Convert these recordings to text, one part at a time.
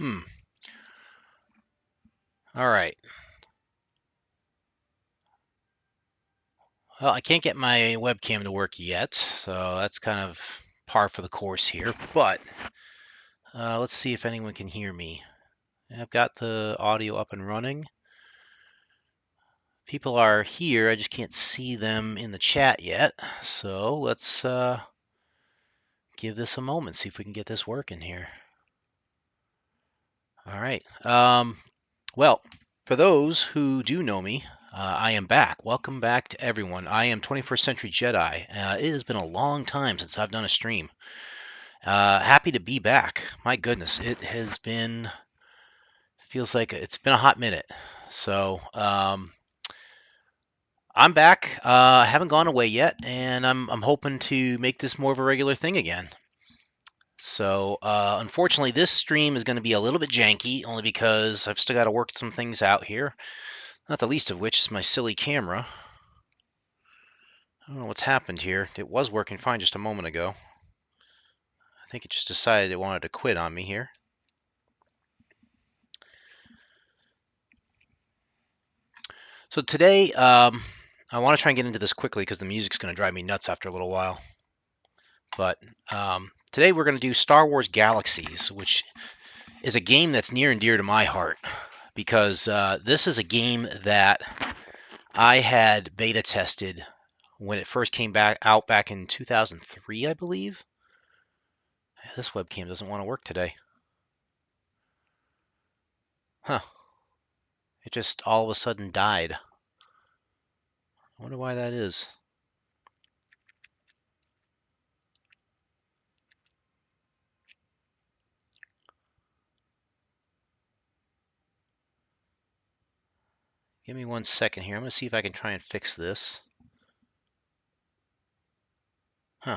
Hmm. All right. Well, I can't get my webcam to work yet, so that's kind of par for the course here. But let's see if anyone can hear me. I've got the audio up and running. People are here. I just can't see them in the chat yet. So let's give this a moment, see if we can get this working here. All right. Well, for those who do know me, I am back. Welcome back to everyone. I am 21st Century Jedi. It has been a long time since I've done a stream. Happy to be back. My goodness, it has been, feels like it's been a hot minute. So, I'm back. I haven't gone away yet, and I'm hoping to make this more of a regular thing again. So, unfortunately, this stream is going to be a little bit janky, only because I've still got to work some things out here. Not the least of which is my silly camera. I don't know what's happened here. It was working fine just a moment ago. I think it just decided it wanted to quit on me here. So today, I want to try and get into this quickly because the music's going to drive me nuts after a little while. But today we're going to do Star Wars Galaxies, which is a game that's near and dear to my heart because this is a game that I had beta tested when it first came out back in 2003, I believe. This webcam doesn't want to work today. Huh. It just all of a sudden died. I wonder why that is. Give me 1 second here. I'm going to see if I can try and fix this. Huh.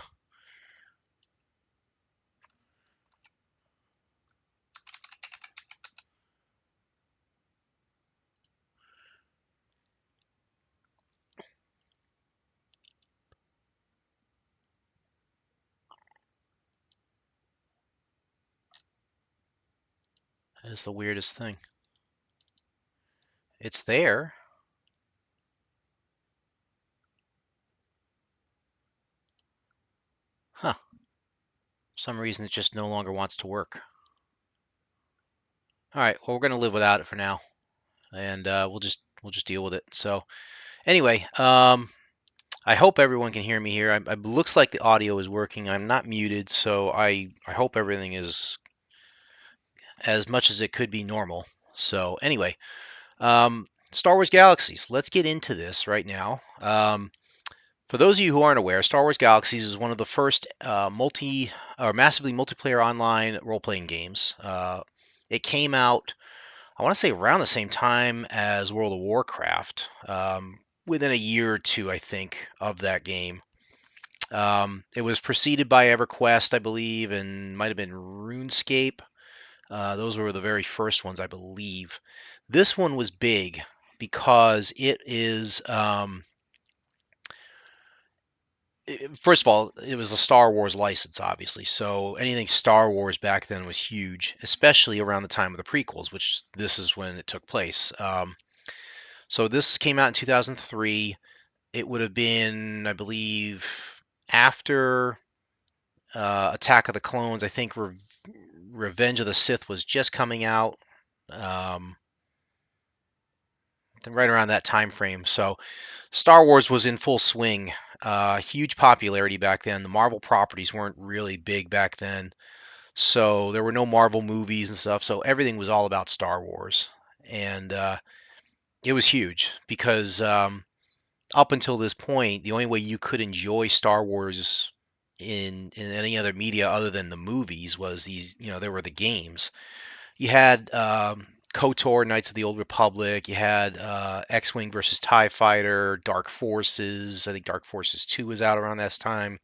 That is the weirdest thing. It's there. Huh. For some reason it just no longer wants to work. All right. Well, we're going to live without it for now, and we'll just deal with it. So anyway, I hope everyone can hear me here. It looks like the audio is working. I'm not muted, so I hope everything is as much as it could be normal. So anyway, Star Wars Galaxies. Let's get into this right now. For those of you who aren't aware, Star Wars Galaxies is one of the first massively multiplayer online role-playing games. It came out, I want to say, around the same time as World of Warcraft, within a year or two, I think, of that game. It was preceded by EverQuest, I believe, and might have been RuneScape. Those were the very first ones, I believe. This one was big because it is. First of all, it was a Star Wars license, obviously. So anything Star Wars back then was huge, especially around the time of the prequels, which this is when it took place. So this came out in 2003. It would have been, I believe, after Attack of the Clones. I think Revenge of the Sith was just coming out, um, right around that time frame. So Star Wars was in full swing. Huge popularity back then. The Marvel properties weren't really big back then. So there were no Marvel movies and stuff. So everything was all about Star Wars. And it was huge because up until this point, the only way you could enjoy Star Wars in any other media other than the movies was there were the games. You had KOTOR, Knights of the Old Republic. You had X-Wing versus TIE Fighter, Dark Forces. I think Dark Forces 2 was out around this time.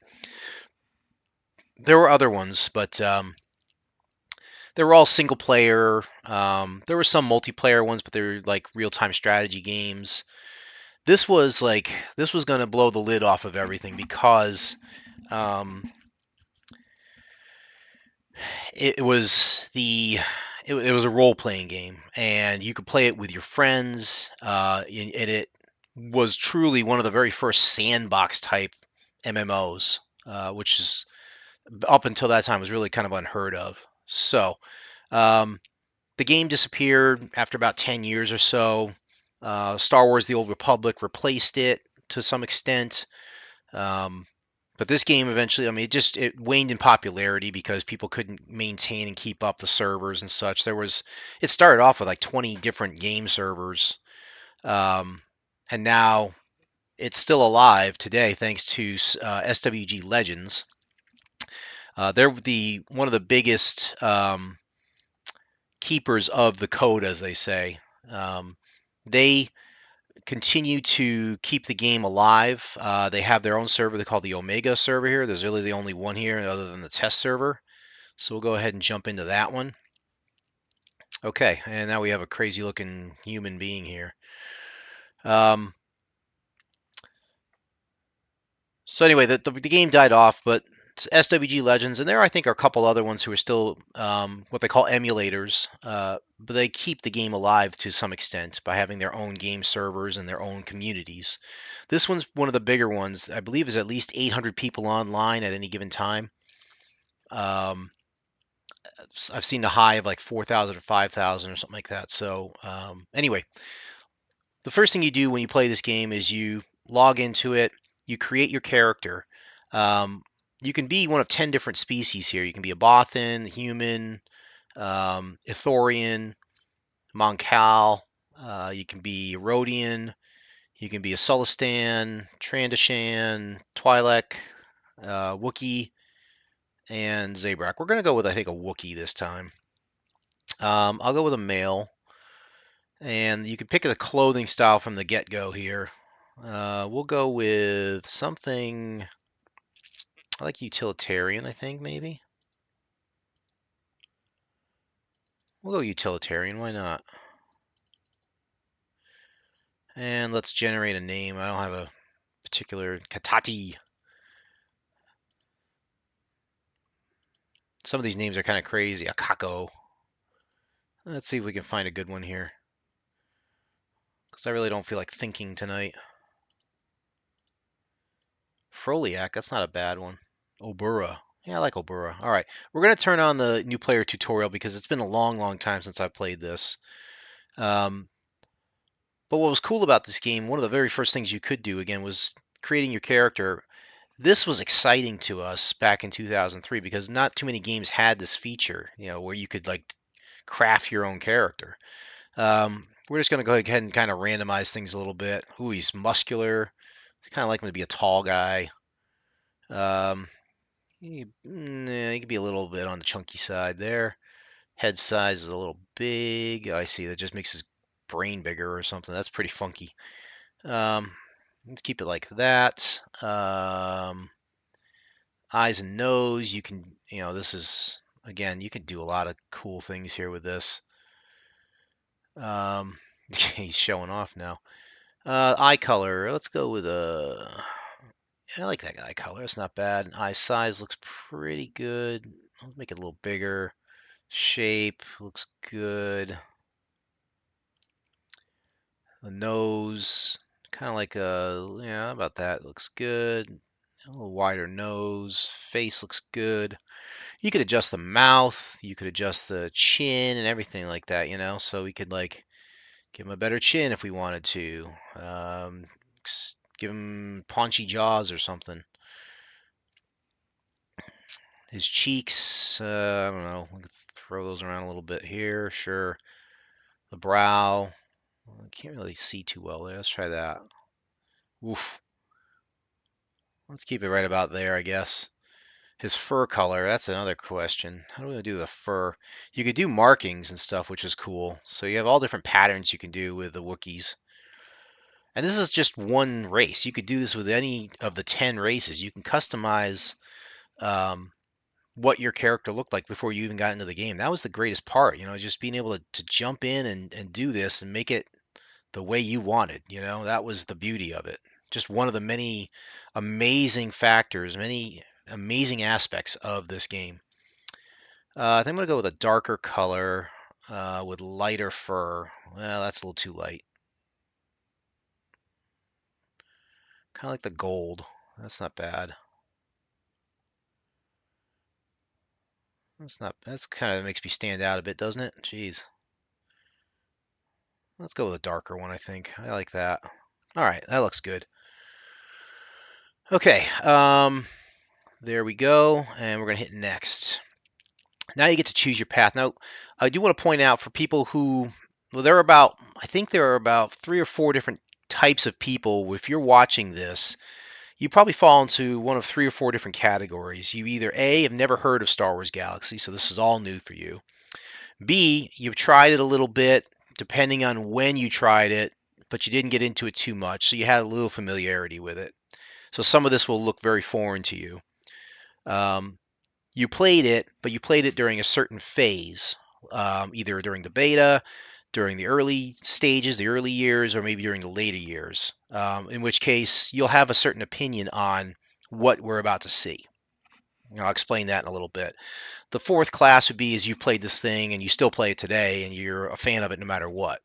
There were other ones, but they were all single player. There were some multiplayer ones, but they were like real-time strategy games. This was going to blow the lid off of everything because um, it was it was a role-playing game, and you could play it with your friends. And it was truly one of the very first sandbox type MMOs, which is up until that time was really kind of unheard of. So um, the game disappeared after about 10 years or so. Star Wars: The Old Republic replaced it to some extent. Um, but this game eventually, I mean, it waned in popularity because people couldn't maintain and keep up the servers and such. It started off with like 20 different game servers, um, and now it's still alive today thanks to SWG Legends. They're the one of the biggest keepers of the code, as they say. They continue to keep the game alive. They have their own server they call the Omega server here. There's really the only one here other than the test server. So we'll go ahead and jump into that one. Okay, and now we have a crazy looking human being here. Um, so anyway, the game died off, but SWG Legends, and there I think are a couple other ones who are still what they call emulators, but they keep the game alive to some extent by having their own game servers and their own communities. This one's one of the bigger ones. I believe is at least 800 people online at any given time. Um, I've seen the high of like 4,000 or 5,000 or something like that. So anyway, the first thing you do when you play this game is you log into it, you create your character. Um, you can be one of 10 different species here. You can be a Bothan, human, Ithorian, Moncal. You can be Rhodian. You can be a Sulistan, Trandoshan, Twi'lek, Wookiee, and Zabrak. We're going to go with, I think, a Wookiee this time. I'll go with a male. And you can pick the clothing style from the get-go here. We'll go with something I like utilitarian, I think, maybe. We'll go utilitarian, why not? And let's generate a name. I don't have a particular Katati. Some of these names are kind of crazy. Akako. Let's see if we can find a good one here. Because I really don't feel like thinking tonight. Froliac, that's not a bad one. Obura. Yeah, I like Obura. All right, we're going to turn on the new player tutorial because it's been a long, long time since I've played this. Um, but what was cool about this game, one of the very first things you could do, again, was creating your character. This was exciting to us back in 2003 because not too many games had this feature, where you could like craft your own character. We're just going to go ahead and kind of randomize things a little bit. Ooh, he's muscular. I kind of like him to be a tall guy. Um, he could be a little bit on the chunky side there. Head size is a little big. I see. That just makes his brain bigger or something. That's pretty funky. Um, let's keep it like that. Eyes and nose. This is, again, you can do a lot of cool things here with this. He's showing off now. Eye color. Let's go with I like that eye color. It's not bad. Eye size looks pretty good. I'll make it a little bigger. Shape looks good. The nose, kind of like yeah, about that. Looks good. A little wider nose. Face looks good. You could adjust the mouth. You could adjust the chin and everything like that. So we could like give him a better chin if we wanted to. Give him paunchy jaws or something. His cheeks, I don't know. We could throw those around a little bit here. Sure. The brow. I can't really see too well there. Let's try that. Oof. Let's keep it right about there, I guess. His fur color, that's another question. How do we do the fur? You could do markings and stuff, which is cool. So you have all different patterns you can do with the Wookiees. And this is just one race. You could do this with any of the 10 races. You can customize um, what your character looked like before you even got into the game. That was the greatest part, just being able to jump in and do this and make it the way you wanted. That was the beauty of it. Just one of the many amazing factors, many amazing aspects of this game. I think I'm going to go with a darker color. with lighter fur. Well, that's a little too light. Kind of like the gold. That's not bad. That's kind of makes me stand out a bit, doesn't it? Jeez. Let's go with a darker one, I think. I like that. All right, that looks good. Okay, there we go, and we're gonna hit next. Now you get to choose your path. Now, I do want to point out for people who, well, I think there are about 3 or 4 different types of people. If you're watching this, you probably fall into one of 3 or 4 different categories. You either A, have never heard of Star Wars Galaxy, so this is all new for you. B, you've tried it a little bit, depending on when you tried it, but you didn't get into it too much, so you had a little familiarity with it. So some of this will look very foreign to you. Um, you played it, but you played it during a certain phase, either during the beta, during the early stages, the early years, or maybe during the later years, in which case you'll have a certain opinion on what we're about to see. And I'll explain that in a little bit. The fourth class would be as you played this thing and you still play it today and you're a fan of it no matter what.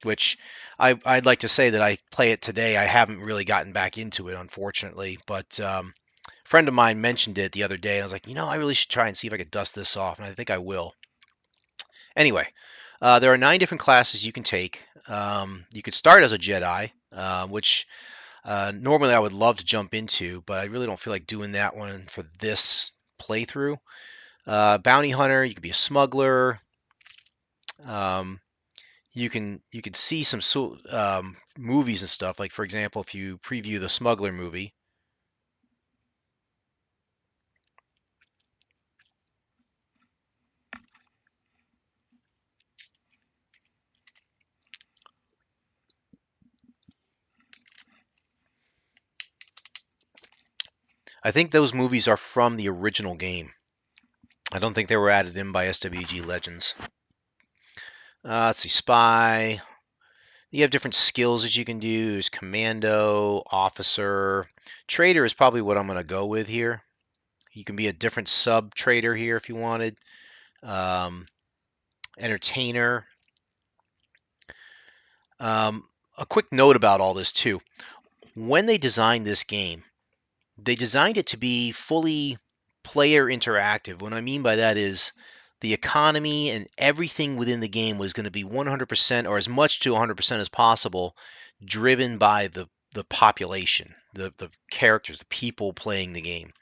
Which I'd like to say that I play it today. I haven't really gotten back into it, unfortunately, but a friend of mine mentioned it the other day, and I was like, I really should try and see if I could dust this off, and I think I will. Anyway, there are 9 different classes you can take. You could start as a Jedi, which normally I would love to jump into, but I really don't feel like doing that one for this playthrough. Bounty hunter, you could be a smuggler. Um, you can see some movies and stuff. Like for example, if you preview the smuggler movie, I think those movies are from the original game. I don't think they were added in by SWG Legends. Let's see, spy. You have different skills that you can do. There's commando, officer, trader is probably what I'm going to go with here. You can be a different sub trader here if you wanted. Um, entertainer. A quick note about all this too. When they designed this game, they designed it to be fully player interactive. What I mean by that is the economy and everything within the game was going to be 100% or as much to 100% as possible driven by the population, the characters, the people playing the game.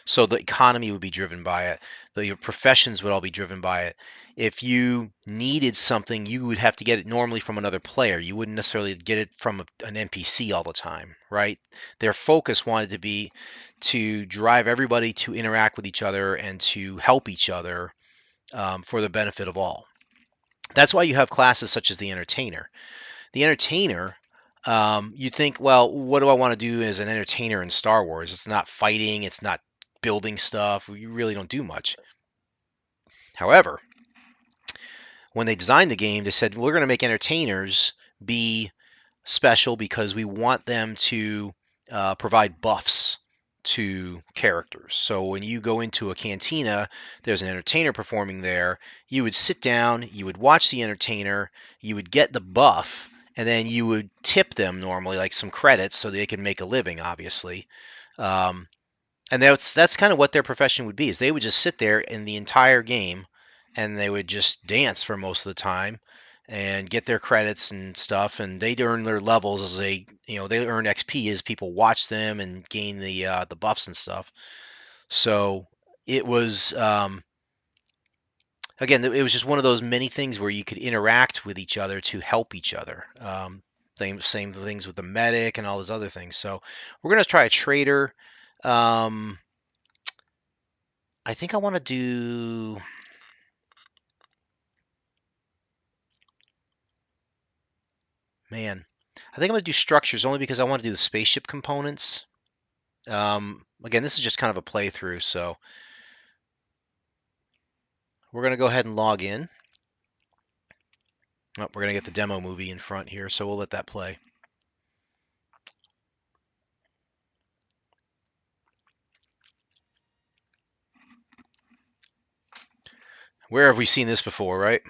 So the economy would be driven by it. Your professions would all be driven by it. If you needed something, you would have to get it normally from another player. You wouldn't necessarily get it from an NPC all the time, right? Their focus wanted to be to drive everybody to interact with each other and to help each other for the benefit of all. That's why you have classes such as the entertainer. The entertainer, you think, well, what do I want to do as an entertainer in Star Wars? It's not fighting, it's not building stuff. You really don't do much. However, when they designed the game, they said we're going to make entertainers be special because we want them to provide buffs to characters. So when you go into a cantina, there's an entertainer performing there. You would sit down, you would watch the entertainer, you would get the buff, and then you would tip them normally, like some credits, so they can make a living, obviously. Um, and that's kind of what their profession would be. Is they would just sit there in the entire game, and they would just dance for most of the time, and get their credits and stuff. And they'd earn their levels as they earn XP as people watch them and gain the buffs and stuff. So it was again, it was just one of those many things where you could interact with each other to help each other. Same things with the medic and all those other things. So we're gonna try a trader. Um, I think I want to do. Man, I think I'm going to do structures only because I want to do the spaceship components. Again, this is just kind of a playthrough, so we're going to go ahead and log in. Oh, we're going to get the demo movie in front here, so we'll let that play. Where have we seen this before, right?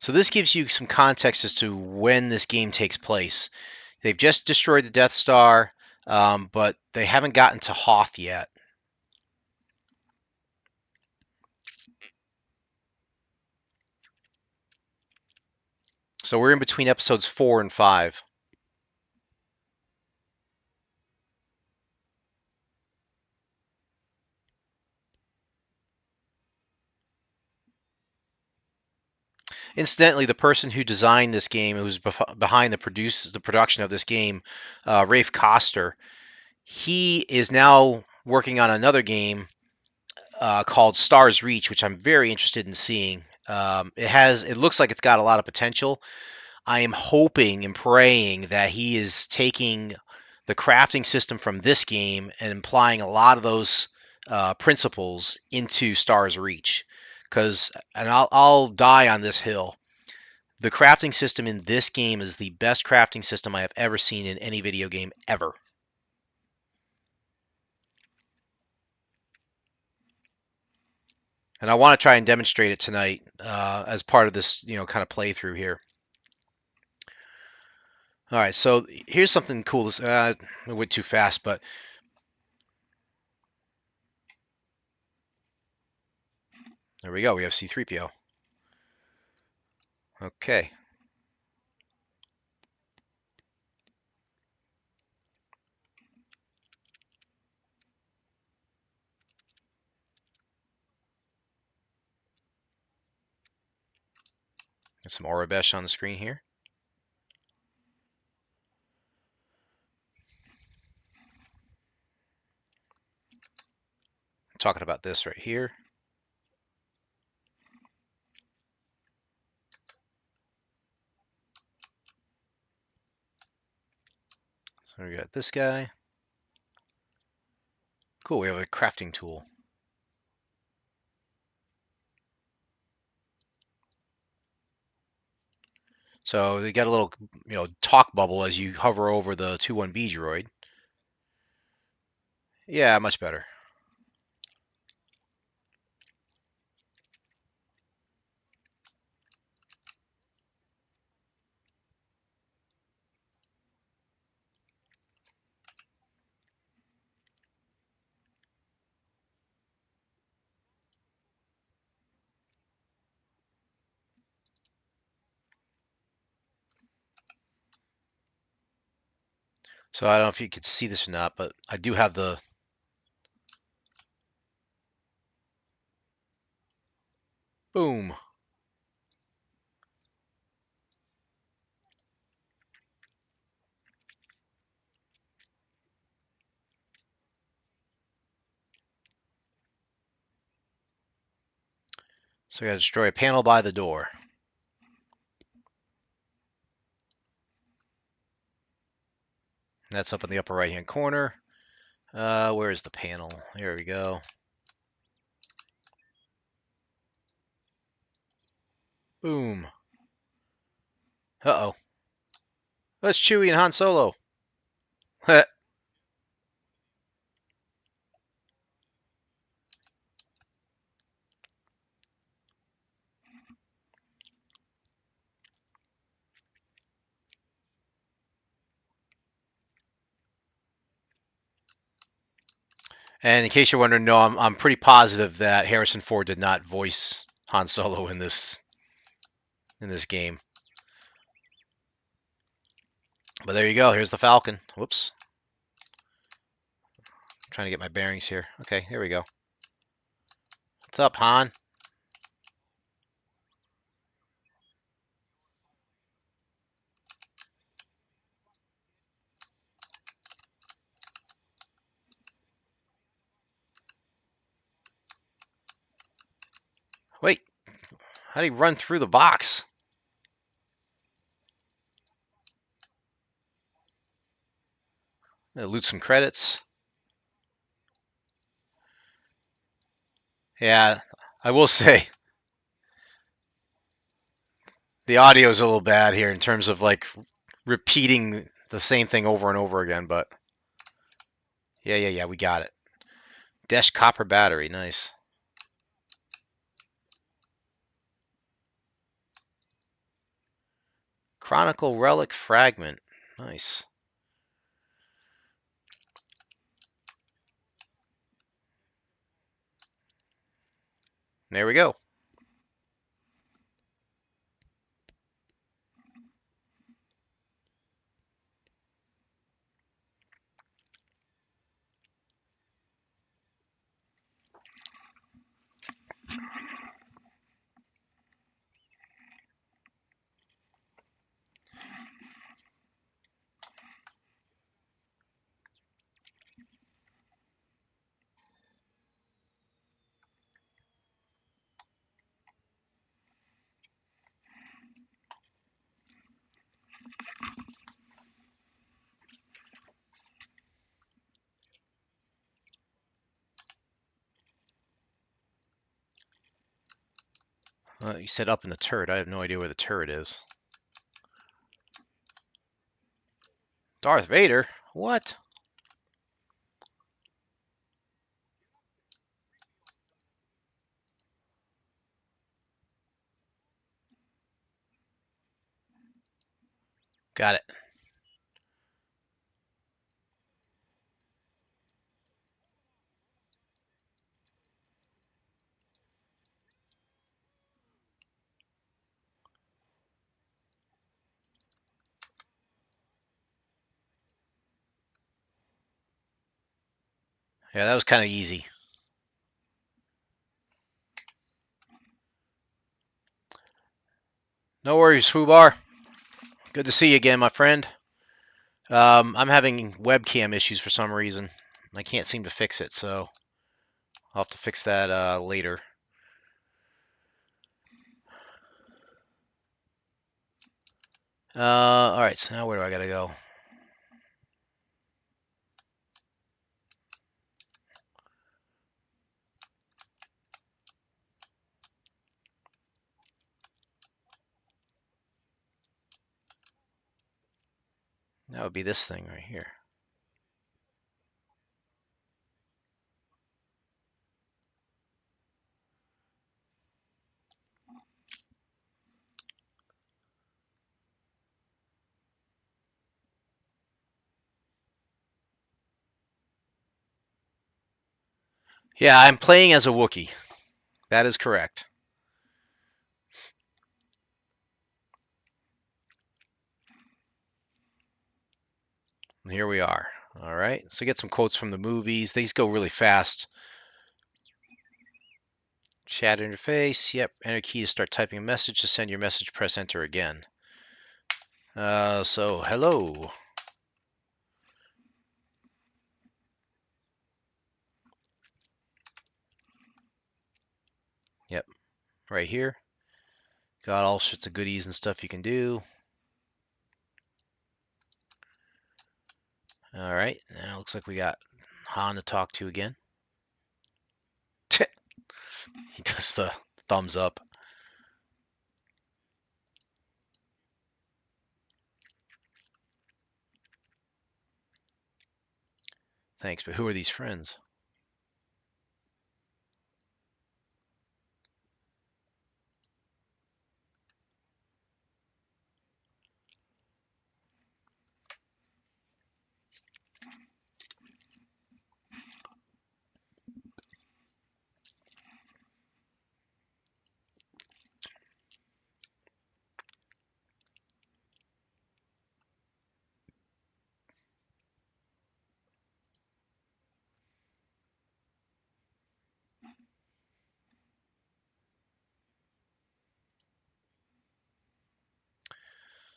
So this gives you some context as to when this game takes place. They've just destroyed the Death Star, but they haven't gotten to Hoth yet. So we're in between episodes 4 and 5. Incidentally, the person who designed this game, who's behind the production of this game, Rafe Koster, he is now working on another game called Stars Reach, which I'm very interested in seeing. It looks like it's got a lot of potential. I am hoping and praying that he is taking the crafting system from this game and applying a lot of those principles into Stars Reach. And I'll die on this hill. The crafting system in this game is the best crafting system I have ever seen in any video game ever. And I want to try and demonstrate it tonight as part of this, kind of playthrough here. All right, so here's something cool. I went too fast, but there we go. We have C-3PO. Okay. Get some Aurebesh on the screen here. I'm talking about this right here. So we got this guy. Cool, we have a crafting tool. So they got a little, talk bubble as you hover over the 21B droid. Yeah, much better. So I don't know if you could see this or not, but I do have the boom. So we got to destroy a panel by the door. That's up in the upper right-hand corner. Where is the panel? Here we go. Boom. Uh-oh. That's Chewie and Han Solo. And in case you're wondering, no, I'm pretty positive that Harrison Ford did not voice Han Solo in this game. But there you go. Here's the Falcon. Whoops. I'm trying to get my bearings here. Okay, here we go. What's up, Han? Wait, how did he run through the box? Loot some credits. Yeah, I will say The audio is a little bad here in terms of like repeating the same thing over and over again, but yeah, we got it. Dash copper battery, nice. Chronicle relic fragment, nice. There we go. You said up in the turret. I have no idea where the turret is. Darth Vader? What? Got it. Yeah, that was kind of easy. No worries, Fubar. Good to see you again, my friend. I'm having webcam issues for some reason. I can't seem to fix it, so I'll have to fix that later. All right, so now where do I gotta go? That would be this thing right here. Yeah, I'm playing as a Wookiee. That is correct. And here we are. All right, so get some quotes from the movies. These go really fast. Chat interface. Yep. Enter key to start typing a message. To send your message, press enter again. So hello. Yep. Right here. Got all sorts of goodies and stuff you can do. All right. Now looks like we got Han to talk to again. He does the thumbs up. Thanks, but who are these friends?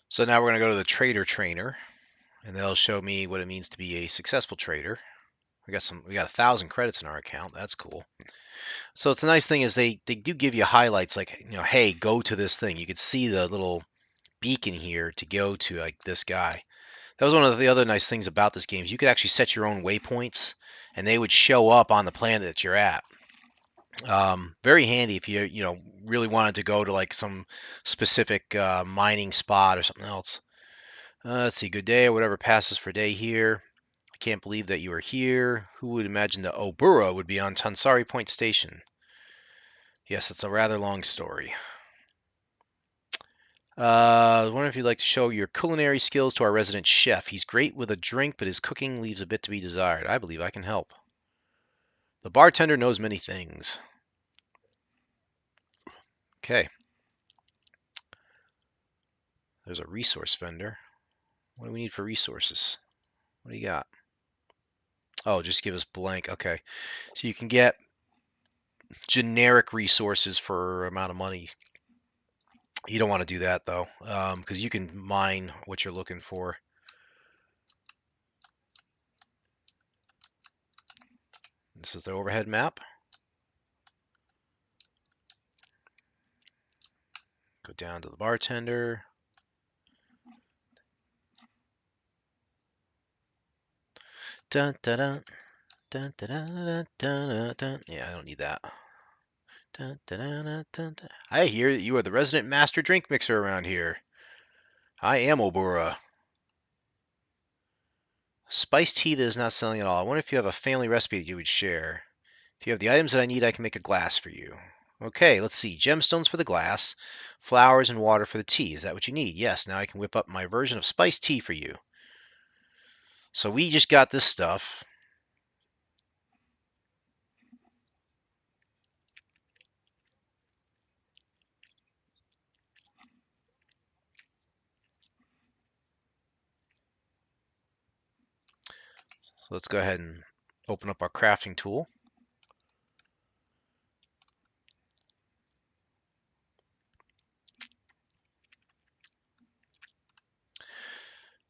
So now we're going to go to the trader trainer, and they'll show me what it means to be a successful trader. We got 1,000 credits in our account. That's cool. So it's the nice thing is they do give you highlights like, hey, go to this thing. You could see the little beacon here to go to like this guy. That was one of the other nice things about this game is you could actually set your own waypoints and they would show up on the planet that you're at. Very handy if you really wanted to go to like some specific mining spot or something else. Let's see, good day or whatever passes for day here. I can't believe that you are here. Who would imagine the Obura would be on Tansari Point Station? Yes, it's a rather long story. I wonder if you'd like to show your culinary skills to our resident chef. He's great with a drink, but his cooking leaves a bit to be desired. I believe I can help. The bartender knows many things. Okay, there's a resource vendor. What do we need for resources? What do you got? Oh, just give us blank. Okay, so you can get generic resources for amount of money. You don't want to do that though, because you can mine what you're looking for. This is the overhead map. Go down to the bartender. Dun, dun, dun, dun, dun, dun, dun, dun, dun. Yeah, I don't need that. Dun, dun, dun, dun, dun, dun. I hear that you are the resident master drink mixer around here. I am Obura. Spiced tea that is not selling at all. I wonder if you have a family recipe that you would share. If you have the items that I need, I can make a glass for you. Okay, let's see. Gemstones for the glass, flowers and water for the tea. Is that what you need? Yes, now I can whip up my version of spiced tea for you. So we just got this stuff. So let's go ahead and open up our crafting tool.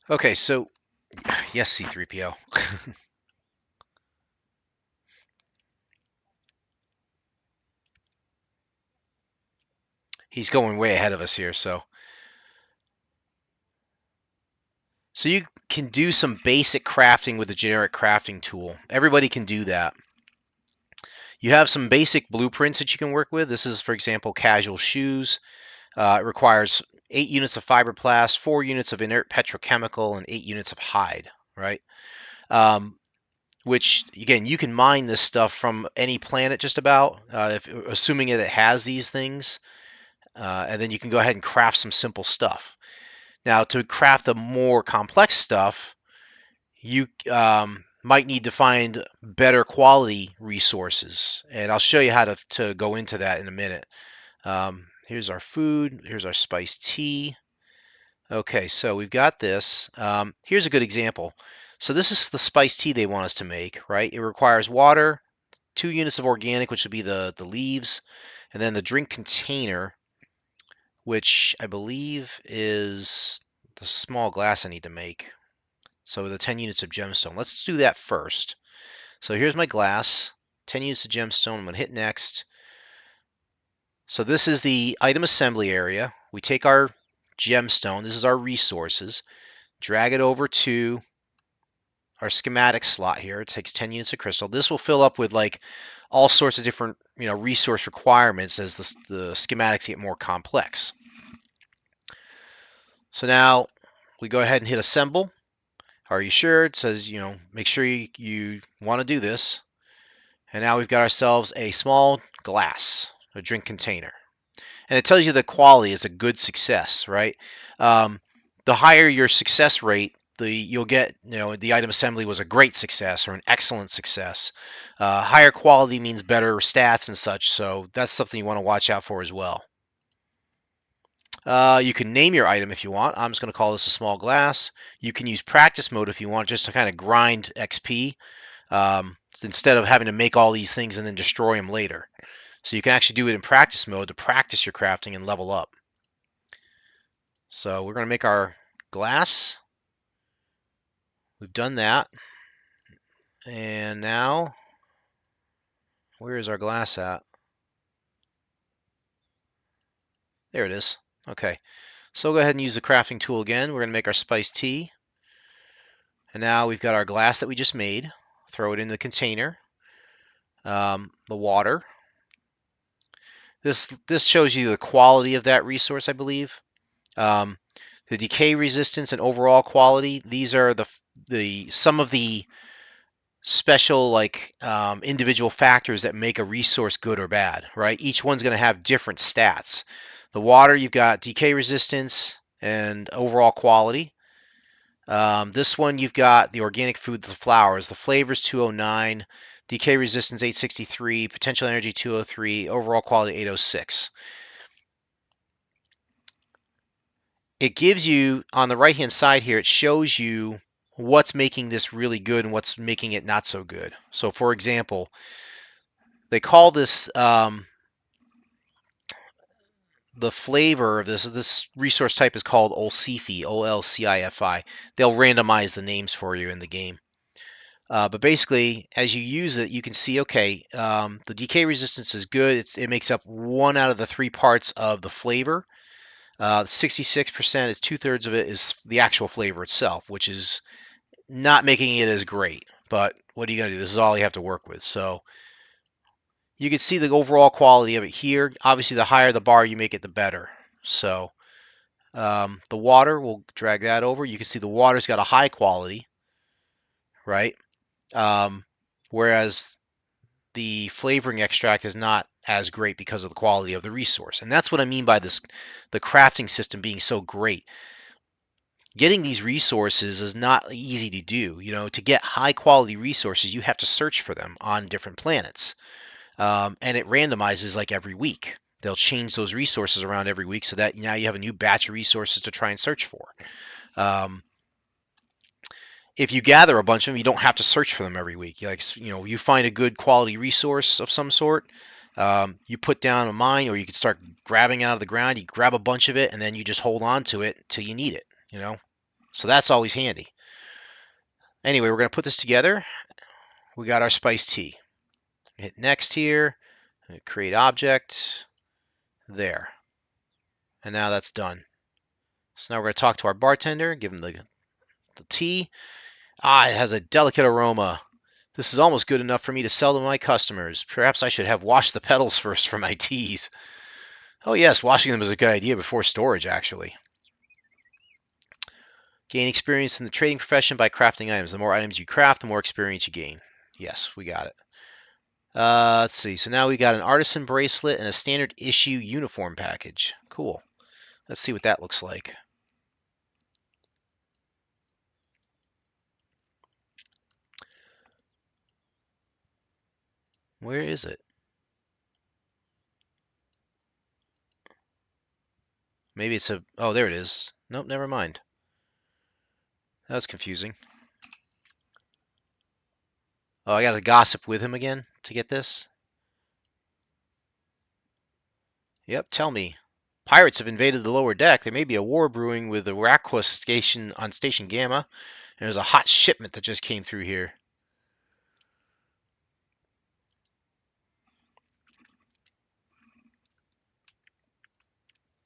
Okay, so yes, C3PO. He's going way ahead of us here, so you can do some basic crafting with a generic crafting tool. Everybody can do that. You have some basic blueprints that you can work with. This is, for example, casual shoes. It requires 8 units of fiberplast, 4 units of inert petrochemical, and 8 units of hide, right? Um, which, again, you can mine this stuff from any planet just about, assuming that it has these things. And then you can go ahead and craft some simple stuff. Now, to craft the more complex stuff, you might need to find better quality resources. And I'll show you how to go into that in a minute. Here's our food. Here's our spiced tea. Okay, so we've got this. Here's a good example. So this is the spiced tea they want us to make, right? It requires water, 2 units of organic, which would be the leaves, and then the drink container, which I believe is the small glass I need to make. So the 10 units of gemstone. Let's do that first. So here's my glass, 10 units of gemstone. I'm going to hit next. So this is the item assembly area. We take our gemstone. This is our resources. Drag it over to our schematic slot here. It takes 10 units of crystal. This will fill up with like all sorts of different resource requirements as the schematics get more complex. So now we go ahead and hit assemble. Are you sure? It says, make sure you want to do this. And now we've got ourselves a small glass, a drink container. And it tells you the quality is a good success, right? The higher your success rate, you'll get, the item assembly was a great success or an excellent success. Higher quality means better stats and such, so that's something you want to watch out for as well. You can name your item if you want. I'm just going to call this a small glass. You can use practice mode if you want, just to kind of grind XP instead of having to make all these things and then destroy them later. So you can actually do it in practice mode to practice your crafting and level up. So we're going to make our glass. We've done that. And now, where is our glass at? There it is. Okay. So we'll go ahead and use the crafting tool again. We're going to make our spiced tea. And now we've got our glass that we just made. Throw it in the container. The water. This shows you the quality of that resource, I believe. Um, the decay resistance and overall quality. These are the some of the special individual factors that make a resource good or bad, right? Each one's going to have different stats. The water, you've got decay resistance and overall quality. This one, you've got the organic food, the flowers. The flavors 209, decay resistance 863, potential energy 203, overall quality 806. It gives you on the right hand side here, it shows you what's making this really good and what's making it not so good. So, for example, they call this the flavor of this resource type is called Olcifi, Olcifi. They'll randomize the names for you in the game. But basically, as you use it, you can see, okay, the decay resistance is good. It makes up 1 out of the 3 parts of the flavor. 66% is 2/3 of it is the actual flavor itself, which is not making it as great. But what are you going to do? This is all you have to work with. So you can see the overall quality of it here. Obviously, the higher the bar you make it, the better. So the water, we'll drag that over. You can see the water's got a high quality, right? Um, whereas the flavoring extract is not as great because of the quality of the resource. And that's what I mean by this, the crafting system being so great. Getting these resources is not easy to do. You know, to get high quality resources, you have to search for them on different planets. And it randomizes like every week. They'll change those resources around every week so that now you have a new batch of resources to try and search for. Um, if you gather a bunch of them, you don't have to search for them every week. You find a good quality resource of some sort. You put down a mine, or you can start grabbing it out of the ground. You grab a bunch of it, and then you just hold on to it till you need it. So that's always handy. Anyway, we're gonna put this together. We got our spiced tea. Hit next here. Create object. There. And now that's done. So now we're gonna talk to our bartender. Give him the tea. It has a delicate aroma. This is almost good enough for me to sell to my customers. Perhaps I should have washed the petals first for my teas. Oh yes, washing them is a good idea before storage, actually. Gain experience in the trading profession by crafting items. The more items you craft, the more experience you gain. Yes, we got it. Let's see. So now we got an artisan bracelet and a standard issue uniform package. Cool. Let's see what that looks like. Where is it? Maybe it's oh, there it is. Nope, never mind. That was confusing. Oh, I got to gossip with him again to get this? Yep, tell me. Pirates have invaded the lower deck. There may be a war brewing with the Rakwa station on Station Gamma. And there's a hot shipment that just came through here.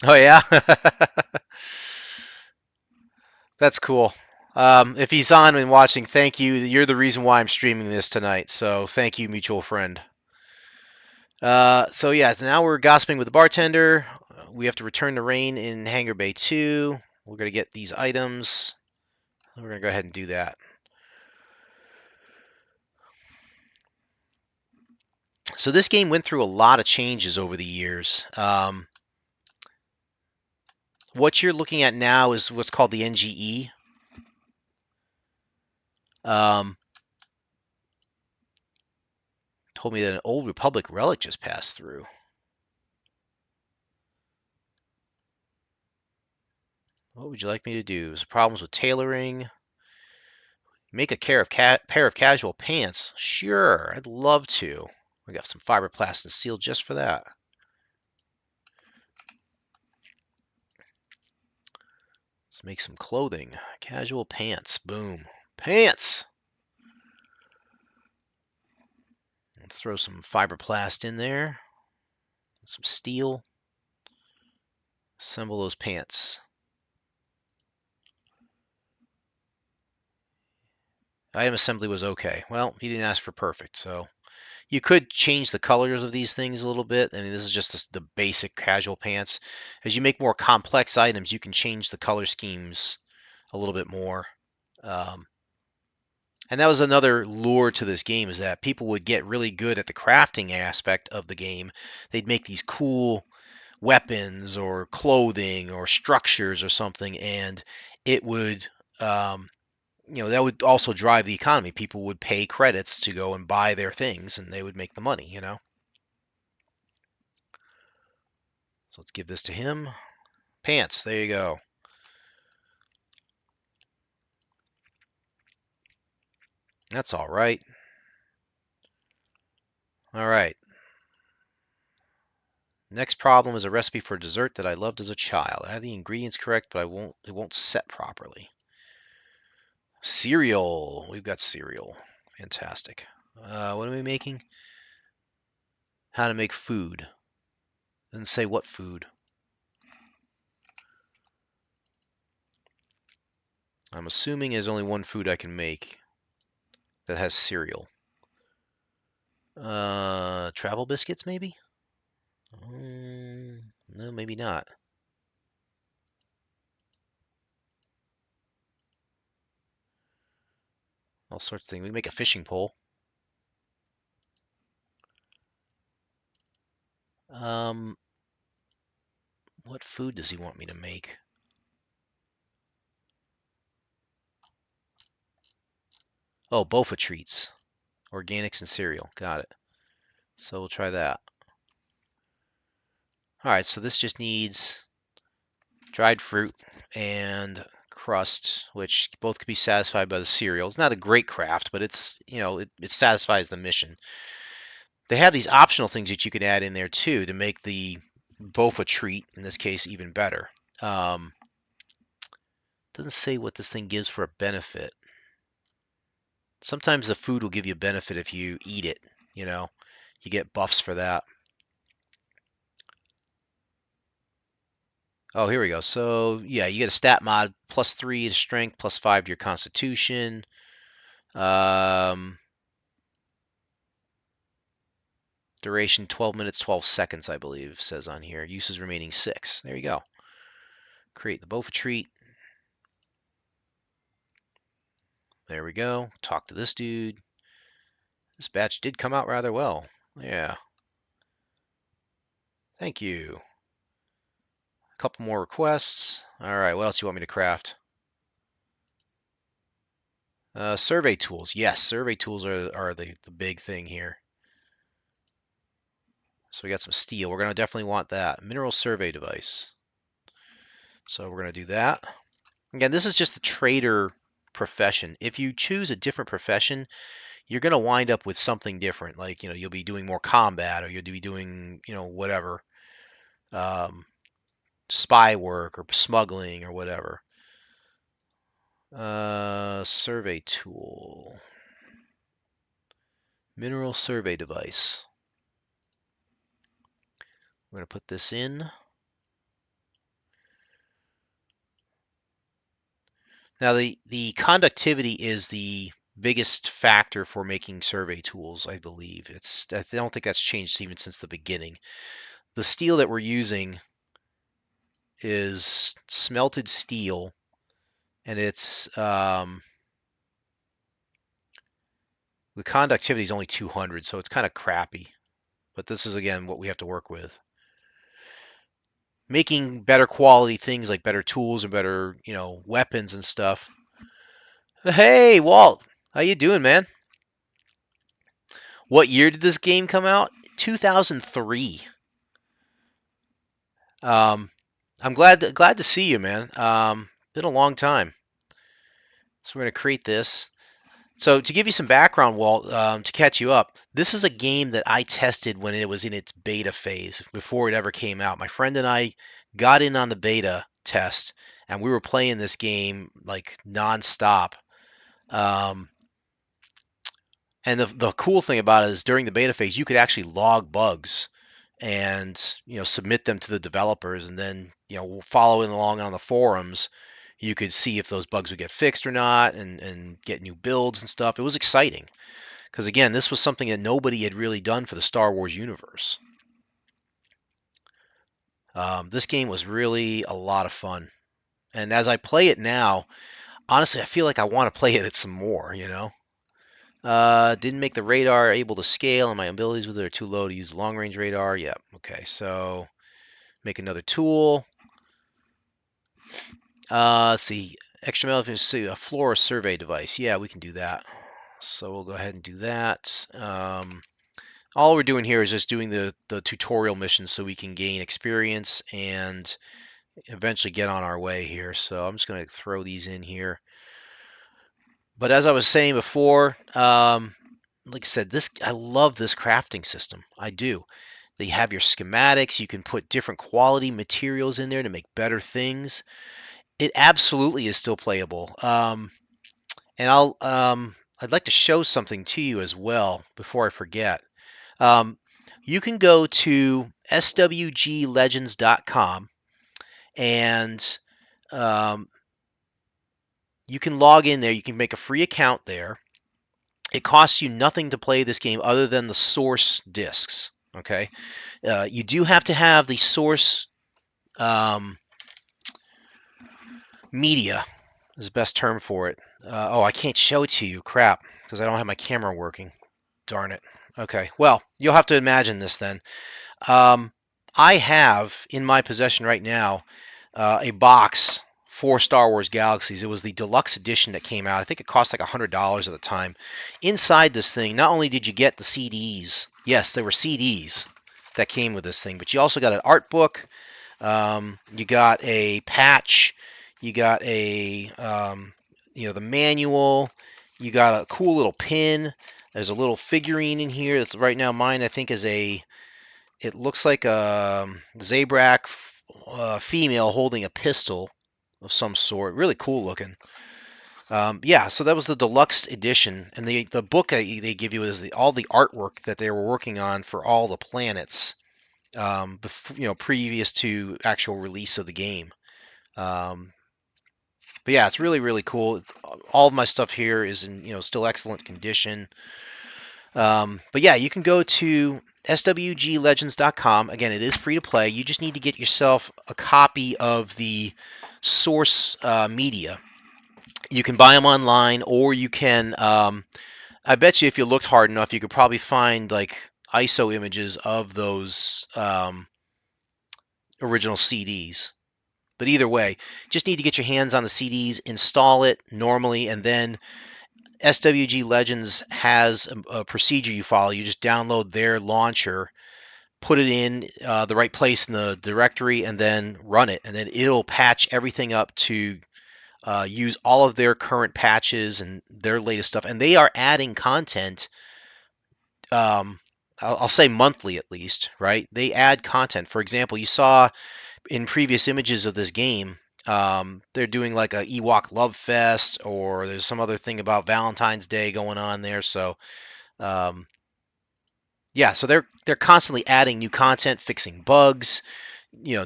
Oh, yeah? That's cool. If he's on and watching, thank you. You're the reason why I'm streaming this tonight. So thank you, mutual friend. So yeah, so now we're gossiping with the bartender. We have to return the rain in Hangar Bay 2. We're going to get these items. We're going to go ahead and do that. So this game went through a lot of changes over the years. What you're looking at now is what's called the NGE. Told me that an Old Republic relic just passed through. What would you like me to do? There's problems with tailoring. Make a pair of casual pants. Sure, I'd love to. We got some fiberplast and steel just for that. Let's make some clothing. Casual pants. Boom. Pants! Let's throw some fiberplast in there. Some steel. Assemble those pants. Item assembly was okay. Well, he didn't ask for perfect, so You could change the colors of these things a little bit. I mean, this is just the basic casual pants. As you make more complex items, you can change the color schemes a little bit more. Um, and that was another lure to this game, is that people would get really good at the crafting aspect of the game. They'd make these cool weapons or clothing or structures or something, and it would um, that would also drive the economy. People would pay credits to go and buy their things, and they would make the money. So let's give this to him. Pants, there you go. That's all right. All right. Next problem is a recipe for a dessert that I loved as a child. I have the ingredients correct, but it won't set properly. Cereal. We've got cereal. Fantastic. What are we making? How to make food. Doesn't say what food. I'm assuming there's only one food I can make that has cereal. Travel biscuits, maybe? No, maybe not. All sorts of things. We can make a fishing pole. Um, what food does he want me to make? Oh, Bofa treats. Organics and cereal. Got it. So we'll try that. All right, so this just needs dried fruit and crust, which both could be satisfied by the cereal. It's not a great craft, but it satisfies the mission. They have these optional things that you can add in there too to make the Bofa treat, in this case, even better. Um, doesn't say what this thing gives for a benefit. Sometimes the food will give you a benefit if you eat it, you know. You get buffs for that. Oh, here we go. So, yeah, you get a stat mod, +3 to strength, +5 to your constitution. Um, duration 12 minutes, 12 seconds, I believe, says on here. Uses remaining 6. There you go. Create the Bofa treat. There we go. Talk to this dude. This batch did come out rather well. Yeah. Thank you. A couple more requests. All right, what else do you want me to craft? Survey tools. Yes, survey tools are the big thing here. So we got some steel. We're going to definitely want that. Mineral survey device. So we're going to do that. Again, this is just the trader profession. If you choose a different profession, you're going to wind up with something different. Like, you'll be doing more combat, or you'll be doing, whatever, spy work or smuggling or whatever. Survey tool. Mineral survey device. We're going to put this in. Now, the conductivity is the biggest factor for making survey tools, I believe. I don't think that's changed even since the beginning. The steel that we're using is smelted steel, and the conductivity is only 200, so it's kind of crappy. But this is, again, what we have to work with. Making better quality things like better tools and better, weapons and stuff. Hey, Walt, how you doing, man? What year did this game come out? 2003. Um, I'm glad to see you, man. Been a long time. So we're gonna create this. So to give you some background, Walt, to catch you up, this is a game that I tested when it was in its beta phase before it ever came out. My friend and I got in on the beta test, and we were playing this game like nonstop. Um, and the cool thing about it is during the beta phase, you could actually log bugs and submit them to the developers, and then following along on the forums, you could see if those bugs would get fixed or not, and get new builds and stuff. It was exciting Because again, this was something that nobody had really done for the Star Wars universe. This game was really a lot of fun. And as I play it now, honestly, I feel like I want to play it some more, you know? Didn't make the radar able to scale, and my abilities with it are too low to use long range radar. Yeah, okay, so make another tool. Let's see, extra a flora survey device. Yeah, we can do that. So we'll go ahead and do that. All we're doing here is just doing the tutorial missions so we can gain experience and eventually get on our way here. So I'm just going to throw these in here. But as I was saying before, like I said, I love this crafting system. I do. They have your schematics. You can put different quality materials in there to make better things. It absolutely is still playable. And I'd like to show something to you as well before I forget. Um, you can go to swglegends.com and um, you can log in there. You can make a free account there. It costs you nothing to play this game other than the source discs. Okay, you do have to have the source um, media is the best term for it. Oh, I can't show it to you. Crap, because I don't have my camera working. Darn it. Okay, well, you'll have to imagine this then. Um, I have in my possession right now a box for Star Wars Galaxies. It was the deluxe edition that came out. I think it cost like $100 at the time. Inside this thing, not only did you get the CDs, yes, there were CDs that came with this thing, but you also got an art book. You got a patch. You got the manual. You got a cool little pin. There's a little figurine in here. That's right now mine. I think is a. It looks like a Zabrak female holding a pistol of some sort. Really cool looking. Yeah, so that was the deluxe edition, and the book they give you is all the artwork that they were working on for all the planets, previous to actual release of the game. Um, but yeah, it's really really cool. All of my stuff here is in still excellent condition. But yeah, you can go to swglegends.com. Again, it is free to play. You just need to get yourself a copy of the source media. You can buy them online, or you can. I bet you if you looked hard enough, you could probably find like ISO images of those original CDs. But either way, just need to get your hands on the CDs, install it normally, and then SWG Legends has a procedure you follow. You just download their launcher, put it in the right place in the directory, and then run it. And then it'll patch everything up to use all of their current patches and their latest stuff. And they are adding content. I'll say monthly at least, right? They add content. For example, you saw in previous images of this game, they're doing like a Ewok Love Fest, or there's some other thing about Valentine's Day going on there. So, um, yeah, so they're constantly adding new content, fixing bugs,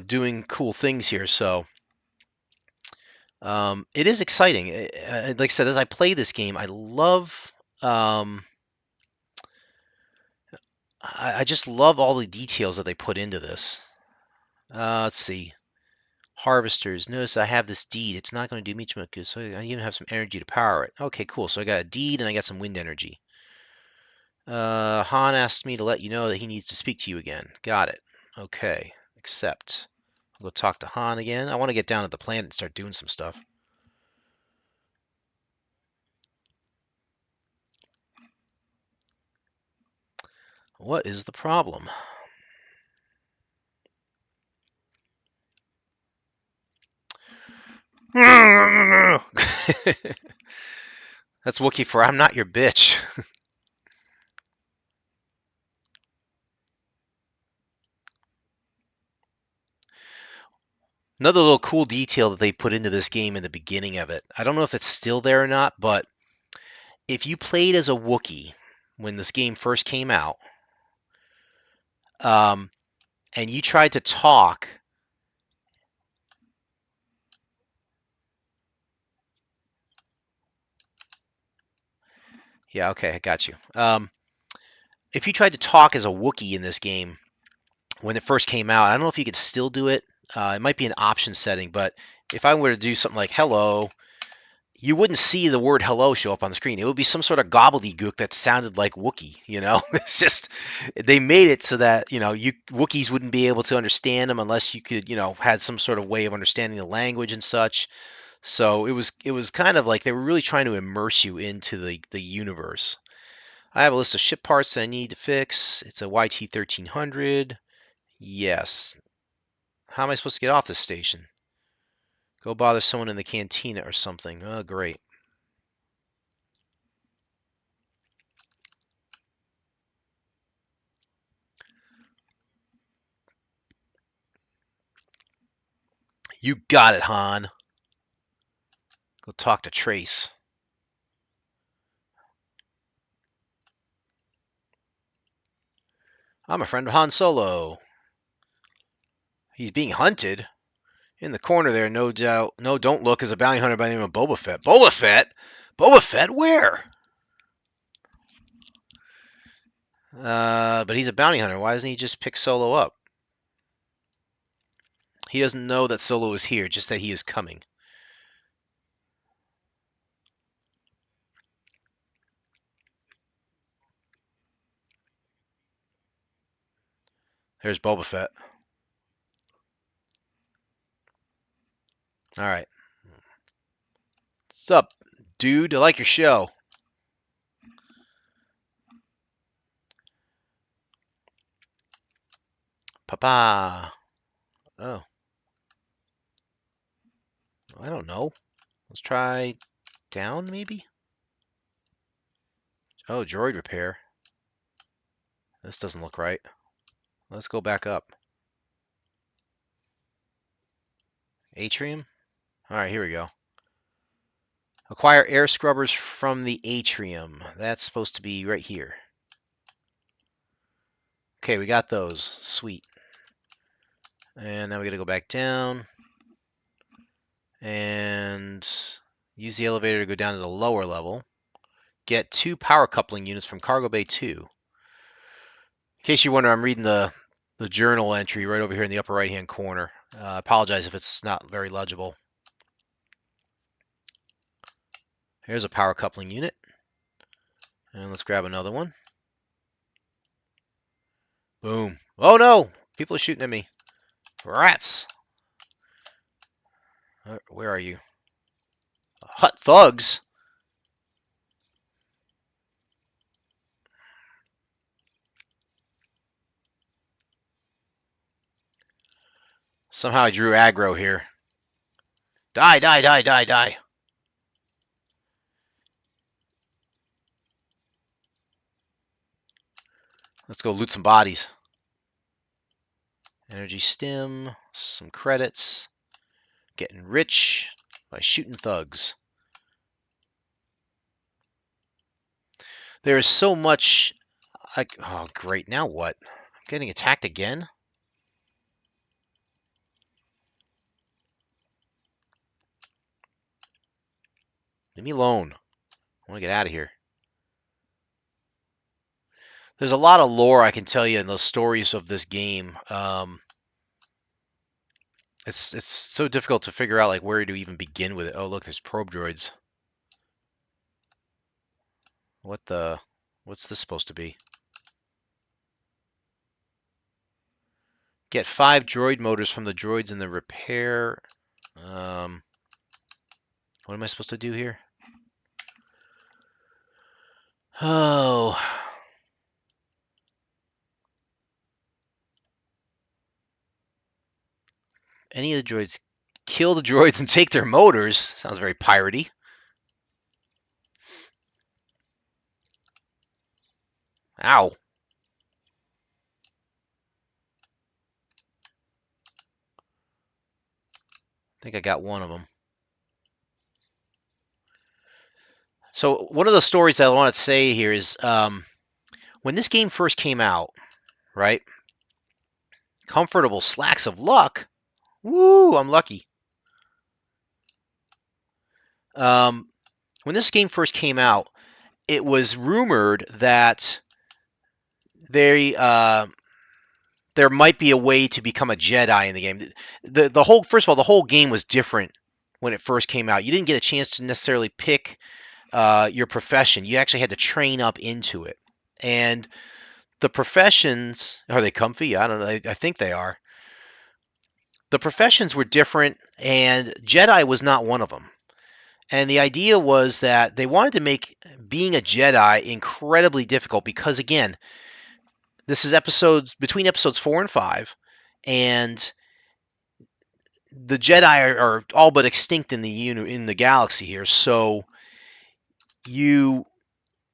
doing cool things here. So, it is exciting. Like I said, as I play this game, I love. I just love all the details that they put into this. Let's see. Harvesters. Notice I have this deed. It's not going to do me too much good, so I even have some energy to power it. Okay, cool. So I got a deed and I got some wind energy. Han asked me to let you know that he needs to speak to you again. Got it. Okay, accept. I'll go talk to Han again. I want to get down to the planet and start doing some stuff. What is the problem? That's Wookiee for I'm not your bitch. Another little cool detail that they put into this game in the beginning of it. I don't know if it's still there or not, but if you played as a Wookiee when this game first came out, um, and you tried to talk, Yeah, okay, I got you. If you tried to talk as a Wookiee in this game when it first came out, I don't know if you could still do it. It might be an option setting, but if I were to do something like hello, you wouldn't see the word hello show up on the screen. It would be some sort of gobbledygook that sounded like Wookiee, you know? It's just they made it so that, you Wookiees wouldn't be able to understand them unless you could, had some sort of way of understanding the language and such. So it was kind of like they were really trying to immerse you into the universe. I have a list of ship parts that I need to fix. It's a YT-1300. Yes. How am I supposed to get off this station? Go bother someone in the cantina or something. Oh, great. You got it, Han. Go talk to Trace. I'm a friend of Han Solo. He's being hunted. In the corner there, no doubt. No, don't look, is a bounty hunter by the name of Boba Fett. Boba Fett? Boba Fett? Where? But he's a bounty hunter. Why doesn't he just pick Solo up? He doesn't know that Solo is here, just that he is coming. There's Boba Fett. All right. What's up, dude? I like your show. Papa. Oh, I don't know. Let's try down, maybe? Oh, droid repair. This doesn't look right. Let's go back up. Atrium? All right, here we go. Acquire air scrubbers from the atrium. That's supposed to be right here. Okay, we got those. Sweet. And now we got to go back down and use the elevator to go down to the lower level. Get 2 power coupling units from Cargo Bay 2. In case you wonder, I'm reading the journal entry right over here in the upper right-hand corner. I apologize if it's not very legible. Here's a power coupling unit. And let's grab another one. Boom. Oh no! People are shooting at me. Rats! Where are you? Hut thugs? Somehow I drew aggro here. Die, die, die, die, die. Let's go loot some bodies. Energy stem, some credits. Getting rich by shooting thugs. There is so much. Oh, great. Now what? I'm getting attacked again? Leave me alone. I want to get out of here. There's a lot of lore I can tell you in the stories of this game. It's so difficult to figure out like where to even begin with it. Oh, look, there's probe droids. What's this supposed to be? Get 5 droid motors from the droids in the repair. What am I supposed to do here? Oh. Any of the droids. Kill the droids and take their motors. Sounds very piratey. Ow. I think I got one of them. So one of the stories that I want to say here is when this game first came out, right? Comfortable slacks of luck. Woo, I'm lucky. When this game first came out, it was rumored that they there might be a way to become a Jedi in the game. The whole first of all, the whole game was different when it first came out. You didn't get a chance to necessarily pick your profession. You actually had to train up into it. And the professions, are they comfy? I don't know. I think they are. The professions were different, and Jedi was not one of them. And the idea was that they wanted to make being a Jedi incredibly difficult because, again, this is episodes between episodes 4 and 5, and the Jedi are all but extinct in the galaxy here. So you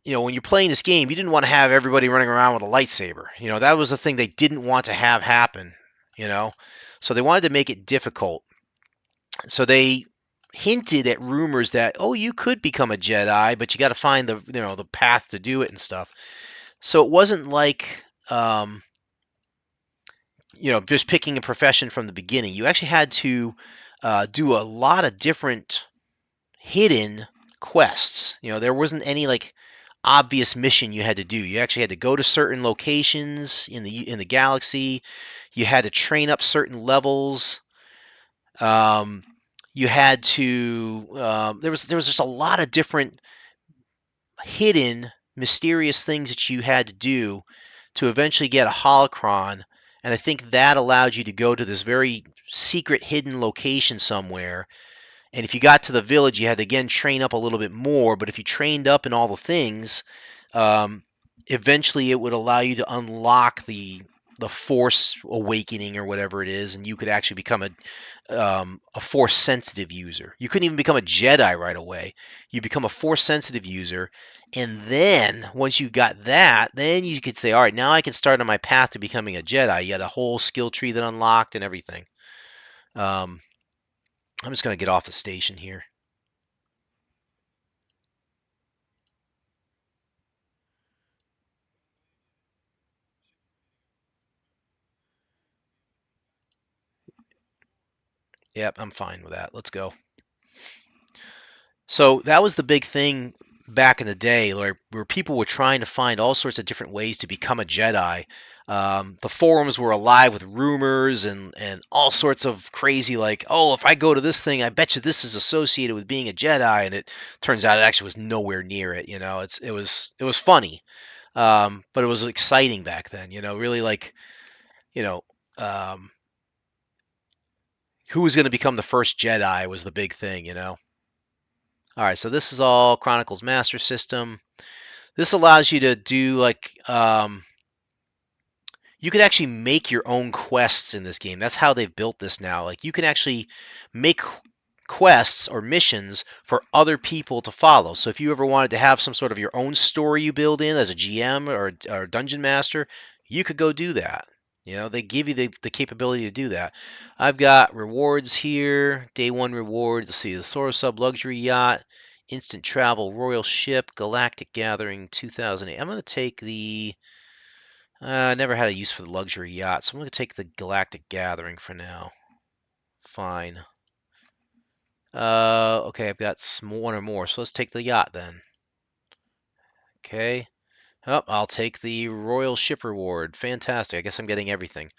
when you're playing this game, you didn't want to have everybody running around with a lightsaber. That was the thing they didn't want to have happen. You know, so they wanted to make it difficult. So they hinted at rumors that you could become a Jedi, but you got to find the path to do it and stuff. So it wasn't like just picking a profession from the beginning. You actually had to do a lot of different hidden quests. There wasn't any like obvious mission you had to do. You actually had to go to certain locations in the galaxy. You had to train up certain levels. You had to. There was just a lot of different hidden, mysterious things that you had to do to eventually get a holocron. And I think that allowed you to go to this very secret, hidden location somewhere. And if you got to the village, you had to again train up a little bit more. But if you trained up in all the things, um, eventually it would allow you to unlock the Force awakening or whatever it is, and you could actually become a Force sensitive user. You couldn't even become a Jedi right away. You become a Force sensitive user, and then once you got that, then you could say, all right, now I can start on my path to becoming a Jedi. You had a whole skill tree that unlocked and everything. Um, I'm just gonna get off the station here. Yep, I'm fine with that. Let's go. So that was the big thing back in the day, where people were trying to find all sorts of different ways to become a Jedi. The forums were alive with rumors and all sorts of crazy, like, oh, if I go to this thing, I bet you this is associated with being a Jedi, and it turns out it actually was nowhere near it. It was funny, but it was exciting back then. Really like, you know, um, who was going to become the first Jedi was the big thing. All right, so this is all Chronicles Master System. This allows you to do like you can actually make your own quests in this game. That's how they've built this now. Like you can actually make quests or missions for other people to follow. So if you ever wanted to have some sort of your own story you build in as a GM or dungeon master, you could go do that. They give you the capability to do that. I've got rewards here, day one rewards. Let's see, the Solar Sub Luxury Yacht, Instant Travel Royal Ship, Galactic Gathering 2008. I'm going to take the never had a use for the luxury yacht, so I'm going to take the Galactic Gathering for now. Fine. Okay, I've got one or more, so let's take the yacht then. Okay. Oh, I'll take the Royal Ship Reward. Fantastic. I guess I'm getting everything.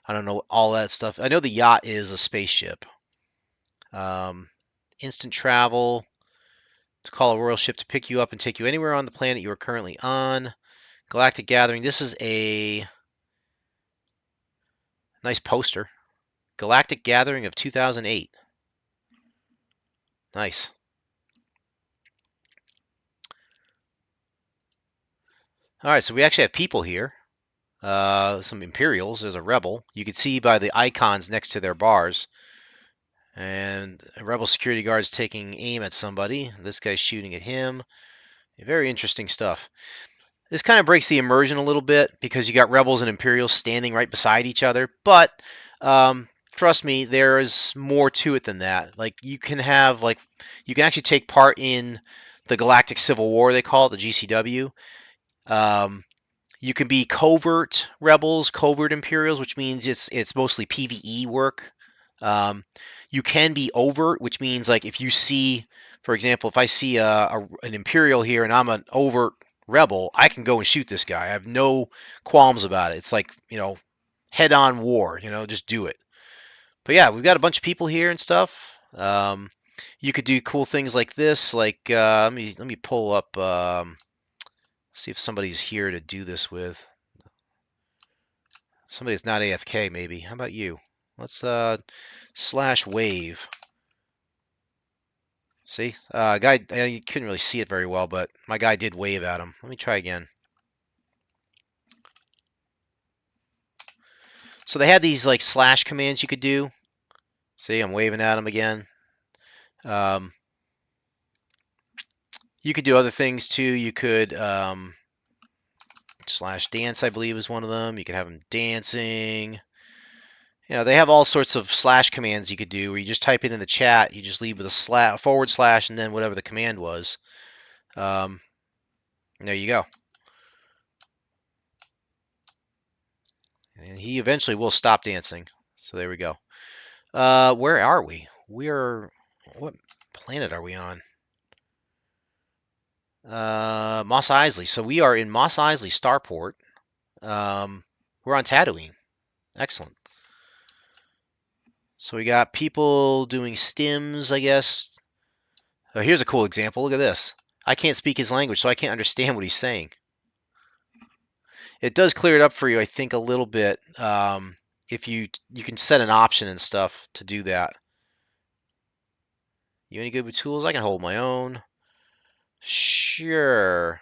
I don't know all that stuff. I know the yacht is a spaceship. Um, Instant travel to call a royal ship to pick you up and take you anywhere on the planet you are currently on. Galactic Gathering. This is a nice poster. Galactic Gathering of 2008. Nice. All right, so we actually have people here. Some Imperials. There's a rebel. You can see by the icons next to their bars. And a rebel security guard's taking aim at somebody. This guy's shooting at him. Very interesting stuff. This kind of breaks the immersion a little bit because you got rebels and Imperials standing right beside each other. But trust me, there is more to it than that. Like you can actually take part in the Galactic Civil War, they call it, the GCW. You can be covert rebels, covert Imperials, which means it's mostly PvE work. You can be overt, which means like if you see, For example, if I see an Imperial here and I'm an overt rebel, I can go and shoot this guy. I have no qualms about it. It's like, head-on war. Just do it. But yeah, we've got a bunch of people here and stuff. You could do cool things like this. Like let me pull up. See if somebody's here to do this with. Somebody that's not AFK, maybe. How about you? Let's slash wave. See, guy. You couldn't really see it very well, but my guy did wave at him. Let me try again. So they had these like slash commands you could do. See, I'm waving at him again. Um, you could do other things too. You could slash dance, I believe, is one of them. You could have them dancing. They have all sorts of slash commands you could do where you just type it in the chat. You just leave with a forward slash and then whatever the command was. There you go. And he eventually will stop dancing. So there we go. Where are we? What planet are we on? Mos Eisley. So we are in Mos Eisley Starport. We're on Tatooine. Excellent. So we got people doing stims, I guess. Oh, here's a cool example. Look at this. I can't speak his language, so I can't understand what he's saying. It does clear it up for you, I think, a little bit. If you can set an option and stuff to do that. You any good with tools? I can hold my own. Sure.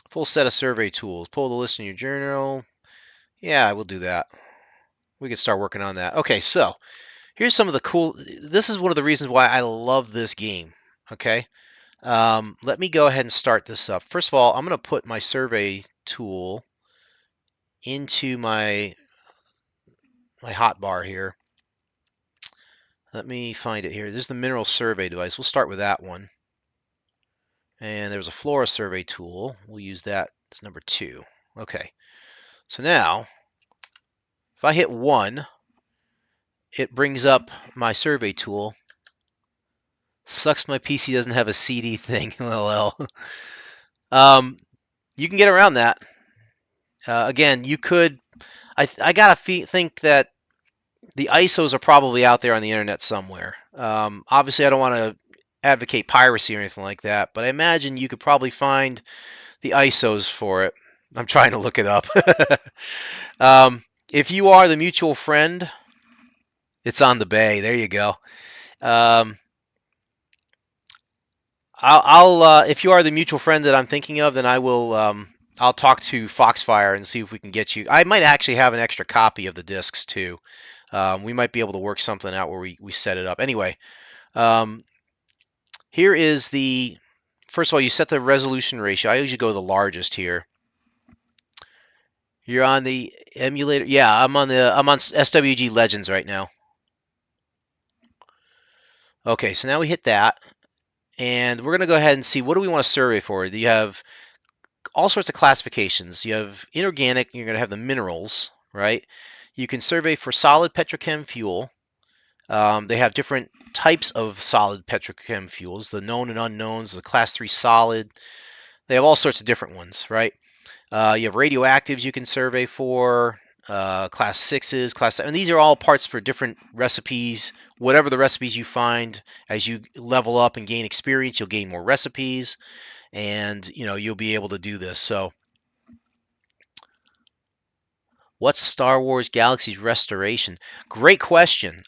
Full set of survey tools. Pull the list in your journal. Yeah, I will do that. We can start working on that. Okay, so here's some of the cool. This is one of the reasons why I love this game. Okay, let me go ahead and start this up. First of all, I'm going to put my survey tool into my hotbar here. Let me find it here. This is the mineral survey device. We'll start with that one. And there's a flora survey tool. We'll use that as number 2. Okay. So now, if I hit 1, it brings up my survey tool. Sucks my PC doesn't have a CD thing. LOL. You can get around that. Again, you could. I gotta think that the ISOs are probably out there on the internet somewhere. Obviously, I don't want to advocate piracy or anything like that, but I imagine you could probably find the ISOs for it. I'm trying to look it up. If you are the mutual friend, it's on the bay. There you go. If you are the mutual friend that I'm thinking of, then I will. I'll talk to Foxfire and see if we can get you. I might actually have an extra copy of the discs too. We might be able to work something out where we set it up. Anyway, here is the. First of all, you set the resolution ratio. I usually go the largest here. You're on the emulator. Yeah, I'm on SWG Legends right now. Okay, so now we hit that, and we're going to go ahead and see what do we want to survey for. You have all sorts of classifications. You have inorganic, you're going to have the minerals, right? You can survey for solid petrochem fuel. They have different types of solid petrochem fuels, the known and unknowns, the class 3 solid. They have all sorts of different ones, right? You have radioactives you can survey for, class 6s, class 7. And these are all parts for different recipes. Whatever the recipes you find, as you level up and gain experience, you'll gain more recipes. And you'll be able to do this. So what's Star Wars Galaxies restoration? Great question.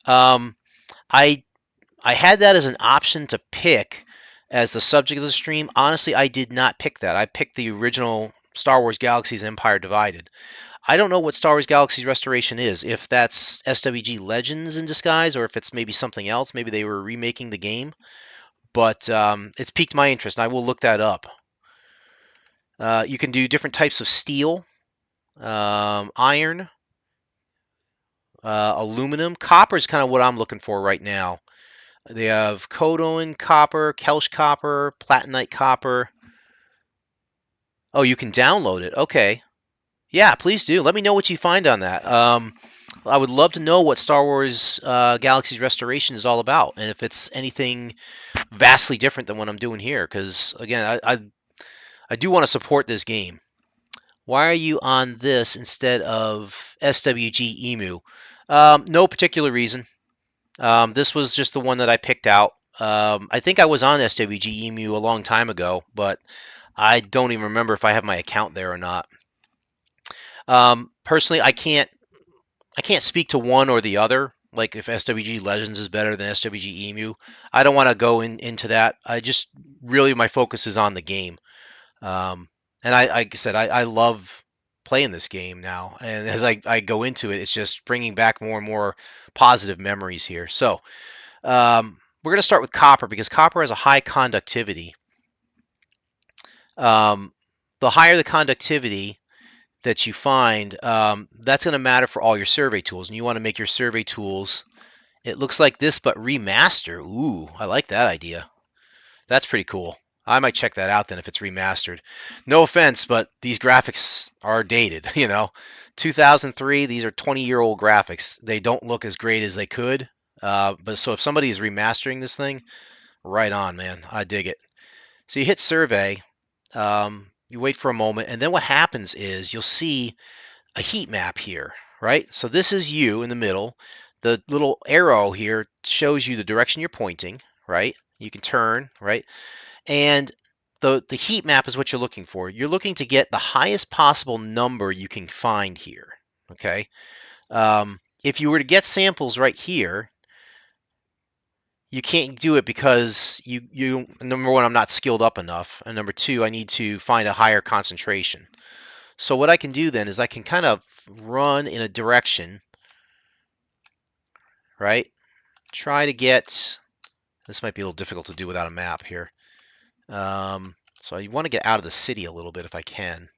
I had that as an option to pick as the subject of the stream. Honestly, I did not pick that. I picked the original Star Wars Galaxies Empire Divided. I don't know what Star Wars Galaxies Restoration is, if that's SWG Legends in disguise or if it's maybe something else. Maybe they were remaking the game. But it's piqued my interest, and I will look that up. You can do different types of steel, iron, aluminum. Copper is kind of what I'm looking for right now. They have Codoan copper, Kelch copper, Platinite copper. Oh, you can download it. Okay. Yeah, please do. Let me know what you find on that. I would love to know what Star Wars Galaxy's Restoration is all about, and if it's anything vastly different than what I'm doing here. Because again, I do want to support this game. Why are you on this instead of SWG Emu? No particular reason. This was just the one that I picked out. I think I was on SWG Emu a long time ago, but I don't even remember if I have my account there or not. Personally, I can't speak to one or the other. Like if SWG Legends is better than SWG Emu, I don't want to go into that. I just really my focus is on the game. Um, and like I said, I love playing this game now. And as I go into it, it's just bringing back more and more positive memories here. So we're going to start with copper because copper has a high conductivity. Um, the higher the conductivity that you find, that's going to matter for all your survey tools. And you want to make your survey tools, it looks like this, but remaster. Ooh, I like that idea. That's pretty cool. I might check that out then if it's remastered. No offense, but these graphics are dated, 2003, these are 20-year-old graphics. They don't look as great as they could. But so if somebody is remastering this thing, right on, man. I dig it. So you hit survey, you wait for a moment, and then what happens is you'll see a heat map here, right? So this is you in the middle. The little arrow here shows you the direction you're pointing, right? You can turn, right? And the heat map is what you're looking for. You're looking to get the highest possible number you can find here, okay? If you were to get samples right here, you can't do it because you number one, I'm not skilled up enough, and number two, I need to find a higher concentration. So what I can do then is I can kind of run in a direction, right? Try to get, this might be a little difficult to do without a map here. So you want to get out of the city a little bit if I can.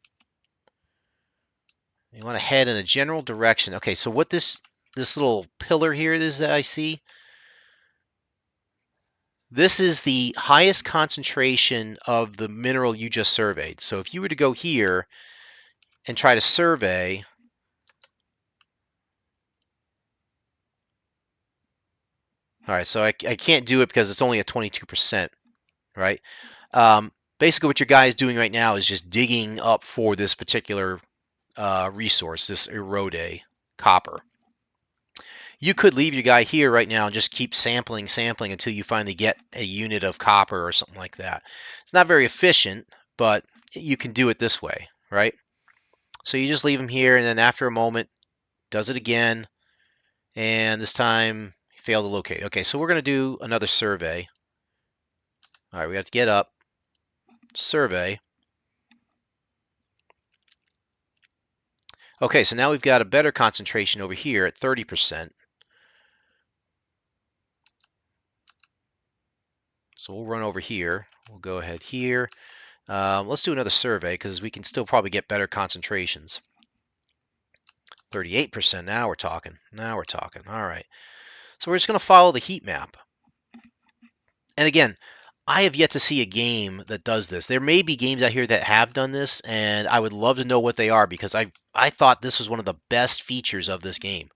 You want to head in a general direction. Okay, so what this little pillar here is that I see, this is the highest concentration of the mineral you just surveyed. So if you were to go here and try to survey, all right, so I can't do it because it's only at 22%, right? Basically, what your guy is doing right now is just digging up for this particular resource, this erode copper. You could leave your guy here right now and just keep sampling until you finally get a unit of copper or something like that. It's not very efficient, but you can do it this way, right? So you just leave him here, and then after a moment, does it again, and this time fail to locate. Okay, so we're going to do another survey. All right, we have to get up, survey. Okay, so now we've got a better concentration over here at 30%. So we'll run over here. We'll go ahead here. Let's do another survey because we can still probably get better concentrations. 38%. Now we're talking. Now we're talking. All right. So we're just going to follow the heat map. And again, I have yet to see a game that does this. There may be games out here that have done this, and I would love to know what they are because I thought this was one of the best features of this game.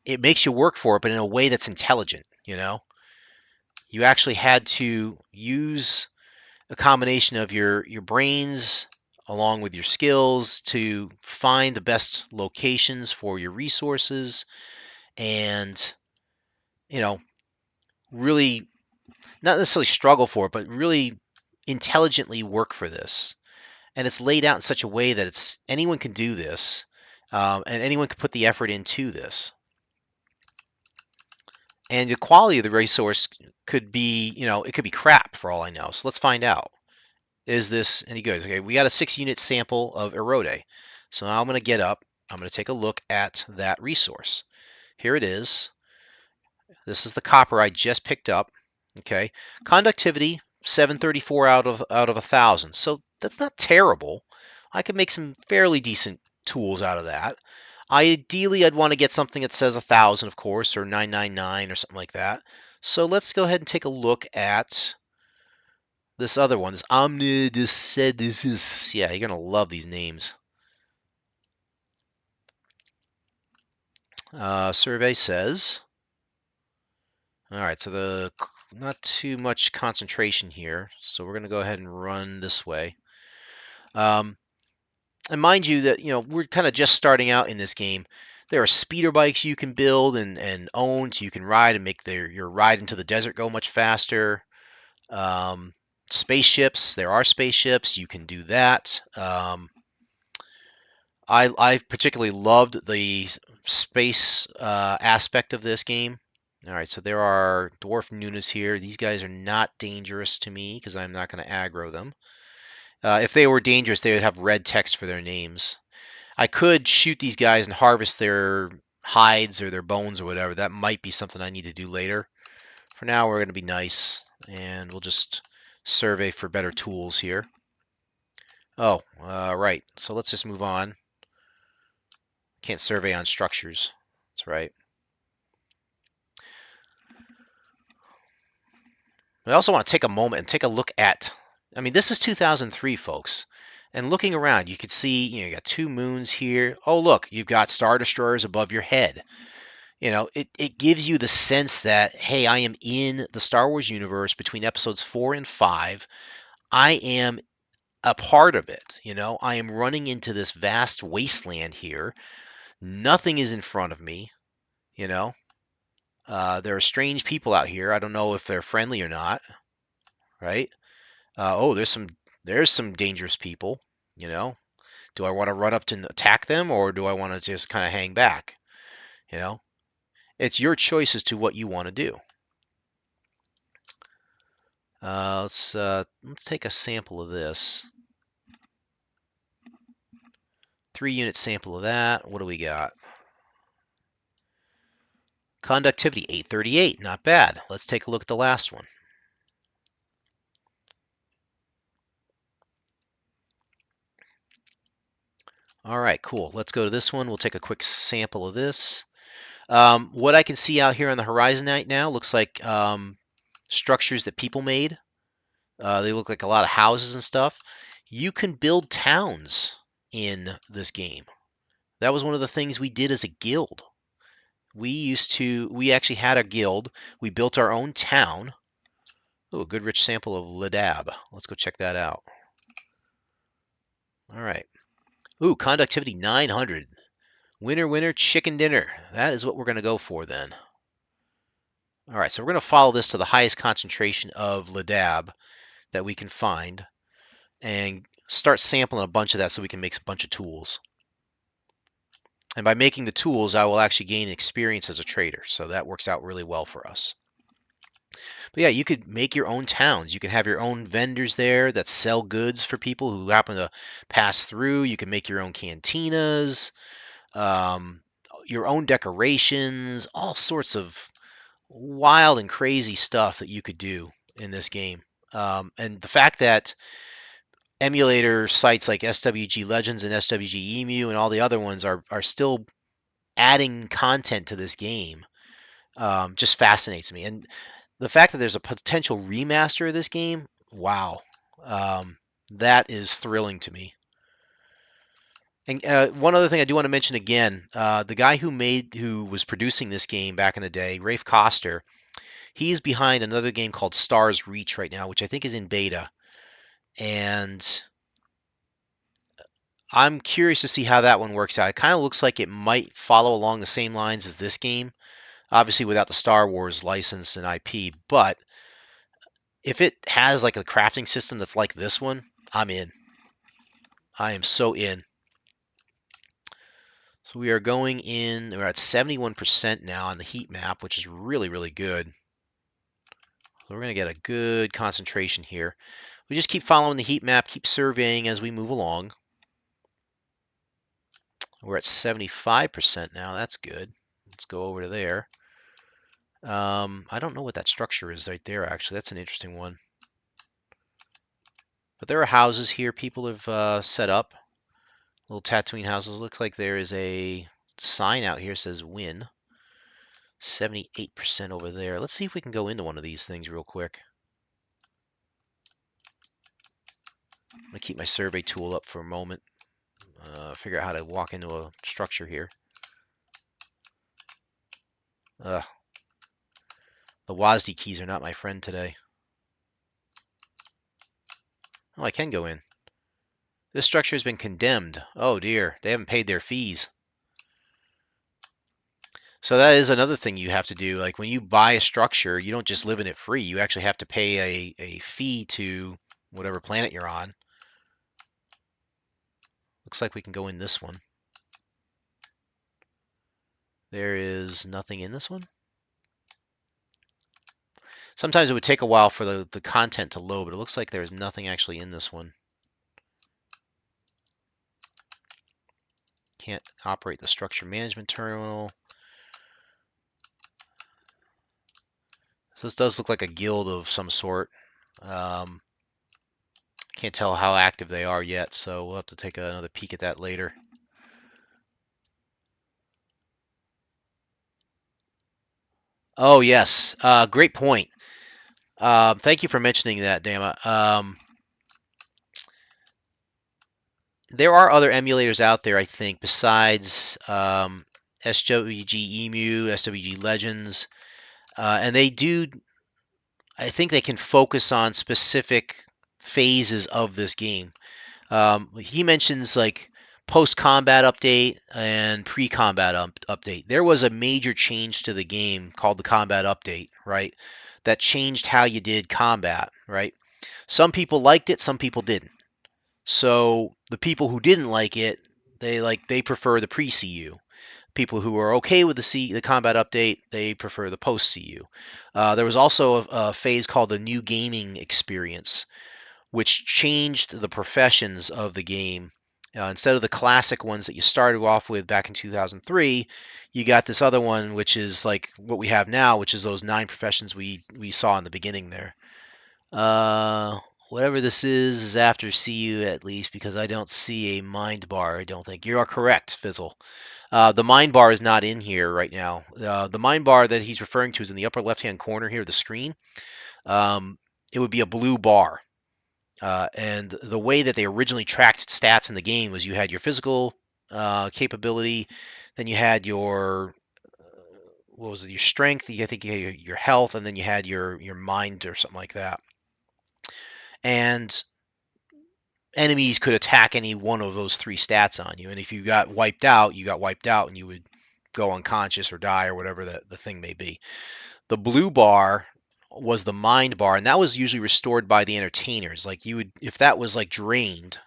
It makes you work for it, but in a way that's intelligent, You actually had to use a combination of your brains along with your skills to find the best locations for your resources and really not necessarily struggle for it but really intelligently work for this. And it's laid out in such a way that it's anyone can do this, and anyone can put the effort into this, and the quality of the resource could be it could be crap for all I know. So let's find out. Is this any good? Okay, we got a 6-unit sample of erode. So now I'm going to get up. I'm going to take a look at that resource. Here it is. This is the copper I just picked up. Okay, conductivity 734 out of 1,000. So that's not terrible. I could make some fairly decent tools out of that. Ideally, I'd want to get something that says 1,000, of course, or 999 or something like that. So let's go ahead and take a look at this other one. This Omnidicesis. Yeah, you're going to love these names. Survey says, all right, so not too much concentration here. So we're going to go ahead and run this way. And mind you that, we're kind of just starting out in this game. There are speeder bikes you can build and own, so you can ride and make your ride into the desert go much faster. Spaceships, there are spaceships, you can do that. I particularly loved the space aspect of this game. All right, so there are dwarf Nunas here. These guys are not dangerous to me because I'm not going to aggro them. If they were dangerous, they would have red text for their names. I could shoot these guys and harvest their hides or their bones or whatever. That might be something I need to do later. For now, we're going to be nice, and we'll just survey for better tools here. Oh, right. So let's just move on. Can't survey on structures. That's right. I also want to take a moment and take a look at, I mean, this is 2003, folks. And looking around, you can see, you got two moons here. Oh, look, you've got Star Destroyers above your head. It gives you the sense that, hey, I am in the Star Wars universe between episodes 4 and 5. I am a part of it. I am running into this vast wasteland here. Nothing is in front of me. There are strange people out here. I don't know if they're friendly or not, right? Oh, there's some dangerous people. You know, do I want to run up to attack them or do I want to just kind of hang back? You know, it's your choice as to what you want to do. Let's take a sample of this. 3-unit sample of that. What do we got? Conductivity 838, not bad. Let's take a look at the last one. All right, cool. Let's go to this one. We'll take a quick sample of this. What I can see out here on the horizon right now looks like structures that people made. They look like a lot of houses and stuff. You can build towns in this game. That was one of the things we did as a guild. We actually had a guild. We built our own town. Oh, a good rich sample of Ladab. Let's go check that out. All right. Ooh, conductivity 900. Winner, winner, chicken dinner. That is what we're going to go for then. All right, so we're going to follow this to the highest concentration of Ladab that we can find and start sampling a bunch of that so we can make a bunch of tools. And by making the tools, I will actually gain experience as a trader. So that works out really well for us. But yeah, you could make your own towns. You can have your own vendors there that sell goods for people who happen to pass through. You can make your own cantinas, your own decorations, all sorts of wild and crazy stuff that you could do in this game. And the fact that emulator sites like SWG Legends and SWG Emu and all the other ones are still adding content to this game just fascinates me. And the fact that there's a potential remaster of this game, wow, that is thrilling to me. And one other thing I do want to mention again, the guy who was producing this game back in the day, Rafe Koster, he's behind another game called Stars Reach right now, which I think is in beta. And I'm curious to see how that one works out. It kind of looks like it might follow along the same lines as this game, obviously without the Star Wars license and IP. But if it has like a crafting system that's like this one, I'm in. I am so in. So we are going in, we're at 71% now on the heat map, which is really, really good. So we're going to get a good concentration here. We just keep following the heat map, keep surveying as we move along. We're at 75% now. That's good. Let's go over to there. I don't know what that structure is right there, actually. That's an interesting one. But there are houses here people have set up. Little Tatooine houses. Looks like there is a sign out here that says win. 78% over there. Let's see if we can go into one of these things real quick. I'm going to keep my survey tool up for a moment. Figure out how to walk into a structure here. The WASD keys are not my friend today. Oh, I can go in. This structure has been condemned. Oh dear, they haven't paid their fees. So that is another thing you have to do. Like when you buy a structure, you don't just live in it free. You actually have to pay a fee to whatever planet you're on. Looks like we can go in this one. There is nothing in this one. Sometimes it would take a while for the content to load, but it looks like there's nothing actually in this one. Can't operate the structure management terminal. So this does look like a guild of some sort. Can't tell how active they are yet, so we'll have to take another peek at that later. Oh yes, great point. Thank you for mentioning that, Dama. There are other emulators out there, I think, besides SWG Emu, SWG Legends, and they do. I think they can focus on specific phases of this game. He mentions like post-combat update and pre-combat update. There was a major change to the game called the combat update, right? That changed how you did combat, right? Some people liked it, some people didn't. So the people who didn't like it, they prefer the pre-CU. People who are okay with the combat update, they prefer the post CU. There was also a phase called the new gaming experience, which changed the professions of the game. Instead of the classic ones that you started off with back in 2003, you got this other one, which is like what we have now, which is those 9 professions we saw in the beginning there. Whatever this is after CU at least, because I don't see a mind bar. I don't think you are correct, Fizzle. The mind bar is not in here right now. The mind bar that he's referring to is in the upper left-hand corner here of the screen. It would be a blue bar. And the way that they originally tracked stats in the game was you had your physical capability, then you had your what was it? Your strength. I think you had your health, and then you had your mind or something like that. And enemies could attack any one of those 3 stats on you. And if you got wiped out, you got wiped out, and you would go unconscious or die or whatever the thing may be. The blue bar was the mind bar, and that was usually restored by the entertainers. Like you would, if that was like drained,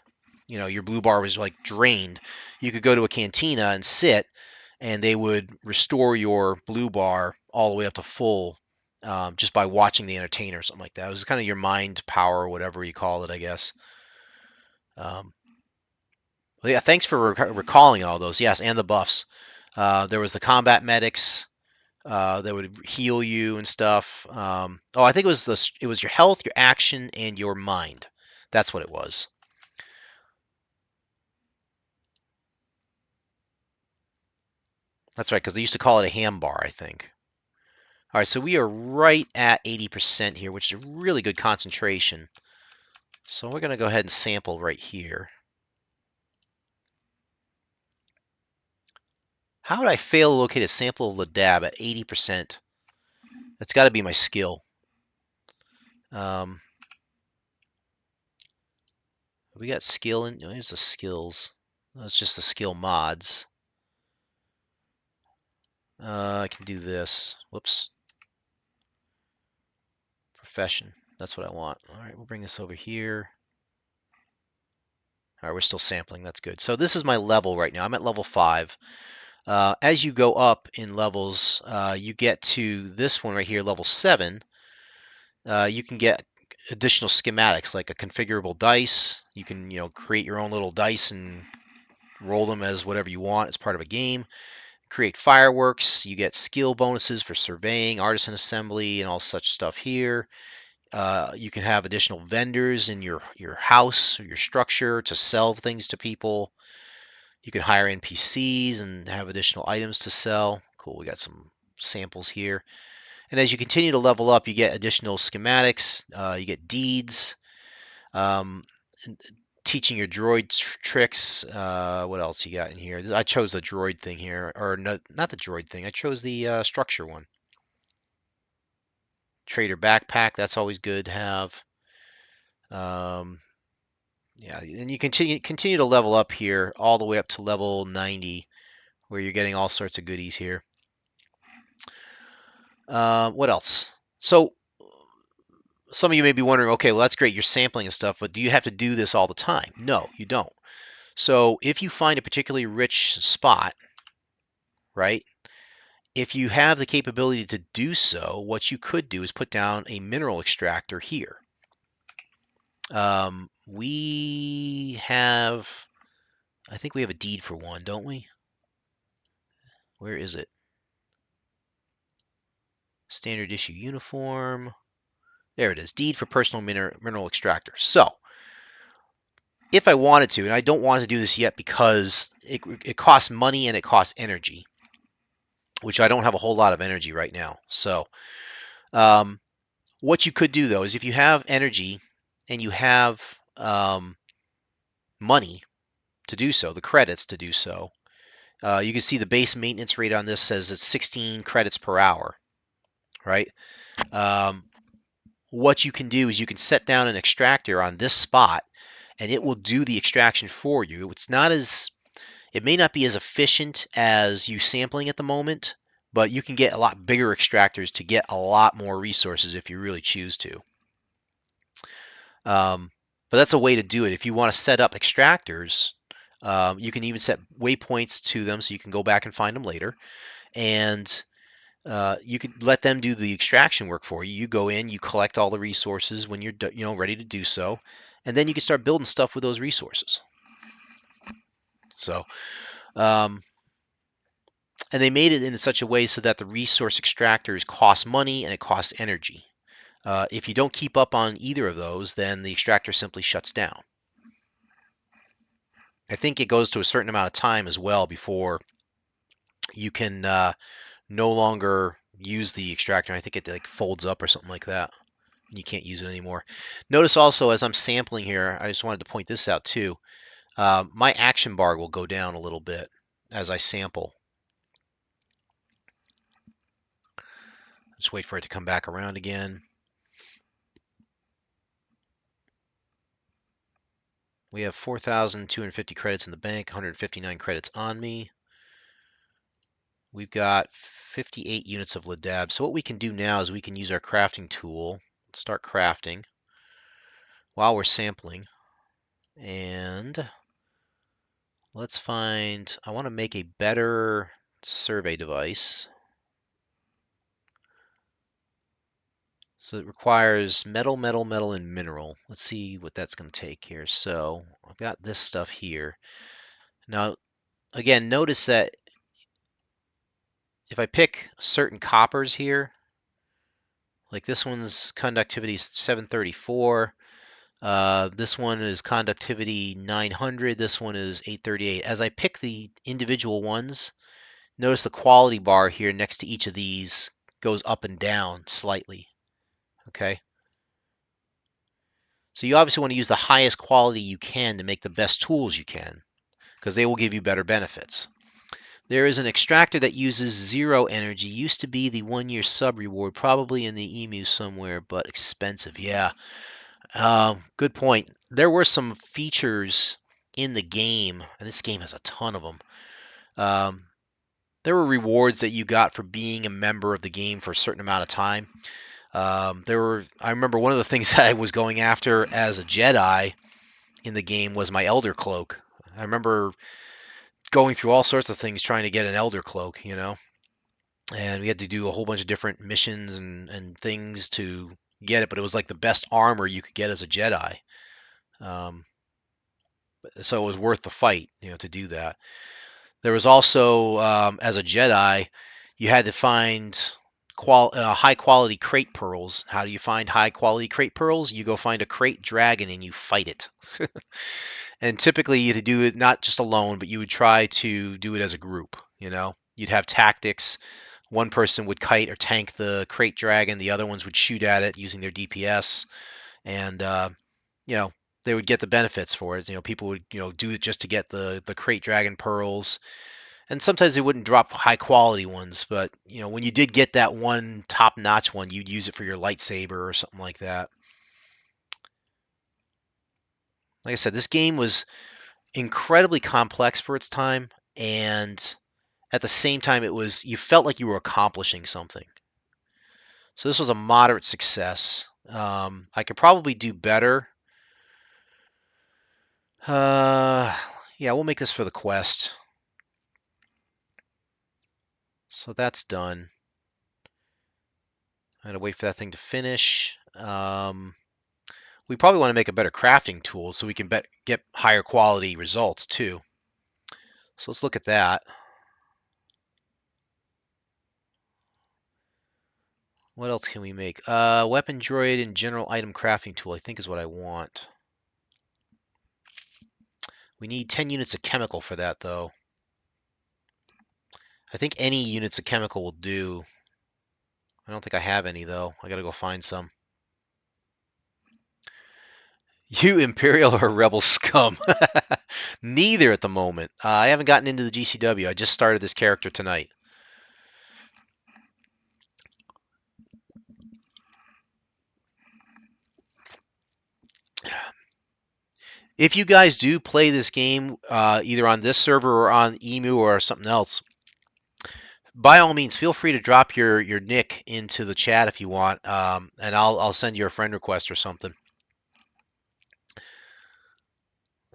your blue bar was like drained, you could go to a cantina and sit, and they would restore your blue bar all the way up to full, just by watching the entertainer or something like that. It was kind of your mind power, or whatever you call it, I guess. Um, yeah, thanks for recalling all those. Yes, and the buffs. There was the combat medics that would heal you and stuff. Oh, I think it was your health, your action, and your mind. That's what it was. That's right, because they used to call it a ham bar, I think. All right, so we are right at 80% here, which is a really good concentration. So we're going to go ahead and sample right here. How would I fail to locate a sample of the dab at 80%? That's got to be my skill. We got skill in. Here's the skills. That's just the skill mods. I can do this. Whoops. Profession. That's what I want. All right, we'll bring this over here. All right, we're still sampling. That's good. So this is my level right now. I'm at level 5. As you go up in levels, you get to this one right here, level 7. You can get additional schematics like a configurable dice. You can, create your own little dice and roll them as whatever you want as part of a game. Create fireworks. You get skill bonuses for surveying, artisan assembly, and all such stuff here. You can have additional vendors in your house or your structure to sell things to people. You can hire NPCs and have additional items to sell. Cool, we got some samples here. And as you continue to level up, you get additional schematics, you get deeds, um, teaching your droid tricks. What else you got in here? I chose the droid thing here, or no, not the droid thing. I chose the structure one. Trader backpack, that's always good to have. Um, yeah, and you continue to level up here all the way up to level 90, where you're getting all sorts of goodies here. What else? So some of you may be wondering, okay, well that's great, you're sampling and stuff, but do you have to do this all the time? No, you don't. So if you find a particularly rich spot, right? If you have the capability to do so, what you could do is put down a mineral extractor here. We have, I think we have a deed for one, don't we? Where is it? Standard issue uniform. There it is, deed for personal mineral extractor. So if I wanted to, and I don't want to do this yet because it costs money and it costs energy, which I don't have a whole lot of energy right now. So what you could do though is if you have energy and you have money to do so, the credits to do so, you can see the base maintenance rate on this says it's 16 credits per hour, right? What you can do is you can set down an extractor on this spot and it will do the extraction for you. It may not be as efficient as you sampling at the moment, but you can get a lot bigger extractors to get a lot more resources if you really choose to. But that's a way to do it. If you want to set up extractors, you can even set waypoints to them so you can go back and find them later. And you could let them do the extraction work for you. You go in, you collect all the resources when you're ready to do so, and then you can start building stuff with those resources. So, and they made it in such a way so that the resource extractors cost money and it costs energy. If you don't keep up on either of those, then the extractor simply shuts down. I think it goes to a certain amount of time as well before you can no longer use the extractor. I think it like folds up or something like that. You can't use it anymore. Notice also as I'm sampling here, I just wanted to point this out too. My action bar will go down a little bit as I sample. Just wait for it to come back around again. We have 4,250 credits in the bank, 159 credits on me. We've got 58 units of Ladab. So what we can do now is we can use our crafting tool, start crafting while we're sampling. And let's find, I want to make a better survey device. So it requires metal, metal, metal, and mineral. Let's see what that's going to take here. So I've got this stuff here. Now, again, notice that if I pick certain coppers here, like this one's conductivity is 734. This one is conductivity 900. This one is 838. As I pick the individual ones, notice the quality bar here next to each of these goes up and down slightly. Okay. So you obviously want to use the highest quality you can to make the best tools you can, because they will give you better benefits. There is an extractor that uses 0 energy. Used to be the 1-year sub reward, probably in the emu somewhere, but expensive. Yeah, good point. There were some features in the game, and this game has a ton of them. There were rewards that you got for being a member of the game for a certain amount of time. I remember one of the things that I was going after as a Jedi in the game was my Elder Cloak. I remember going through all sorts of things trying to get an Elder Cloak, and we had to do a whole bunch of different missions and things to get it, but it was like the best armor you could get as a Jedi. So it was worth the fight, to do that. There was also, as a Jedi, you had to find high quality crate pearls. How do you find high quality crate pearls? You go find a crate dragon and you fight it. And typically you'd do it not just alone, but you would try to do it as a group. You'd have tactics one person would kite or tank the crate dragon, the other ones would shoot at it using their DPS, and you know, they would get the benefits for it. People would do it just to get the crate dragon pearls, and sometimes they wouldn't drop high quality ones, but when you did get that one top notch one, you'd use it for your lightsaber or something like that. Like I said, this game was incredibly complex for its time, and at the same time, you felt like you were accomplishing something. So this was a moderate success. I could probably do better. Uh, yeah, we'll make this for the quest. So that's done. I gotta wait for that thing to finish. We probably want to make a better crafting tool so we can get higher quality results too. So let's look at that. What else can we make? Weapon droid and general item crafting tool, I think is what I want. We need 10 units of chemical for that, though. I think any units of chemical will do. I don't think I have any, though. I gotta go find some. You Imperial or Rebel scum? Neither at the moment. I haven't gotten into the GCW. I just started this character tonight. If you guys do play this game, either on this server or on Emu or something else, by all means, feel free to drop your nick into the chat if you want, and I'll send you a friend request or something.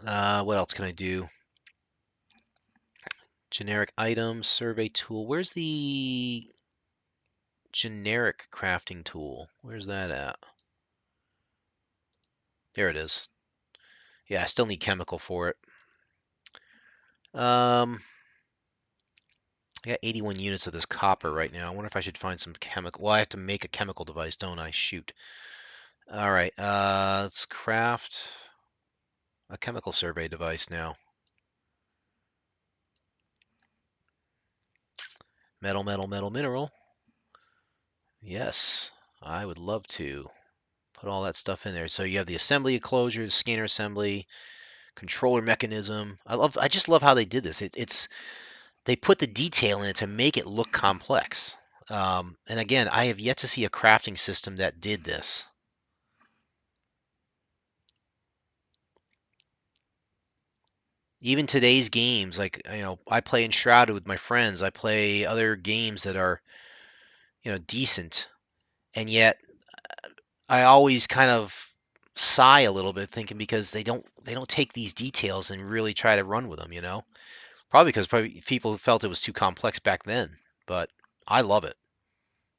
What else can I do? Generic items, survey tool. Where's the generic crafting tool? Where's that at? There it is. Yeah, I still need chemical for it. I got 81 units of this copper right now. I wonder if I should find some chemical. Well, I have to make a chemical device, don't I? Shoot. All right, let's craft a chemical survey device now. Metal, metal, metal, mineral. Yes, I would love to put all that stuff in there. So you have the assembly enclosure, the scanner assembly, controller mechanism. I just love how they did this. They put the detail in it to make it look complex. And again, I have yet to see a crafting system that did this. Even today's games, like I play Enshrouded with my friends. I play other games that are decent, and yet I always kind of sigh a little bit thinking because they don't take these details and really try to run with them. Probably because people felt it was too complex back then, but I love it.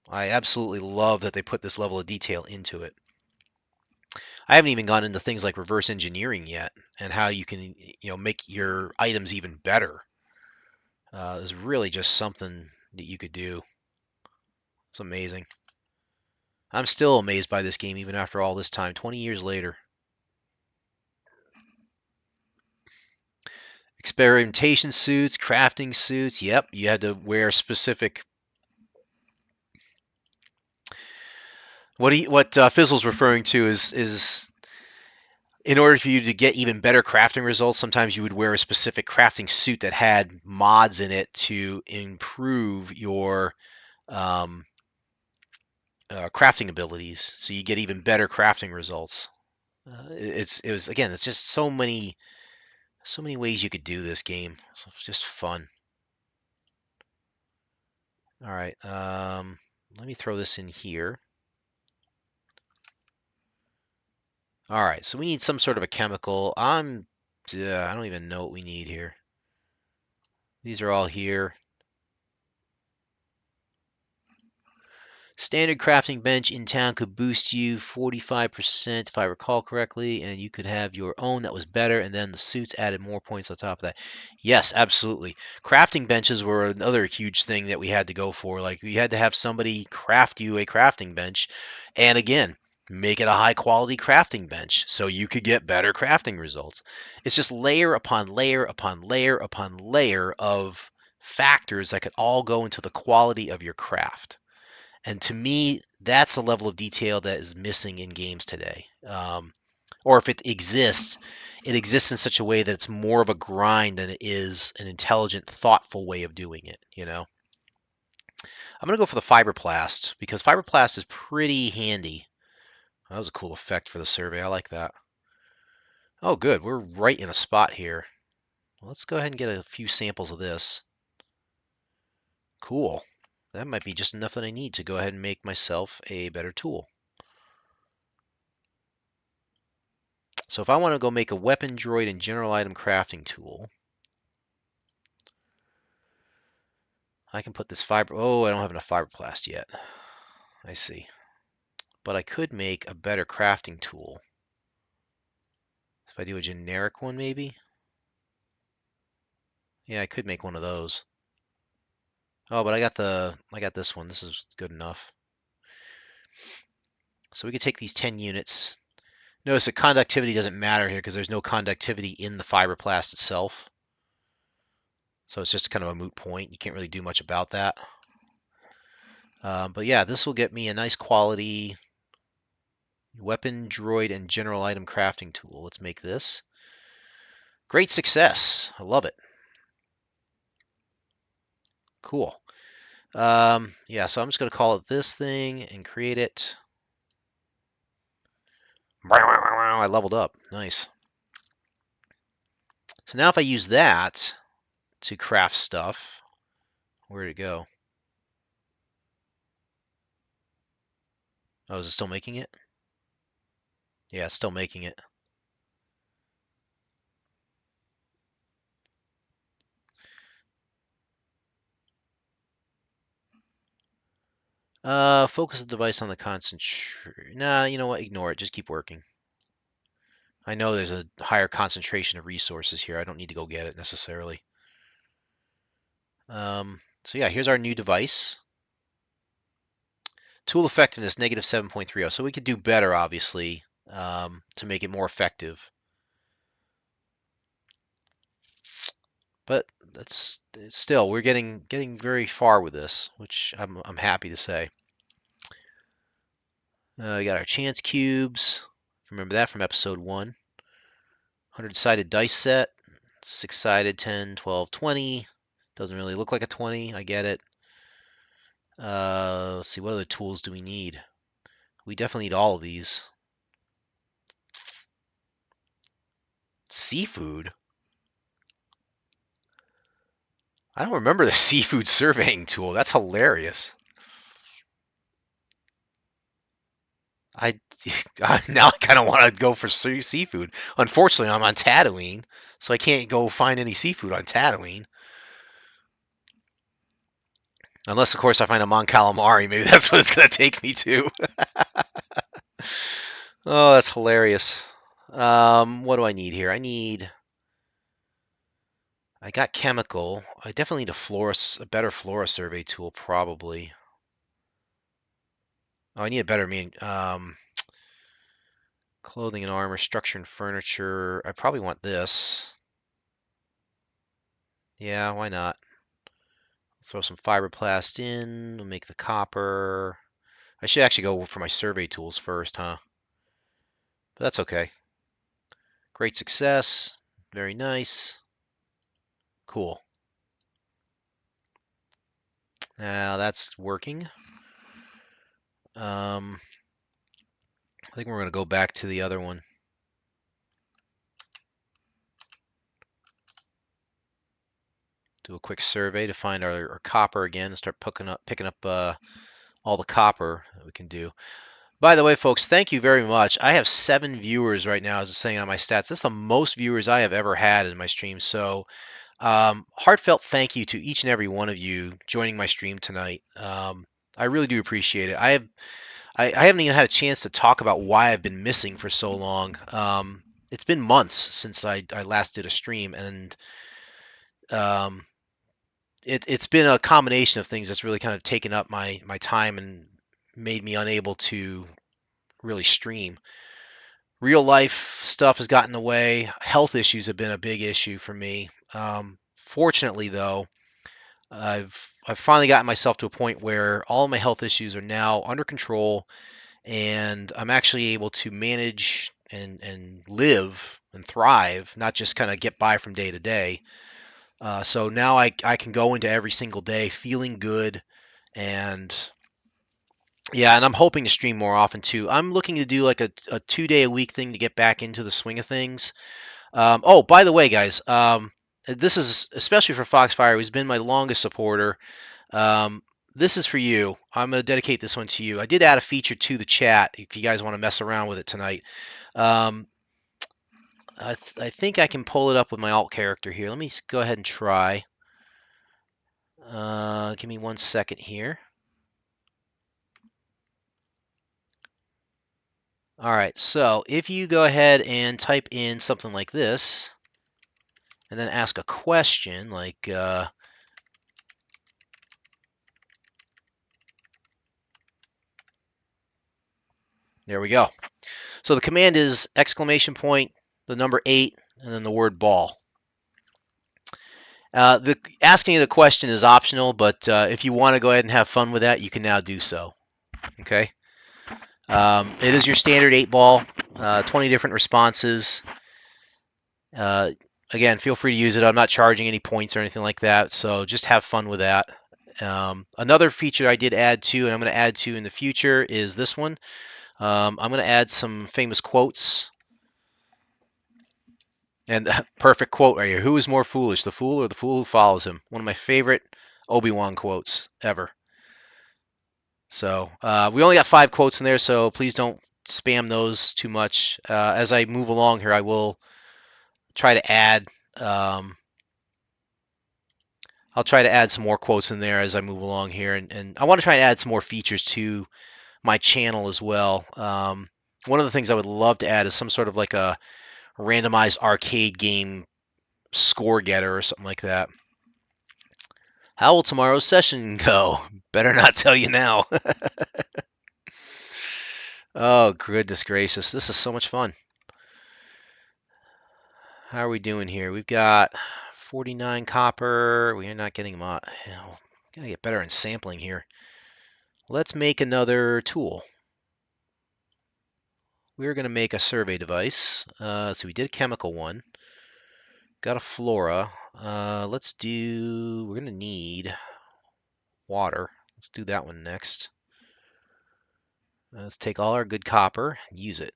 I absolutely love that they put this level of detail into it. I haven't even gone into things like reverse engineering yet and how you can make your items even better. It's really just something that you could do. It's amazing. I'm still amazed by this game even after all this time, 20 years later. Experimentation suits, crafting suits. Yep, you had to wear specific. What Fizzle's referring to is in order for you to get even better crafting results, sometimes you would wear a specific crafting suit that had mods in it to improve your um, crafting abilities, so you get even better crafting results. It's just so many ways you could do this game. So it's just fun. All right, let me throw this in here. All right, so we need some sort of a chemical. I don't even know what we need here. These are all here. Standard crafting bench in town could boost you 45% if I recall correctly, and you could have your own that was better, and then the suits added more points on top of that. Yes, absolutely. Crafting benches were another huge thing that we had to go for. Like, we had to have somebody craft you a crafting bench, and again, make it a high quality crafting bench so you could get better crafting results. It's just layer upon layer upon layer upon layer of factors that could all go into the quality of your craft. And to me, that's a level of detail that is missing in games today. Or if it exists in such a way that it's more of a grind than it is an intelligent, thoughtful way of doing it. I'm going to go for the fiberplast because fiberplast is pretty handy. That was a cool effect for the survey. I like that. Oh, good. We're right in a spot here. Let's go ahead and get a few samples of this. Cool. That might be just enough that I need to go ahead and make myself a better tool. So if I want to go make a weapon droid and general item crafting tool, I can put this fiber. Oh, I don't have enough fiberplast yet. I see. But I could make a better crafting tool. If I do a generic one, maybe? Yeah, I could make one of those. Oh, but I got this one. This is good enough. So we could take these 10 units. Notice that conductivity doesn't matter here because there's no conductivity in the fiberplast itself. So it's just kind of a moot point. You can't really do much about that. But yeah, this will get me a nice quality weapon, droid, and general item crafting tool. Let's make this. Great success. I love it. Cool. Yeah, so I'm just going to call it this thing and create it. I leveled up. Nice. So now if I use that to craft stuff, where'd it go? Oh, is it still making it? Yeah, it's still making it. Focus the device on the concentration. Nah, you know what? Ignore it. Just keep working. I know there's a higher concentration of resources here. I don't need to go get it necessarily. So yeah, here's our new device. Tool effectiveness, negative 7.30. So we could do better, obviously, to make it more effective. But that's still, we're getting very far with this, which I'm happy to say. We got our chance cubes. Remember that from episode 1. 100-sided dice set. 6-sided, 10, 12, 20. Doesn't really look like a 20. I get it. Let's see, what other tools do we need? We definitely need all of these. Seafood? I don't remember the seafood surveying tool. That's hilarious. I now I kind of want to go for seafood. Unfortunately, I'm on Tatooine, so I can't go find any seafood on Tatooine. Unless, of course, I find a Mon Calamari. Maybe that's what it's going to take me to. Oh, that's hilarious. What do I need here? I got chemical. I definitely need a better flora survey tool, probably. Oh, I need a better clothing and armor, structure and furniture. I probably want this. Yeah, why not? Throw some fiberplast in. We'll make the copper. I should actually go for my survey tools first, huh? But that's okay. Great success. Very nice. Cool. Now that's working. I think we're going to go back to the other one. Do a quick survey to find our copper again and start picking up all the copper that we can do. By the way, folks, thank you very much. I have 7 viewers right now, as it's saying on my stats. That's the most viewers I have ever had in my stream. So heartfelt thank you to each and every one of you joining my stream tonight. I really do appreciate it. I haven't even had a chance to talk about why I've been missing for so long. It's been months since I last did a stream, and um, it's been a combination of things that's really kind of taken up my time and made me unable to really stream. Real life stuff has gotten in the way. Health issues have been a big issue for me. Fortunately, though, I've finally gotten myself to a point where all of my health issues are now under control, and I'm actually able to manage and live and thrive, not just kind of get by from day to day. So now I can go into every single day feeling good, and yeah, and I'm hoping to stream more often too. I'm looking to do like a 2 day a week thing to get back into the swing of things. Oh, by the way, guys, this is especially for Foxfire, who's been my longest supporter. Um, this is for you. I'm going to dedicate this one to you. I did add a feature to the chat if you guys want to mess around with it tonight. Um, I think I can pull it up with my alt character here. Let me go ahead and try. Give me 1 second here. All right, so if you go ahead and type in something like this, and then ask a question like, there we go. So the command is exclamation point, the number 8, and then the word ball. The asking the question is optional, but if you want to go ahead and have fun with that, you can now do so. Okay. It is your standard 8 ball, 20 different responses. Uh, Again, feel free to use it. I'm not charging any points or anything like that, so just have fun with that. Another feature I did add to, and I'm going to add to in the future, is this one. I'm going to add some famous quotes. And perfect quote right here. Who is more foolish, the fool or the fool who follows him? One of my favorite Obi-Wan quotes ever. So we only got 5 quotes in there, so please don't spam those too much. As I move along here, I will try to add. I'll try to add some more quotes in there as I move along here, and I want to try and add some more features to my channel as well. One of the things I would love to add is some sort of like a randomized arcade game score getter or something like that. How will tomorrow's session go? Better not tell you now. Oh, goodness gracious. This is so much fun. How are we doing here? We've got 49 copper. We are not getting them out. Gotta get better in sampling here. Let's make another tool. We're going to make a survey device. So we did a chemical one. Got a flora. We're going to need water. Let's do that one next. Let's take all our good copper and use it.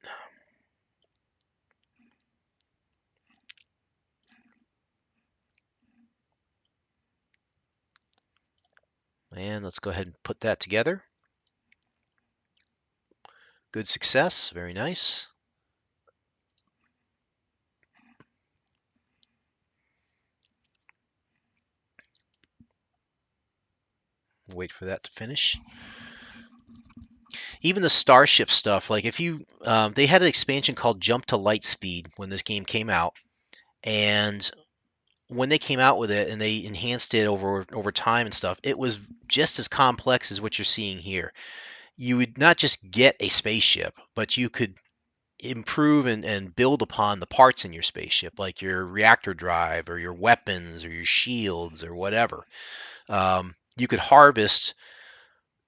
And let's go ahead and put that together. Good success. Very nice. Wait for that to finish. Even the starship stuff, like if you, they had an expansion called Jump to Light Speed when this game came out, and when they came out with it and they enhanced it over time and stuff, it was just as complex as what you're seeing here. You would not just get a spaceship, but you could improve and build upon the parts in your spaceship, like your reactor drive or your weapons or your shields or whatever. You could harvest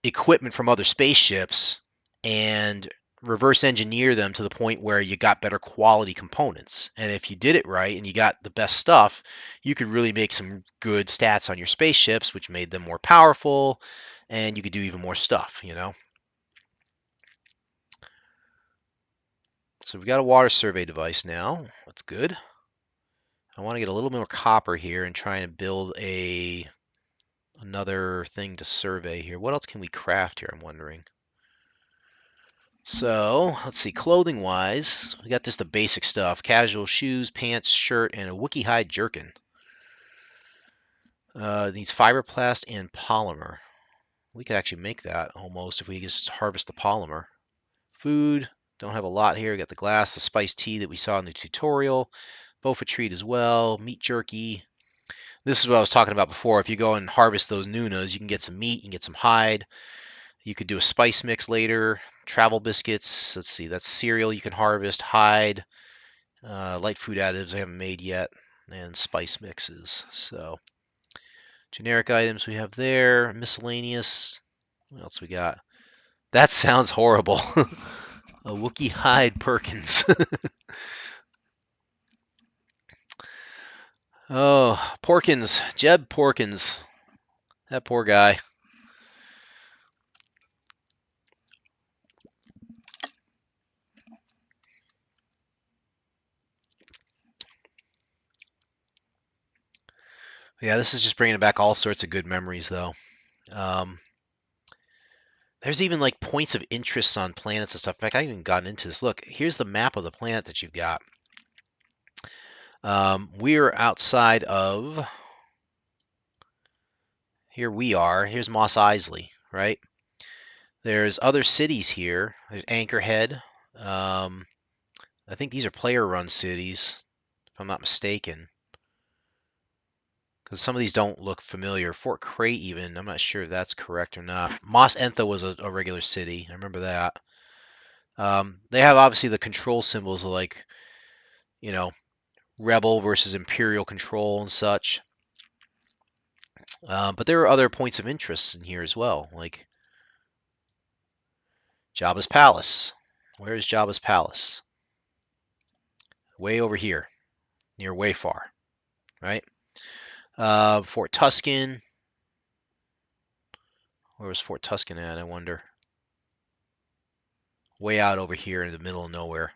equipment from other spaceships and reverse engineer them to the point where you got better quality components. And if you did it right and you got the best stuff, you could really make some good stats on your spaceships, which made them more powerful, and you could do even more stuff, you know? So we've got a water survey device now. That's good. I want to get a little more copper here and try and build another thing to survey here. What else can we craft here, I'm wondering? So let's see, clothing wise, we got just the basic stuff: casual shoes, pants, shirt, and a Wookiee hide jerkin. Needs fiberplast and polymer. We could actually make that almost if we just harvest the polymer. Food, don't have a lot here. We got the glass, the spiced tea that we saw in the tutorial, bofa treat as well, meat jerky. This is what I was talking about before. If you go and harvest those Nunas, you can get some meat, you can get some hide. You could do a spice mix later. Travel biscuits. Let's see, that's cereal you can harvest, hide, light food additives I haven't made yet, and spice mixes. So Generic items we have there. Miscellaneous. What else we got? That sounds horrible. A Wookiee hide Perkins. Oh, Porkins. Jeb Porkins. That poor guy. Yeah, this is just bringing back all sorts of good memories, though. Um, there's even like points of interest on planets and stuff. In fact, I haven't even gotten into this. Look, here's the map of the planet that you've got. We're outside of. Here we are. Here's Moss Isley, right? There's other cities here. There's Anchorhead. Um, I think these are player-run cities, if I'm not mistaken. Because some of these don't look familiar. Fort Crate, even. I'm not sure if that's correct or not. Mos Entha was a regular city. I remember that. They have obviously the control symbols of like, you know, rebel versus imperial control and such. But there are other points of interest in here as well, like Jabba's Palace. Where is Jabba's Palace? Way over here, near Wayfar, right? Fort Tuscan. Where was Fort Tuscan at, I wonder? Way out over here in the middle of nowhere.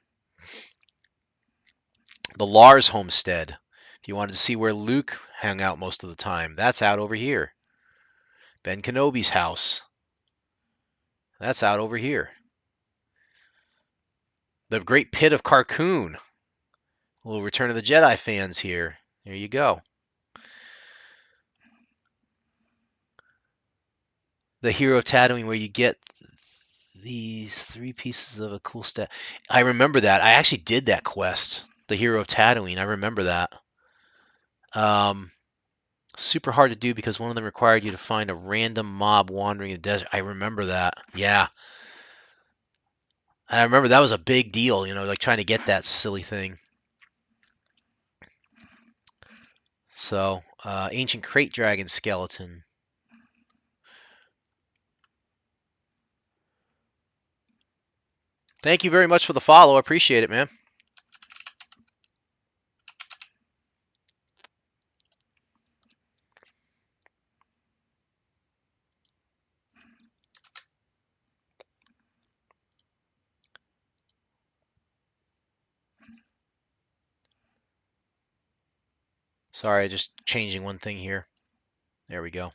The Lars homestead. If you wanted to see where Luke hung out most of the time, that's out over here. Ben Kenobi's house. That's out over here. The Great Pit of Carkoon. A little Return of the Jedi fans here. There you go. The Hero of Tatooine, where you get these 3 pieces of a cool stat. I remember that. I actually did that quest. The Hero of Tatooine. I remember that. Um, super hard to do because one of them required you to find a random mob wandering in the desert. I remember that. Yeah. I remember that was a big deal, like trying to get that silly thing. So, ancient crate dragon skeleton. Thank you very much for the follow. I appreciate it, man. Sorry, just changing one thing here. There we go.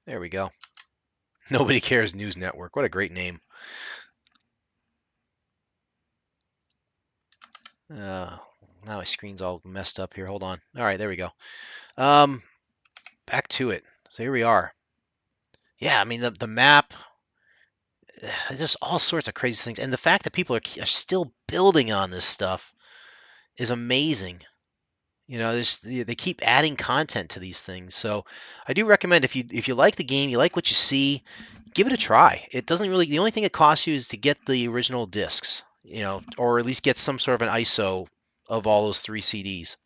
There we go. Nobody Cares News Network. What a great name. Now my screen's all messed up here. Hold on. All right, there we go. Back to it. So here we are. Yeah, I mean the map. There's just all sorts of crazy things, and the fact that people are still building on this stuff is amazing. They keep adding content to these things. So I do recommend if you like the game, you like what you see, give it a try. It doesn't really. The only thing it costs you is to get the original discs, or at least get some sort of an ISO of all those 3 CDs.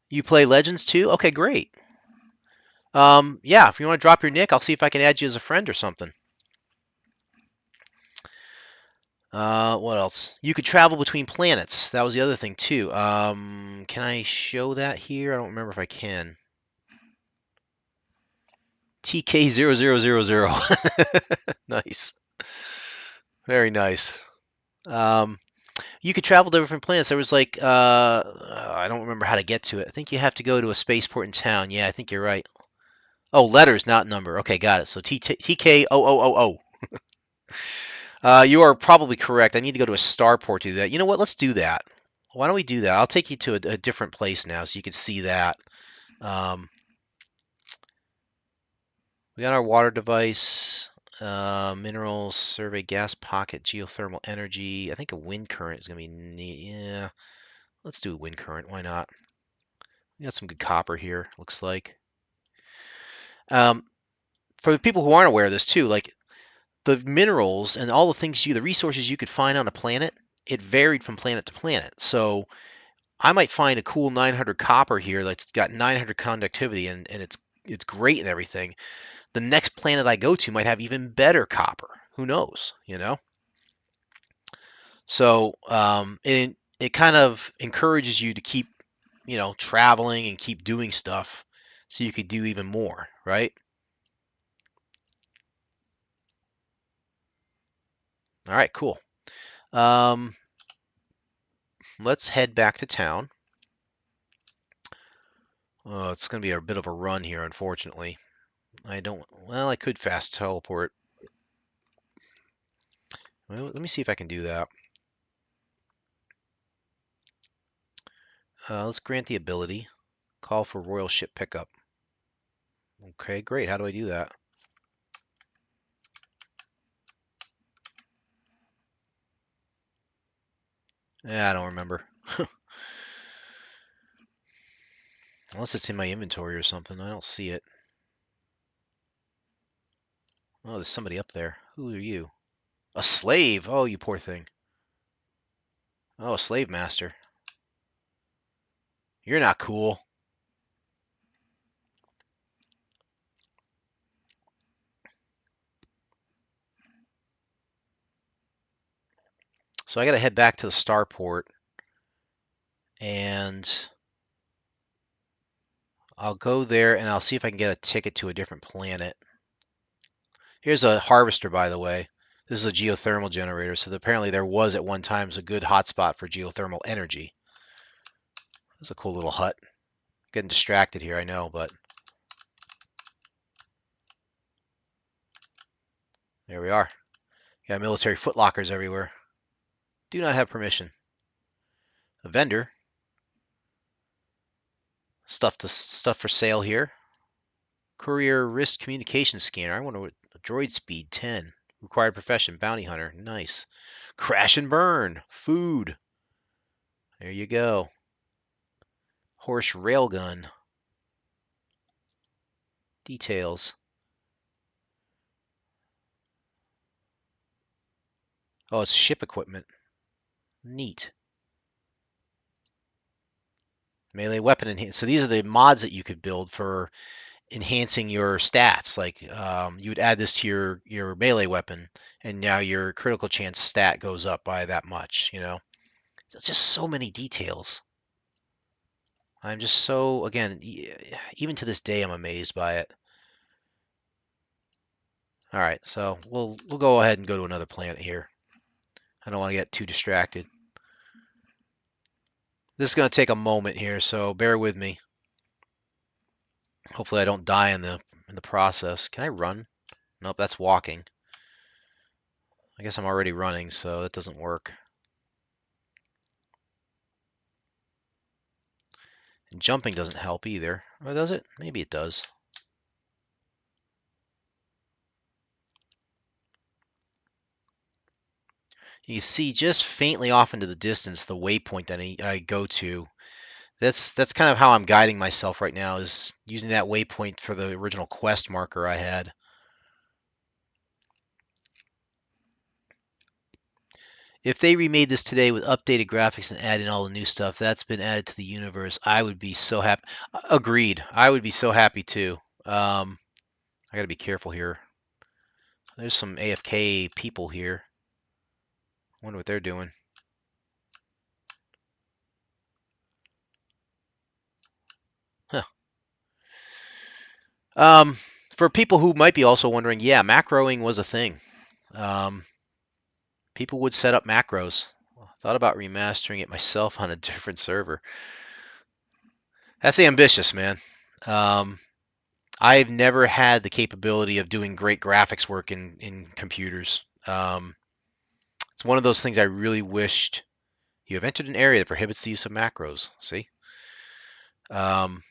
You play Legends too? Okay, great. Yeah, if you want to drop your nick, I'll see if I can add you as a friend or something. What else? You could travel between planets. That was the other thing too. Can I show that here? I don't remember if I can. TK0000. Nice. Very nice. You could travel to different planets. There was like I don't remember how to get to it. I think you have to go to a spaceport in town. Yeah, I think you're right. Oh, letters, not number. Okay, got it. So TK0000. You are probably correct. I need to go to a starport to do that. You know what? Let's do that. Why don't we do that? I'll take you to a different place now so you can see that. We got our water device, minerals, survey, gas pocket, geothermal energy. I think a wind current is going to be neat. Yeah, let's do a wind current. Why not? We got some good copper here, looks like. Um, for the people who aren't aware of this too, like the minerals and all the things the resources you could find on a planet, it varied from planet to planet. So I might find a cool 900 copper here that's got 900 conductivity and it's great and everything. The next planet I go to might have even better copper. Who knows? You know. So it kind of encourages you to keep traveling and keep doing stuff so you could do even more, right? All right, cool. Um, let's head back to town. It's going to be a bit of a run here, unfortunately. Well, I could fast teleport. Well, let me see if I can do that. Let's grant the ability. Call for royal ship pickup. Okay, great. How do I do that? Yeah, I don't remember. Unless it's in my inventory or something. I don't see it. Oh, there's somebody up there. Who are you? A slave? Oh, you poor thing. Oh, a slave master. You're not cool. So I gotta head back to the starport and I'll go there and I'll see if I can get a ticket to a different planet. Here's a harvester, by the way. This is a geothermal generator, so apparently there was at one time a good hotspot for geothermal energy. It's a cool little hut. Getting distracted here, I know, but there we are. Got military footlockers everywhere. Do not have permission. A vendor. Stuff for sale here. Courier wrist communication scanner. I wonder what droid speed 10. Required profession bounty hunter. Nice. Crash and burn. Food. There you go. Horse railgun. Details. Oh, it's ship equipment. Neat. Melee weapon enhance. So these are the mods that you could build for enhancing your stats. Like you would add this to your melee weapon, and now your critical chance stat goes up by that much. There's just so many details. I'm just so again, even to this day, I'm amazed by it. All right, so we'll go ahead and go to another planet here. I don't want to get too distracted. This is going to take a moment here, so bear with me. Hopefully, I don't die in the process. Can I run? Nope, that's walking. I guess I'm already running, so that doesn't work. And jumping doesn't help either. Or does it? Maybe it does. You can see just faintly off into the distance the waypoint that I go to. That's kind of how I'm guiding myself right now, is using that waypoint for the original quest marker I had. If they remade this today with updated graphics and add in all the new stuff that's been added to the universe, I would be so happy. Agreed. I would be so happy too. I gotta be careful here. There's some AFK people here. Wonder what they're doing. Huh. Um, for people who might be also wondering, yeah, macroing was a thing. Um, people would set up macros. Thought about remastering it myself on a different server. That's ambitious, man. Um, I've never had the capability of doing great graphics work in computers. It's one of those things I really wished. You have entered an area that prohibits the use of macros. See? Um,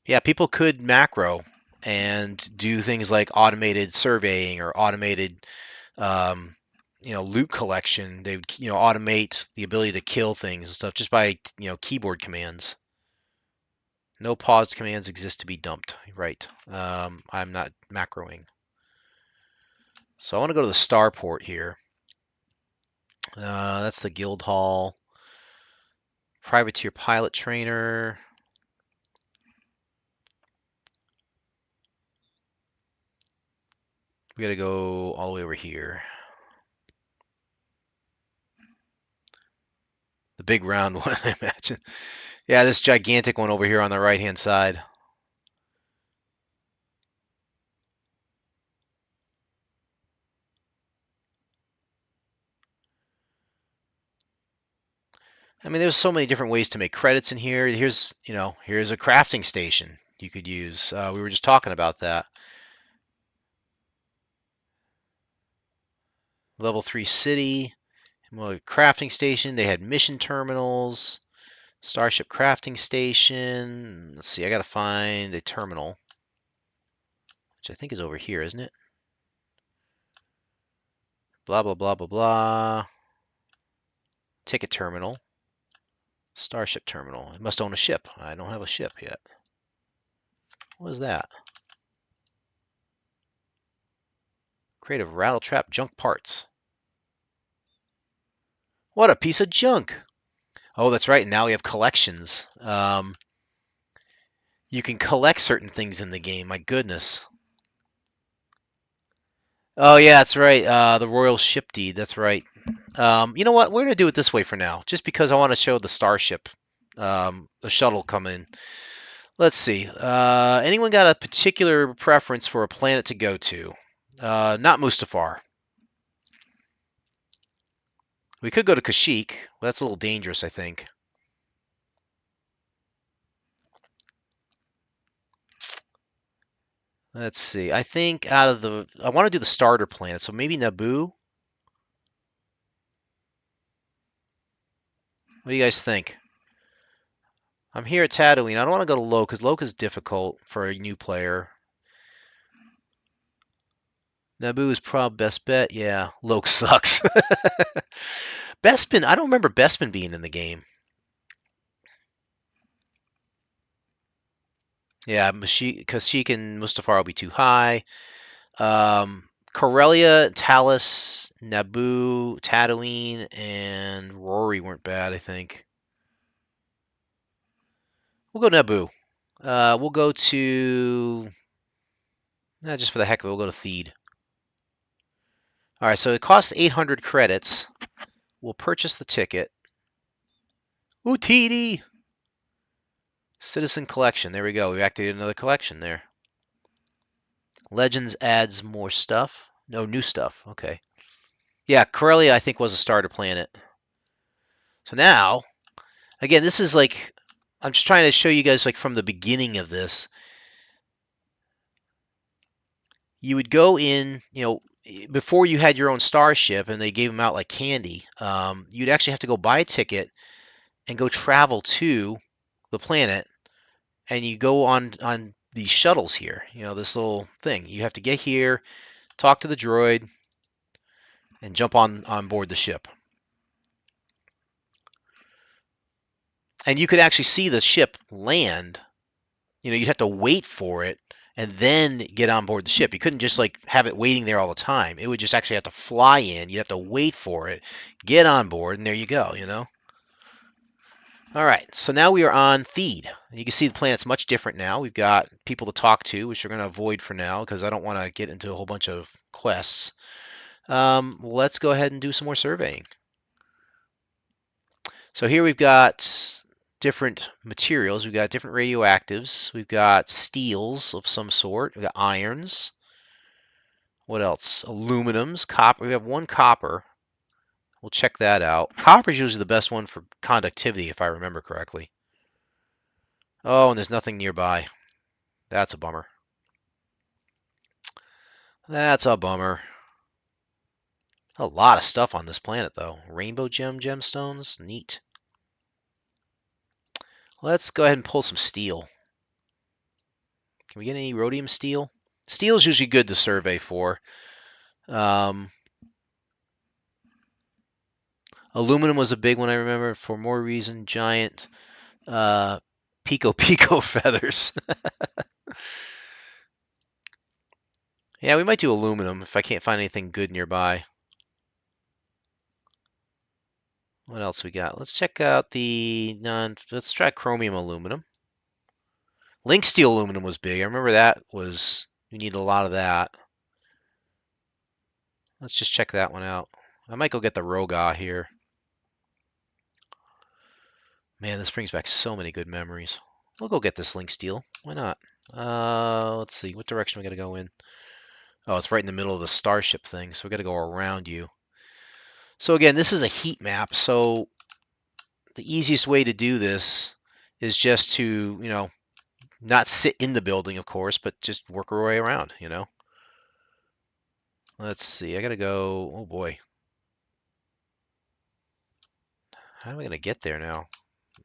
yeah, people could macro and do things like automated surveying or automated, um, loot collection. They would, automate the ability to kill things and stuff just by, keyboard commands. No paused commands exist to be dumped. Right. I'm not macroing. So I want to go to the starport here. That's the guild hall. Privateer pilot trainer. We got to go all the way over here. The big round one, I imagine. Yeah, this gigantic one over here on the right-hand side. I mean, there's so many different ways to make credits in here. Here's a crafting station you could use. We were just talking about that. Level 3 city, crafting station. They had mission terminals, starship crafting station. Let's see, I gotta find a terminal, which I think is over here, isn't it? Blah, blah, blah, blah, blah. Ticket terminal. Starship terminal. It must own a ship. I don't have a ship yet. What is that? Creative rattle trap junk parts. What a piece of junk! Oh, that's right. Now we have collections. You can collect certain things in the game. My goodness. Oh yeah, that's right. The royal ship deed. That's right. You know what? We're gonna do it this way for now, just because I want to show the starship, the shuttle come in. Let's see. Anyone got a particular preference for a planet to go to? Not Mustafar. We could go to Kashyyyk. Well, that's a little dangerous, I think. Let's see. I think I want to do the starter planet, so maybe Naboo. What do you guys think? I'm here at Tatooine. I don't want to go to Loke because Loke is difficult for a new player. Naboo is probably best bet. Yeah, Loke sucks. Bespin, I don't remember Bespin being in the game. Yeah, Kashyyyk and Mustafar will be too high. Corellia, Talos, Naboo, Tatooine, and Rory weren't bad, I think. We'll go Naboo. We'll go to... just for the heck of it, we'll go to Theed. All right, so it costs 800 credits. We'll purchase the ticket. Ooh, TD! Citizen Collection. There we go. We activated another collection there. Legends adds more stuff. No, new stuff. Okay. Yeah, Corellia, I think, was a starter planet. So now, again, this is like... I'm just trying to show you guys, like, from the beginning of this. You would go in, before you had your own starship and they gave them out like candy, you'd actually have to go buy a ticket and go travel to the planet, and you go on these shuttles here. This little thing. You have to get here, talk to the droid, and jump on board the ship. And you could actually see the ship land. You'd have to wait for it and then get on board the ship. You couldn't just like have it waiting there all the time. It would just actually have to fly in. You'd have to wait for it, get on board, and there you go. All right, so now we are on Theed. You can see the planet's much different now. We've got people to talk to, which we're going to avoid for now because I don't want to get into a whole bunch of quests. Let's go ahead and do some more surveying. So here we've got different materials. We've got different radioactives. We've got steels of some sort. We've got irons. What else? Aluminums, copper. We have one copper. We'll check that out. Copper is usually the best one for conductivity, if I remember correctly. Oh, and there's nothing nearby. That's a bummer. That's a bummer. A lot of stuff on this planet, though. Rainbow gemstones. Neat. Let's go ahead and pull some steel. Can we get any rhodium steel? Steel is usually good to survey for. Aluminum was a big one, I remember. For more reason, giant. Pico Pico feathers. Yeah, we might do aluminum if I can't find anything good nearby. What else we got? Let's check out the non. Let's try chromium aluminum. Link steel aluminum was big. I remember that was. We need a lot of that. Let's just check that one out. I might go get the Roga here. Man, this brings back so many good memories. We'll go get this link steel. Why not? Let's see. What direction we got to go in? Oh, it's right in the middle of the starship thing, so we got to go around you. So again, this is a heat map, so the easiest way to do this is just to, not sit in the building, of course, but just work our way around. Let's see. I got to go. Oh boy. How am I going to get there now?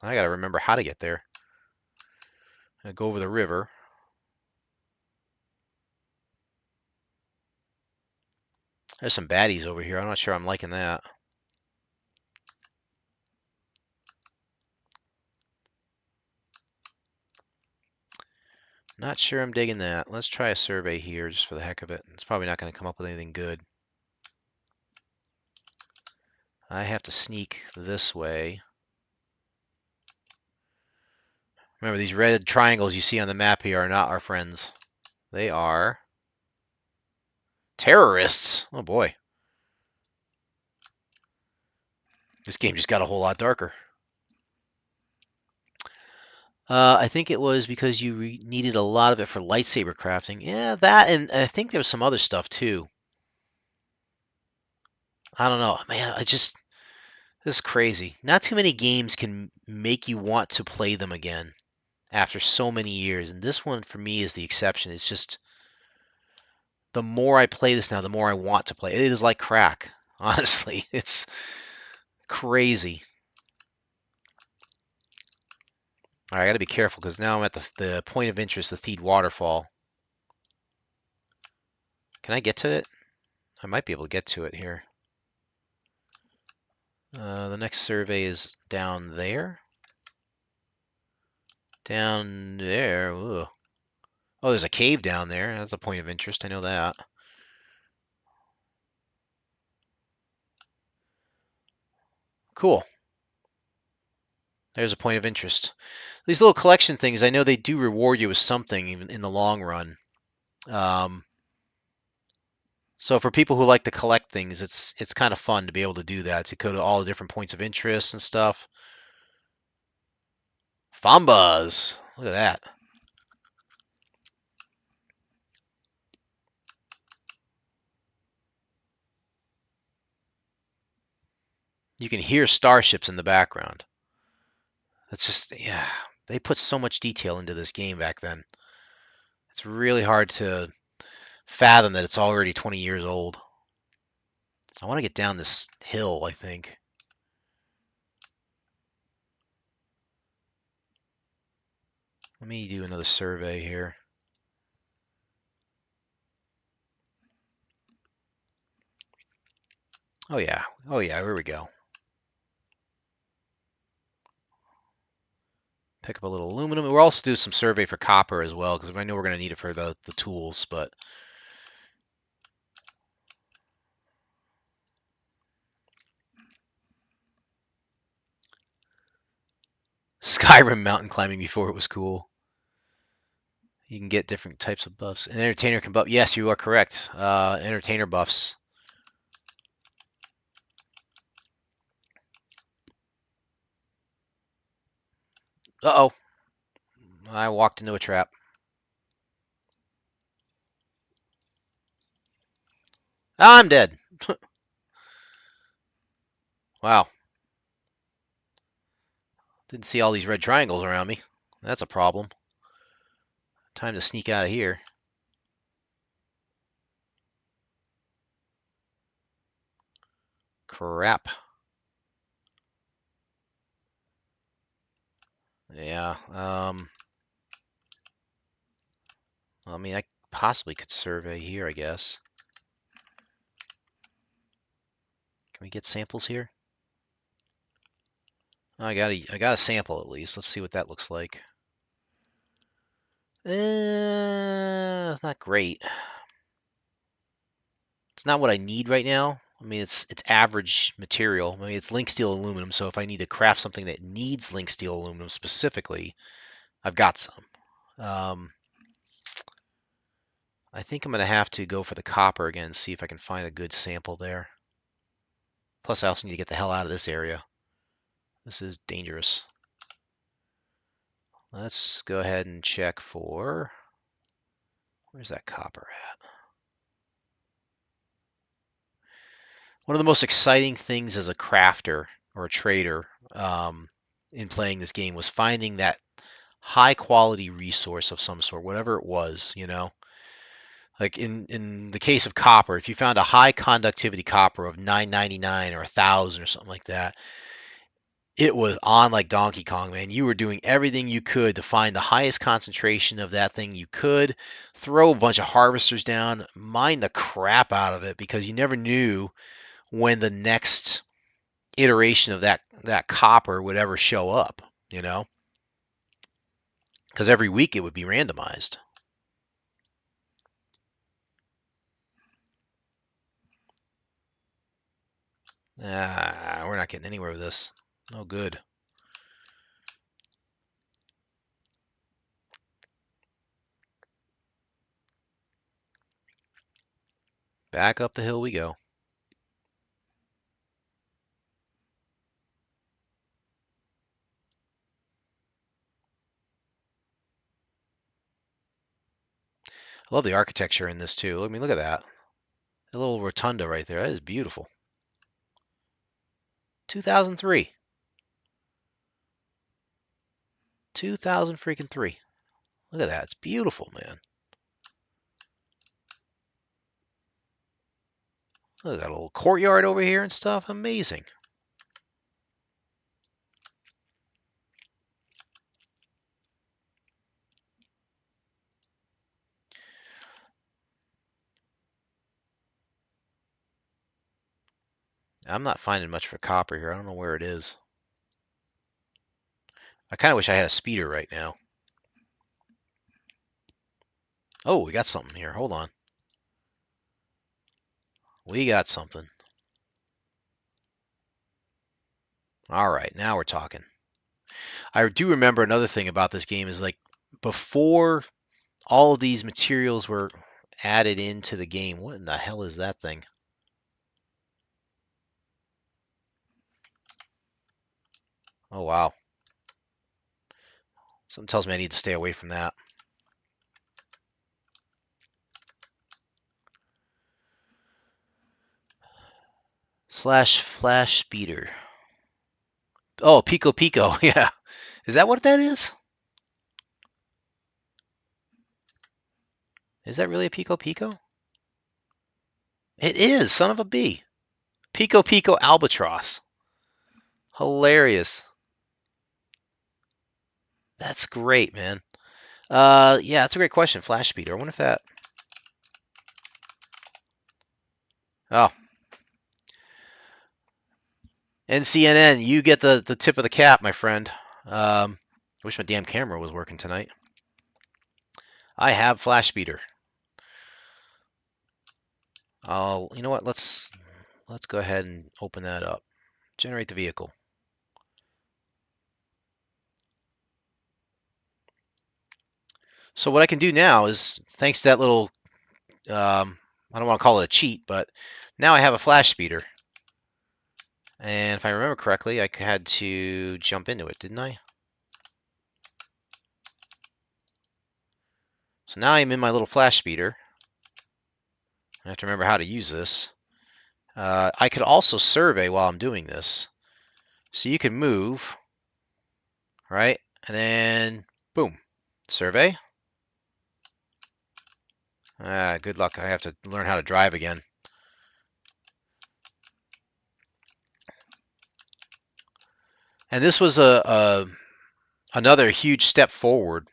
I got to remember how to get there. I go over the river. There's some baddies over here. I'm not sure I'm liking that. Not sure I'm digging that. Let's try a survey here just for the heck of it. It's probably not going to come up with anything good. I have to sneak this way. Remember, these red triangles you see on the map here are not our friends. They are terrorists. Oh boy. This game just got a whole lot darker. I think it was because you needed a lot of it for lightsaber crafting. Yeah, that, and I think there was some other stuff too. I don't know. Man, this is crazy. Not too many games can make you want to play them again after so many years. And this one, for me, is the exception. It's just, the more I play this now, the more I want to play. It is like crack, honestly. It's crazy. All right, I got to be careful because now I'm at the point of interest, the Theed Waterfall. Can I get to it? I might be able to get to it here. The next survey is down there. Down there. Ugh. Oh, there's a cave down there. That's a point of interest. I know that. Cool. There's a point of interest. These little collection things, I know they do reward you with something even in the long run. Um, so for people who like to collect things, it's kind of fun to be able to do that, to go to all the different points of interest and stuff. Fambas. Look at that. You can hear starships in the background. That's just, yeah, they put so much detail into this game back then. It's really hard to fathom that it's already 20 years old. So I want to get down this hill, I think. Let me do another survey here. Oh yeah. Oh yeah, here we go. Pick up a little aluminum. We'll also do some survey for copper as well, because I know we're going to need it for the tools, but Skyrim mountain climbing before it was cool. You can get different types of buffs. An entertainer can buff. Yes, you are correct. Entertainer buffs. Uh-oh. I walked into a trap. I'm dead. Wow. Didn't see all these red triangles around me. That's a problem. Time to sneak out of here. Crap. Yeah. I mean, I possibly could survey here, I guess. Can we get samples here? I got a sample at least. Let's see what that looks like. It's not great. It's not what I need right now. I mean, it's average material. I mean, it's link steel aluminum. So if I need to craft something that needs link steel aluminum specifically, I've got some. Um, I think I'm going to have to go for the copper again, see if I can find a good sample there. Plus, I also need to get the hell out of this area. This is dangerous. Let's go ahead and check for... Where's that copper at? One of the most exciting things as a crafter or a trader in playing this game was finding that high quality resource of some sort, whatever it was, you know. Like in the case of copper, if you found a high conductivity copper of 999 or 1,000 or something like that, it was on like Donkey Kong, man. You were doing everything you could to find the highest concentration of that thing you could, throw a bunch of harvesters down, mine the crap out of it because you never knew when the next iteration of that copper would ever show up, you know, because every week it would be randomized. We're not getting anywhere with this. No good. Back up the hill we go. I love the architecture in this too. I mean, look at that. A little rotunda right there. That is beautiful. 2003. 2000 freaking 3. Look at that. It's beautiful, man. Look at that little courtyard over here and stuff. Amazing. I'm not finding much for copper here. I don't know where it is. I kind of wish I had a speeder right now. Oh, we got something here. Hold on. We got something. All right, now we're talking. I do remember another thing about this game is like before all of these materials were added into the game. What in the hell is that thing? Oh, wow. Something tells me I need to stay away from that. Slash flash speeder. Oh, Pico Pico. Yeah. Is that what that is? Is that really a Pico Pico? It is. Son of a bee. Pico Pico Albatross. Hilarious. That's great, man. Yeah, that's a great question. Flash speeder. I wonder if that. Oh, NCNN, you get the tip of the cap, my friend. I wish my damn camera was working tonight. I have flash speeder. You know what? Let's go ahead and open that up. Generate the vehicle. So what I can do now is, thanks to that little, I don't want to call it a cheat, but now I have a flash speeder. And if I remember correctly, I had to jump into it, didn't I? So now I'm in my little flash speeder. I have to remember how to use this. I could also survey while I'm doing this. So you can move, right? And then, boom, survey. Good luck. I have to learn how to drive again. And this was another huge step forward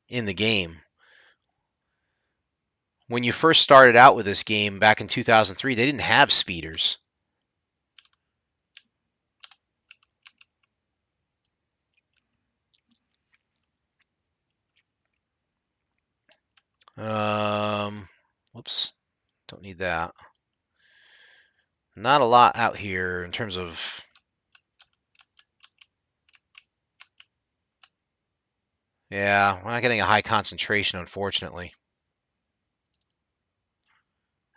in the game. When you first started out with this game back in 2003, they didn't have speeders. Um, whoops, don't need that. Not a lot out here in terms of. Yeah, we're not getting a high concentration, unfortunately.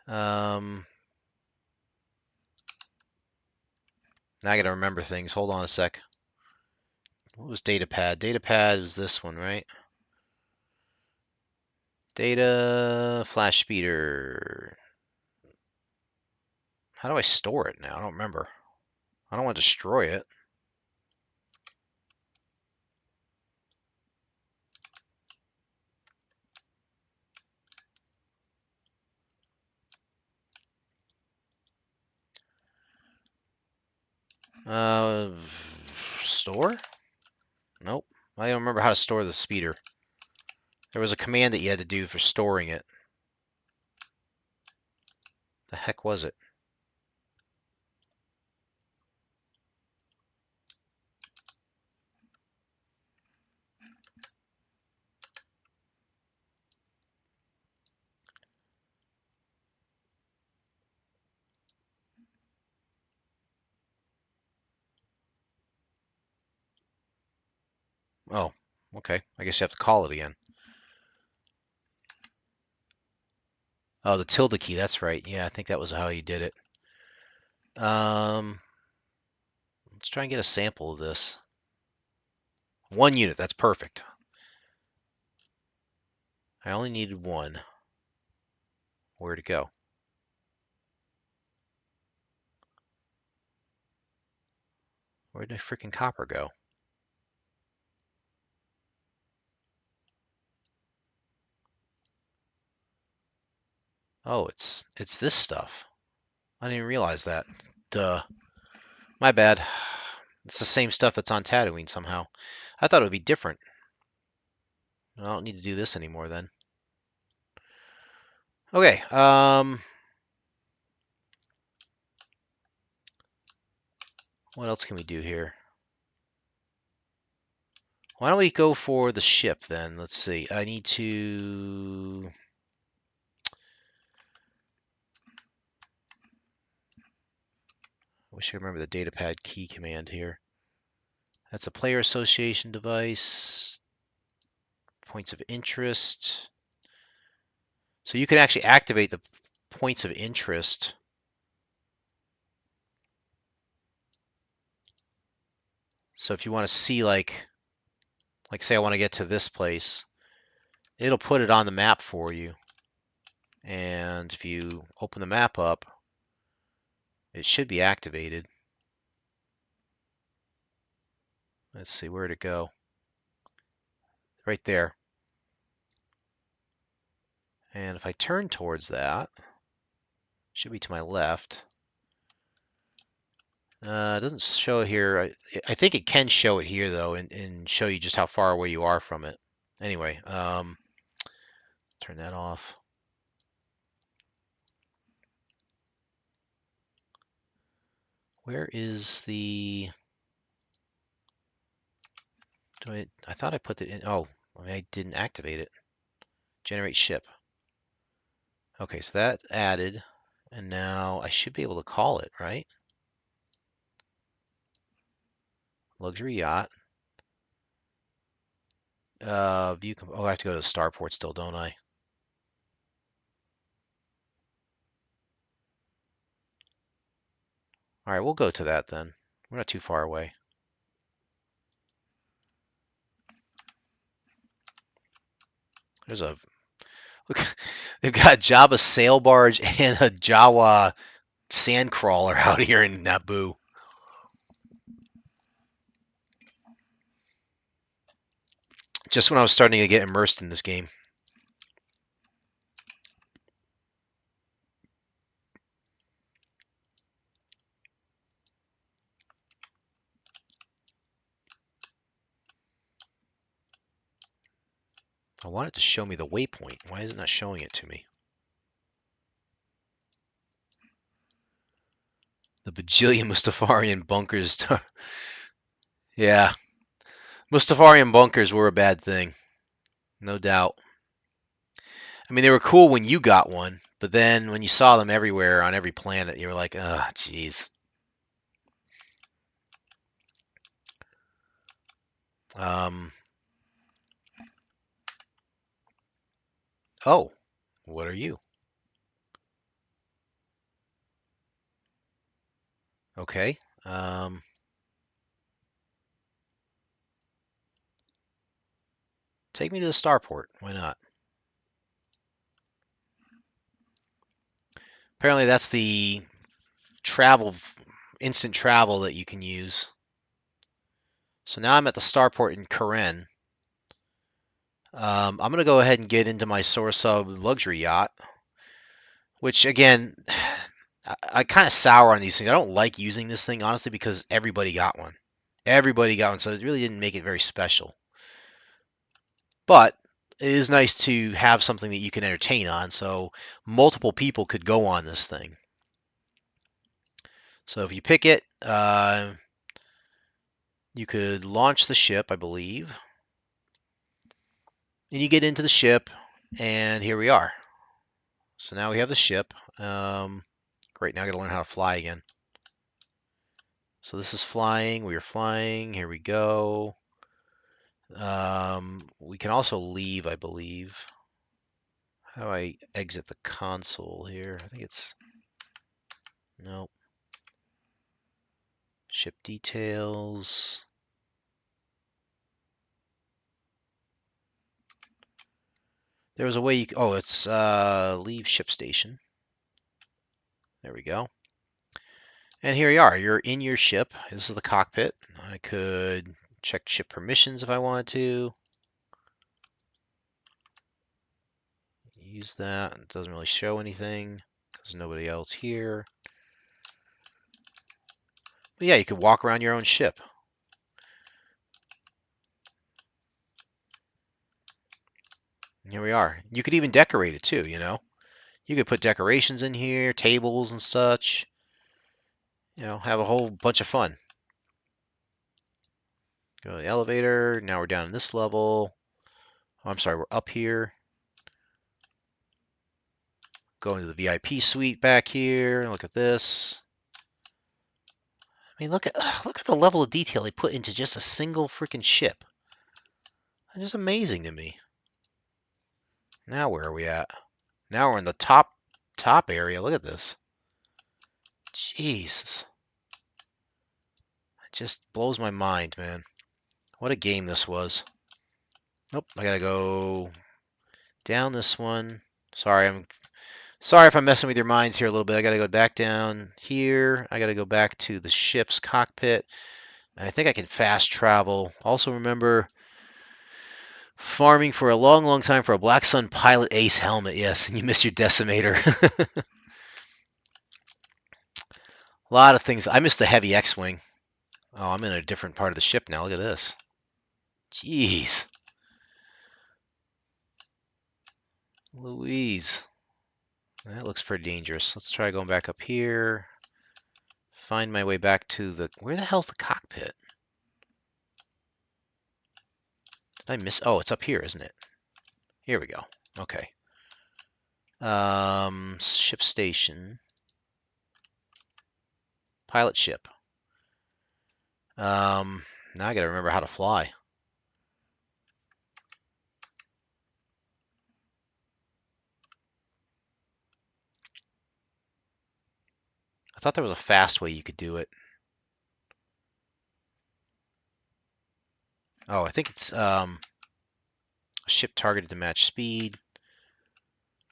Um, now I gotta remember things. Hold on a sec. What was datapad? Datapad was this one, right? Data flash speeder. How do I store it now? I don't remember. I don't want to destroy it. Uh, Store? Nope. I don't remember how to store the speeder. There was a command that you had to do for storing it. The heck was it? Oh, okay. I guess you have to call it again. Oh, the tilde key. That's right. Yeah, I think that was how you did it. Let's try and get a sample of this. 1 unit. That's perfect. I only needed one. Where'd it go? Where'd my freaking copper go? Oh, it's this stuff. I didn't even realize that. Duh. My bad. It's the same stuff that's on Tatooine somehow. I thought it would be different. I don't need to do this anymore then. Okay. What else can we do here? Why don't we go for the ship then? Let's see. I need to. Wish I remember the datapad key command here. That's a player association device. Points of interest. So you can actually activate the points of interest. So if you want to see like say I want to get to this place, it'll put it on the map for you. And if you open the map up, it should be activated. Let's see, where'd it go? Right there. And if I turn towards that, it should be to my left. It doesn't show it here. I think it can show it here though, and show you just how far away you are from it. Anyway, turn that off. Where is the? I thought I put it in. Oh, I didn't activate it. Generate ship. Okay, so that's added, and now I should be able to call it, right? Luxury yacht. View. Oh, I have to go to the starport still, don't I? All right, we'll go to that then. We're not too far away. There's a look. They've got Jabba sail barge and a Jawa sand crawler out here in Naboo. Just when I was starting to get immersed in this game. I want it to show me the waypoint. Why is it not showing it to me? The bajillion Mustafarian bunkers. Yeah, Mustafarian bunkers were a bad thing, no doubt. I mean, they were cool when you got one, but then when you saw them everywhere on every planet, you were like, oh, jeez. Um, oh, what are you? Okay. Take me to the starport. Why not? Apparently, that's the travel, instant travel that you can use. So now I'm at the starport in Karen. I'm going to go ahead and get into my Sorsub luxury yacht, which again, I kind of sour on these things. I don't like using this thing, honestly, because everybody got one. Everybody got one, so it really didn't make it very special. But it is nice to have something that you can entertain on, so multiple people could go on this thing. So if you pick it, you could launch the ship, I believe. And you get into the ship, and here we are. So now we have the ship. Great, now I gotta learn how to fly again. So this is flying, we are flying, here we go. We can also leave, I believe. How do I exit the console here? I think it's, nope. Ship details. There was a way you, oh, it's leave ship station. There we go. And here you are. You're in your ship. This is the cockpit. I could check ship permissions if I wanted to. Use that. It doesn't really show anything because there's nobody else here. But yeah, you could walk around your own ship. And here we are. You could even decorate it too, you know. You could put decorations in here, tables and such. You know, have a whole bunch of fun. Go to the elevator. Now we're down in this level. Oh, I'm sorry, we're up here. Go into the VIP suite back here. Look at this. I mean, look at the level of detail they put into just a single freaking ship. It's just amazing to me. Now where are we at? Now we're in the top area. Look at this. Jesus. It just blows my mind, man. What a game this was. Nope, I gotta go down this one. Sorry if I'm messing with your minds here a little bit. I gotta go back down here. I gotta go back to the ship's cockpit. And I think I can fast travel. Also remember farming for a long, long time for a Black Sun Pilot Ace helmet. Yes, and you miss your decimator. A lot of things. I missed the heavy X-Wing. Oh, I'm in a different part of the ship now. Look at this. Jeez. Louise. That looks pretty dangerous. Let's try going back up here. Find my way back to the... Where the hell's the cockpit? Did I miss... Oh, it's up here, isn't it? Here we go. Okay. Ship station. Pilot ship. Now I gotta remember how to fly. I thought there was a fast way you could do it. Oh, I think it's ship targeted to match speed.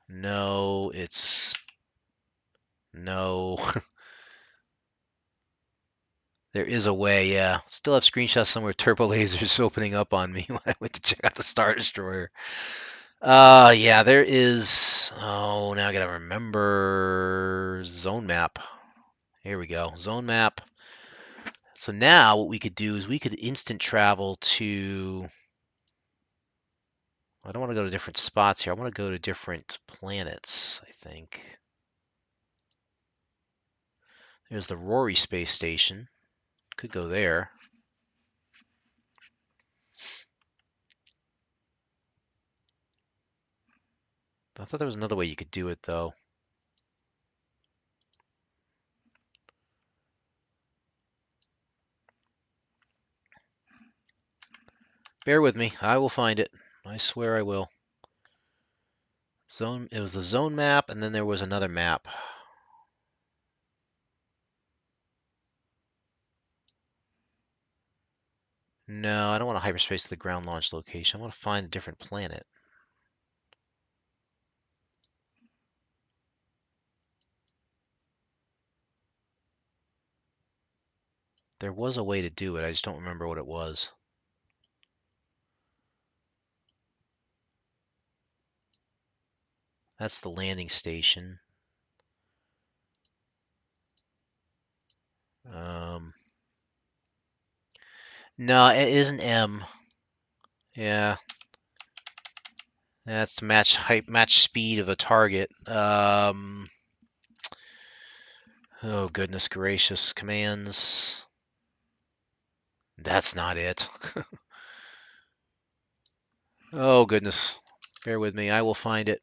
No, it's no. There is a way, yeah. Still have screenshots somewhere. Turbo lasers opening up on me when I went to check out the Star Destroyer. Yeah, there is. Oh, now I gotta remember zone map. Here we go, zone map. So now what we could do is we could instant travel to. I don't want to go to different spots here. I want to go to different planets, I think. There's the Rory space station. Could go there. I thought there was another way you could do it, though. Bear with me. I will find it. I swear I will. Zone. It was the zone map, and then there was another map. No, I don't want to hyperspace to the ground launch location. I want to find a different planet. There was a way to do it. I just don't remember what it was. That's the landing station. No, it isn't M. Yeah, that's to match height, match speed of a target. Oh goodness gracious, commands. That's not it. Oh goodness, bear with me. I will find it.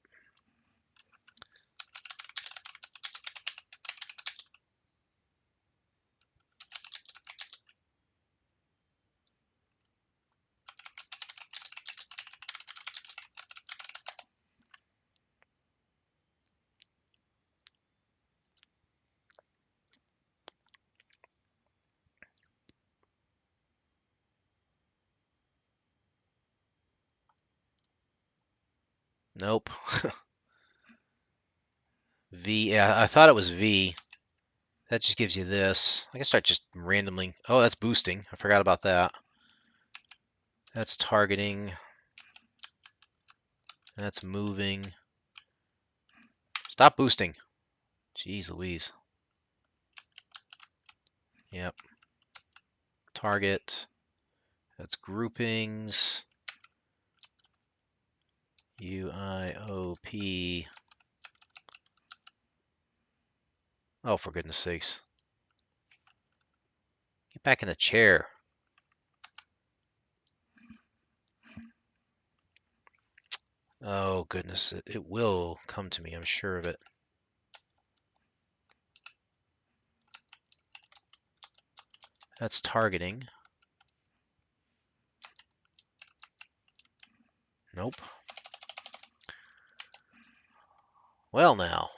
Nope. V. Yeah, I thought it was V. That just gives you this. I can start just randomly. Oh, that's boosting. I forgot about that. That's targeting. That's moving. Stop boosting. Jeez Louise. Yep. Target. That's groupings. UIOP. Oh, for goodness sakes. Get back in the chair. Oh, goodness. It will come to me. I'm sure of it. That's targeting. Nope. Well, now.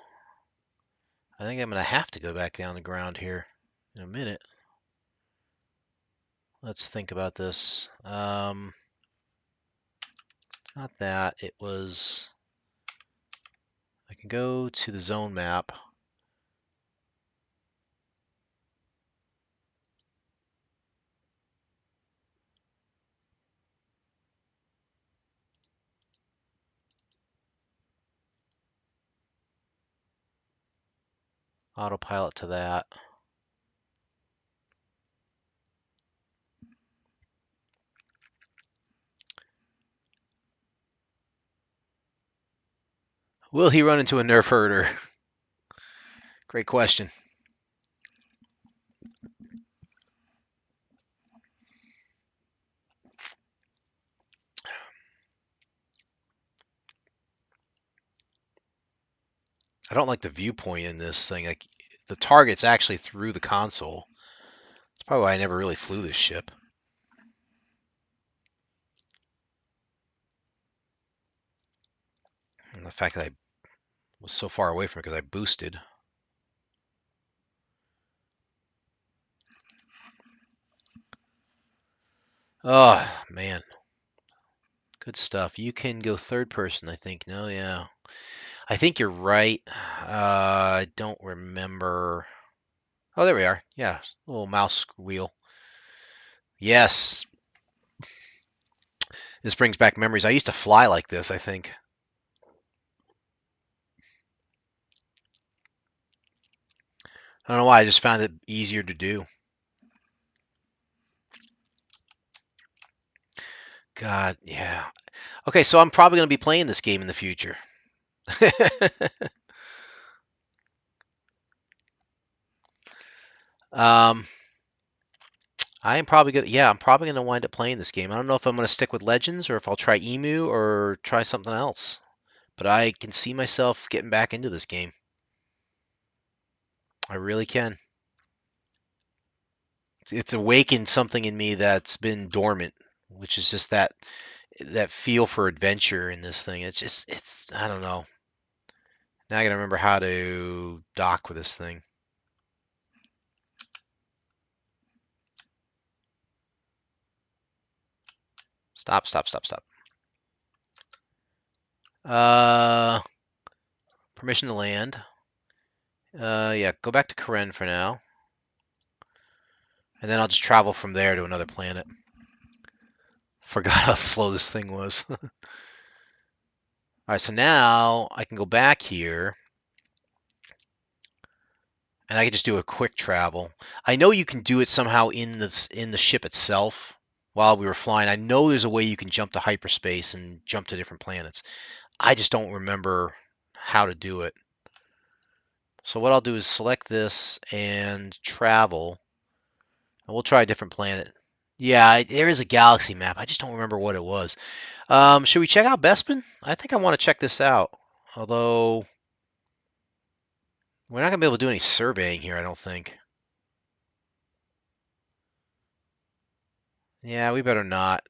I think I'm going to have to go back down the ground here in a minute. Let's think about this. Not that. It was... I can go to the zone map. Autopilot to that. Will he run into a nerf herder? Great question. I don't like the viewpoint in this thing. Like, the target's actually through the console. That's probably why I never really flew this ship. And the fact that I was so far away from it because I boosted. Oh, man. Good stuff. You can go third person, I think. No, yeah. I think you're right. I don't remember. Oh, there we are. Yeah, little mouse wheel. Yes. This brings back memories. I used to fly like this, I think. I don't know why. I just found it easier to do. God, yeah. Okay, so I'm probably going to be playing this game in the future. um, I'm probably gonna, yeah, I'm probably gonna wind up playing this game. I don't know if I'm gonna stick with Legends or if I'll try Emu or try something else. but I can see myself getting back into this game. I really can. It's awakened something in me that's been dormant, which is just that feel for adventure in this thing. It's I don't know. Now I gotta remember how to dock with this thing. Stop, stop, stop, stop. Uh, permission to land. Yeah, go back to Karen for now. And then I'll just travel from there to another planet. Forgot how slow this thing was. All right, so now I can go back here and I can just do a quick travel. I know you can do it somehow in the ship itself while we were flying. I know there's a way you can jump to hyperspace and jump to different planets. I just don't remember how to do it. So what I'll do is select this and travel, and we'll try a different planet. Yeah, there is a galaxy map. I just don't remember what it was. Should we check out Bespin? I think I want to check this out. Although we're not gonna be able to do any surveying here, I don't think. Yeah, we better not.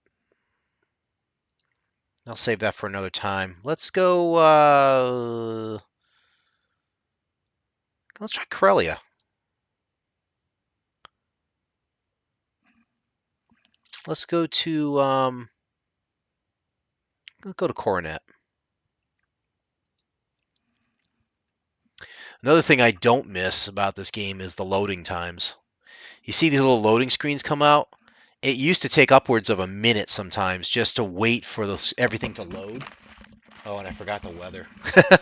I'll save that for another time. Let's go. Let's try Corellia. Let's go to. Let's go to Coronet. Another thing I don't miss about this game is the loading times. You see these little loading screens come out? It used to take upwards of a minute sometimes just to wait for everything to load. Oh, and I forgot the weather.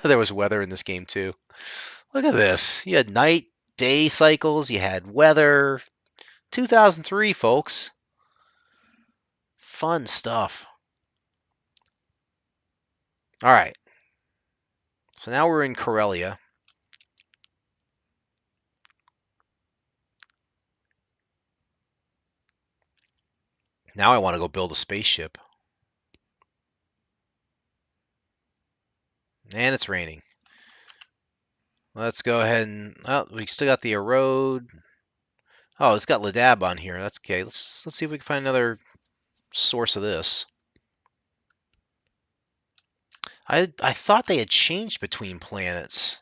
There was weather in this game too. Look at this. You had night, day cycles, you had weather. 2003, folks. Fun stuff. All right. So now we're in Corellia. Now I want to go build a spaceship. And it's raining. Let's go ahead and oh, we still got the erode. Oh, it's got Ladab on here. That's okay. Let's see if we can find another source of this. I thought they had changed between planets.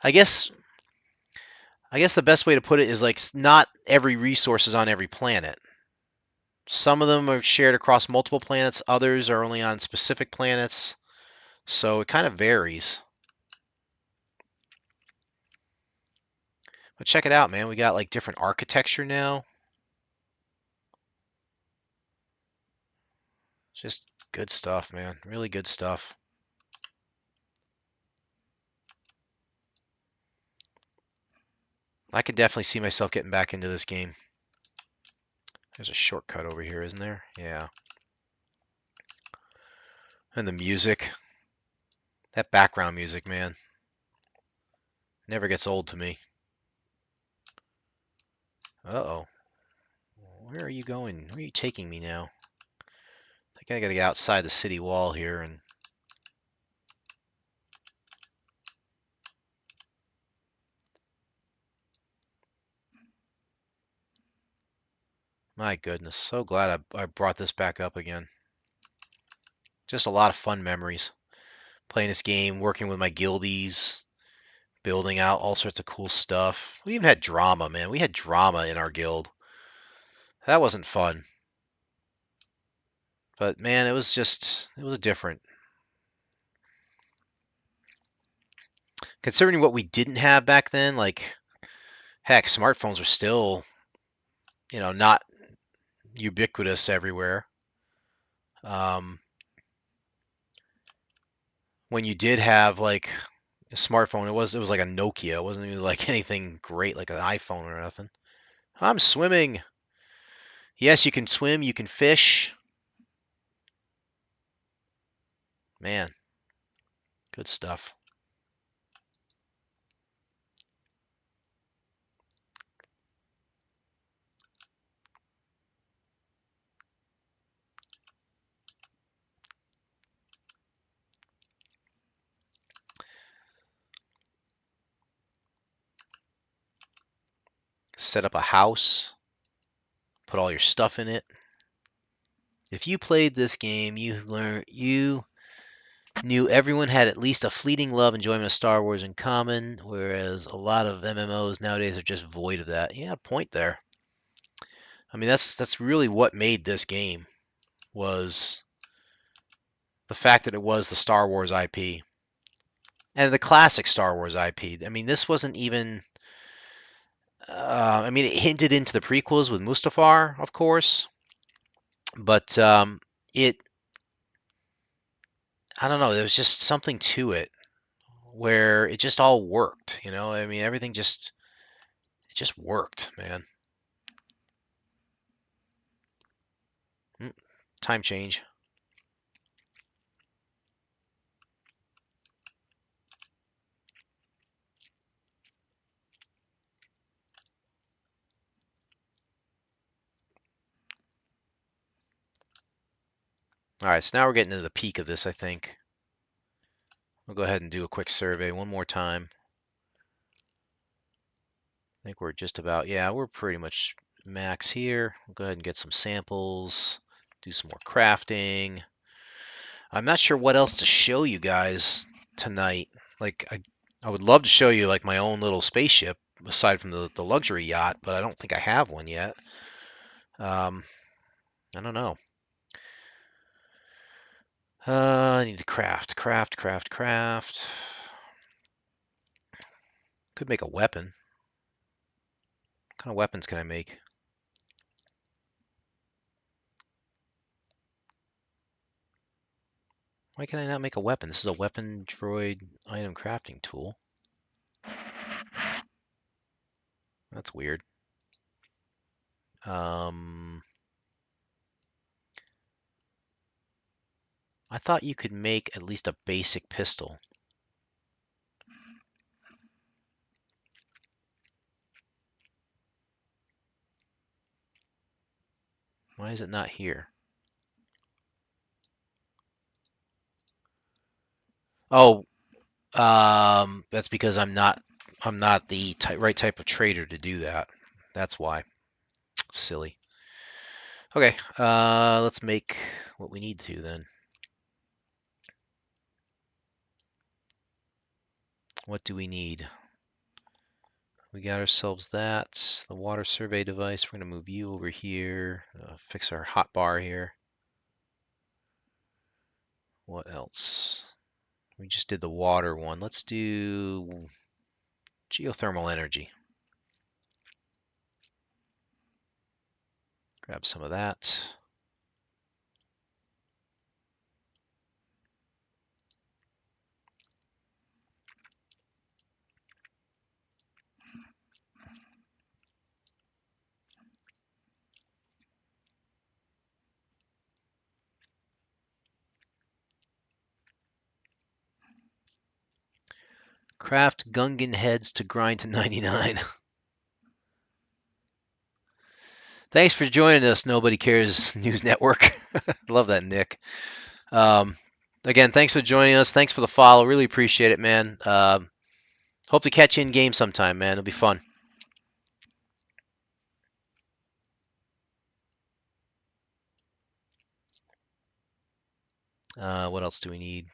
I guess the best way to put it is like not every resource is on every planet. Some of them are shared across multiple planets, others are only on specific planets. So it kind of varies. But check it out, man. We got like different architecture now. Just good stuff, man. Really good stuff. I could definitely see myself getting back into this game. There's a shortcut over here, isn't there? Yeah. And the music. That background music, man. Never gets old to me. Uh-oh. Where are you going? Where are you taking me now? I think I gotta get outside the city wall here and... My goodness, so glad I brought this back up again. Just a lot of fun memories. Playing this game, working with my guildies, building out all sorts of cool stuff. We even had drama, man. We had drama in our guild. That wasn't fun. But man, it was different. Considering what we didn't have back then, like, heck, smartphones were still, not ubiquitous everywhere. When you did have like a smartphone, it was like a Nokia. It wasn't even like anything great like an iPhone or nothing. I'm swimming. Yes, you can swim, you can fish. Man, good stuff. set up a house, put all your stuff in it. If you played this game, you knew everyone had at least a fleeting love enjoyment of Star Wars in common, whereas a lot of MMOs nowadays are just void of that. Yeah, point there. I mean, that's really what made this game was the fact that it was the Star Wars IP and the classic Star Wars IP. I mean, this wasn't even. I mean, it hinted into the prequels with Mustafar, of course, but it. I don't know. There was just something to it where it just all worked. You know, I mean, everything just worked, man. Mm, Time change. All right, so now we're getting to the peak of this, I think. We'll go ahead and do a quick survey one more time. I think we're just about, yeah, we're pretty much max here. We'll go ahead and get some samples, do some more crafting. I'm not sure what else to show you guys tonight. Like, I would love to show you like my own little spaceship aside from the luxury yacht, but I don't think I have one yet. Um, I don't know. I need to craft. Could make a weapon. What kind of weapons can I make? Why can I not make a weapon? This is a weapon droid item crafting tool. That's weird. I thought you could make at least a basic pistol. Why is it not here? Oh, that's because I'm not the right type of trader to do that. That's why. Silly. Okay, let's make what we need to then. What do we need? We got ourselves that. The water survey device. We're going to move you over here. Fix our hot bar here. What else? We just did the water one. Let's do geothermal energy. Grab some of that. Craft Gungan heads to grind to 99. Thanks for joining us, Nobody Cares News Network. Love that, Nick. Um, Again, thanks for joining us. Thanks for the follow. Really appreciate it, man. Hope to catch you in game sometime, man. It'll be fun. What else do we need?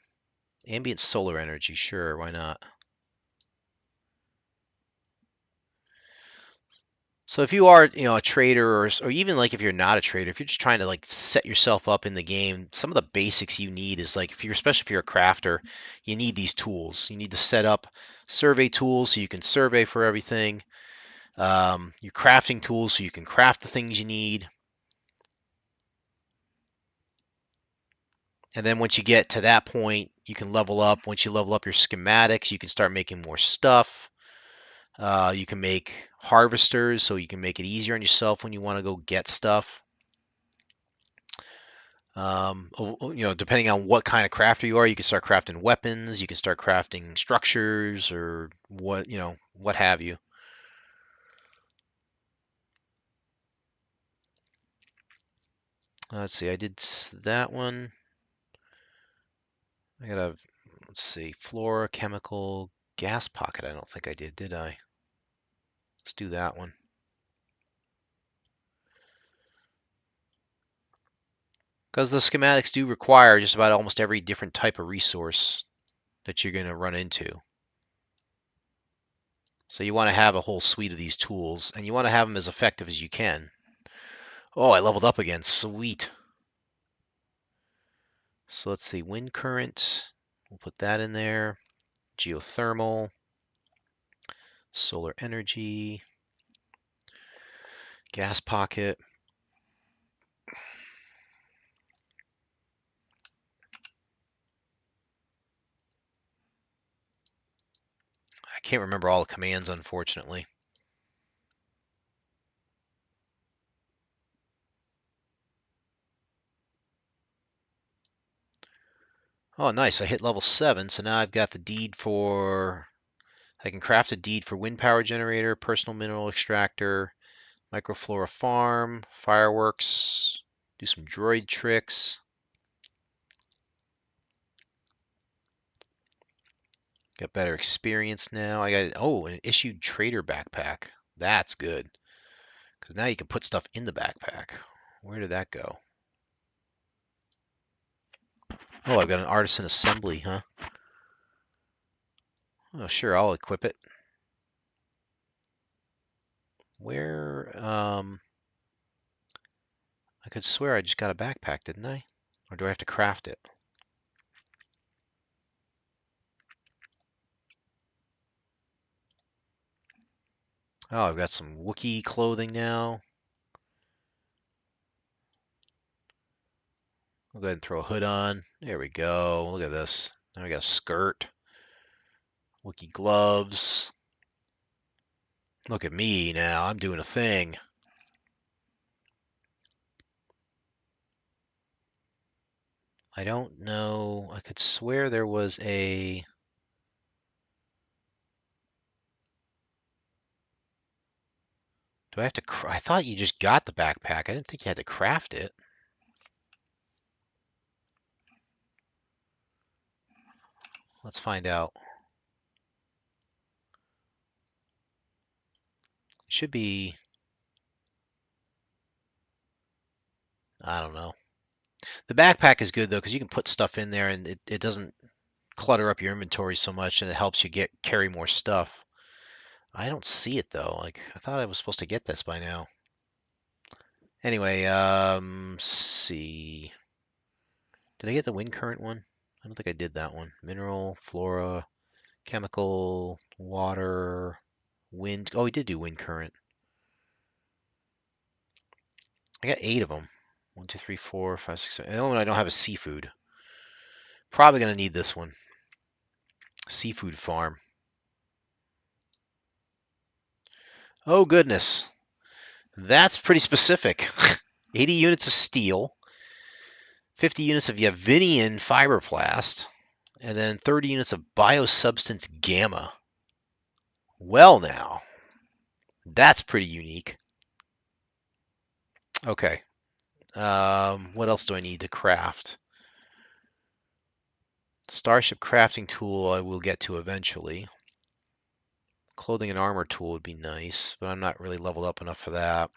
Ambient solar energy. Sure, why not? So if you are, a trader or even like if you're not a trader, if you're just trying to like set yourself up in the game, some of the basics you need is like especially if you're a crafter, you need these tools. You need to set up survey tools so you can survey for everything. Your crafting tools so you can craft the things you need. And then once you get to that point, you can level up. Once you level up your schematics, you can start making more stuff. You can make harvesters so you can make it easier on yourself when you want to go get stuff. Depending on what kind of crafter you are, you can start crafting weapons, you can start crafting structures or what have you. Let's see, I did that one. I gotta, let's see, flora, chemical, gas pocket. I don't think I did I? Let's do that one. Because the schematics do require just about almost every different type of resource that you're going to run into. So you want to have a whole suite of these tools, and you want to have them as effective as you can. Oh, I leveled up again. Sweet. So let's see. Wind current. We'll put that in there. Geothermal. Solar energy. Gas pocket. I can't remember all the commands, unfortunately. Oh, nice. I hit level 7, so now I've got the deed for... I can craft a deed for wind power generator, personal mineral extractor, microflora farm, fireworks, do some droid tricks. Got better experience now. I got, oh, an issued trader backpack. That's good. Because now you can put stuff in the backpack. Where did that go? Oh, I've got an artisan assembly, huh? Oh, sure, I'll equip it. Where, I could swear I just got a backpack, didn't I? Or do I have to craft it? Oh, I've got some Wookiee clothing now. I'll go ahead and throw a hood on. There we go. Look at this. Now we got a skirt. Wookiee gloves. Look at me now. I'm doing a thing. I don't know. I could swear there was a... Do I have to... I thought you just got the backpack. I didn't think you had to craft it. Let's find out. It should be... I don't know. The backpack is good, though, because you can put stuff in there and it doesn't clutter up your inventory so much, and it helps you carry more stuff. I don't see it, though. Like, I thought I was supposed to get this by now. Anyway, see. Did I get the wind current one? I don't think I did that one. Mineral, flora, chemical, water, wind. Oh, we did do wind current. I got 8 of them. 1, 2, 3, 4, 5, 6, 7. The only one I don't have is seafood. Probably gonna need this one. Seafood farm. Oh goodness, that's pretty specific. 80 units of steel, 50 units of Yavinian fibroplast, and then 30 units of biosubstance gamma. Well, now that's pretty unique. Okay. What else do I need to craft? Starship crafting tool I will get to eventually. Clothing and armor tool would be nice, but I'm not really leveled up enough for that.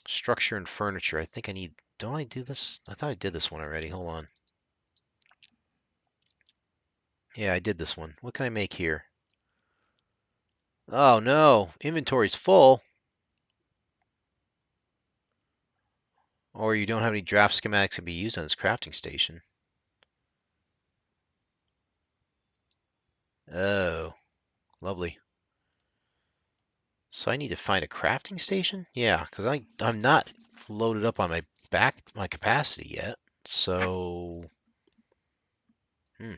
Structure and furniture. I think I need... Don't I do this? I thought I did this one already. Hold on. Yeah, I did this one. What can I make here? Oh no, inventory's full. Or you don't have any draft schematics to be used on this crafting station. Oh, lovely. So I need to find a crafting station? Yeah, because I'm not loaded up on my capacity yet. So in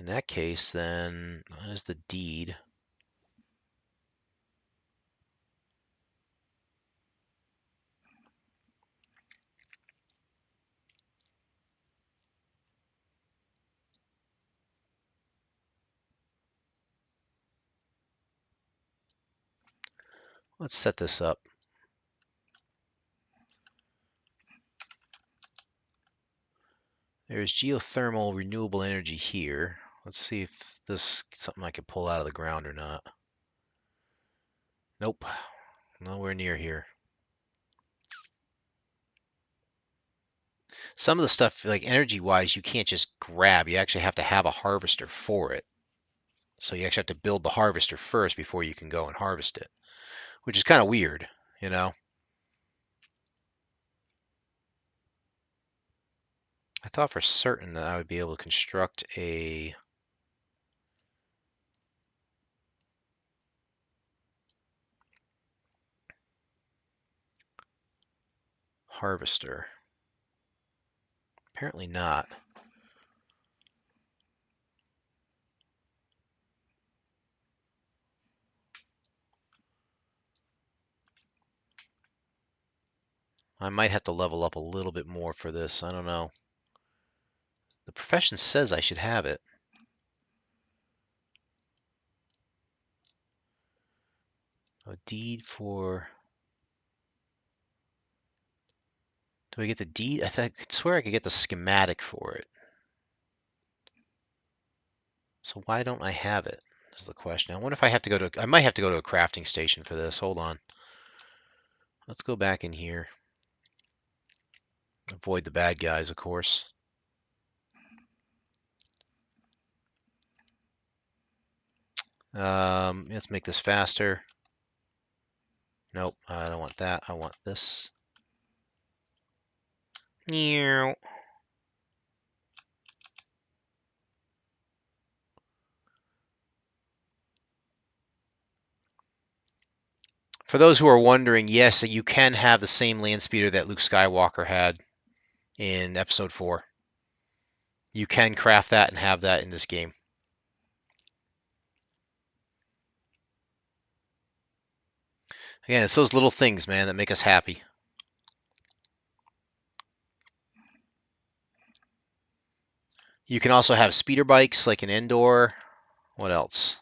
that case, then there's the deed. Let's set this up. There's geothermal renewable energy here. Let's see if this is something I can pull out of the ground or not. Nope, nowhere near here. Some of the stuff, like energy-wise, you can't just grab. You actually have to have a harvester for it. So you actually have to build the harvester first before you can go and harvest it, which is kind of weird, you know? I thought for certain that I would be able to construct a harvester. Apparently not. I might have to level up a little bit more for this. I don't know. The profession says I should have it. A deed for... Do I get the deed? I swear I could get the schematic for it. So why don't I have it? Is the question. I wonder if I have to go to... I might have to go to a crafting station for this. Hold on. Let's go back in here. Avoid the bad guys, of course. Let's make this faster. Nope, I don't want that. I want this. Meow. For those who are wondering, yes, you can have the same land speeder that Luke Skywalker had in Episode 4. You can craft that and have that in this game. Again, it's those little things, man, that make us happy. You can also have speeder bikes like in Endor. What else?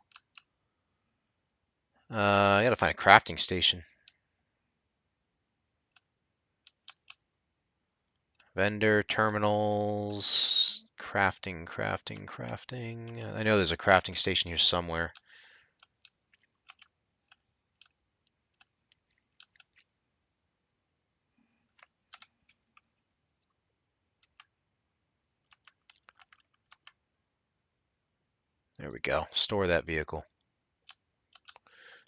I gotta find a crafting station. Vendor terminals. Crafting. I know there's a crafting station here somewhere. There we go. Store that vehicle.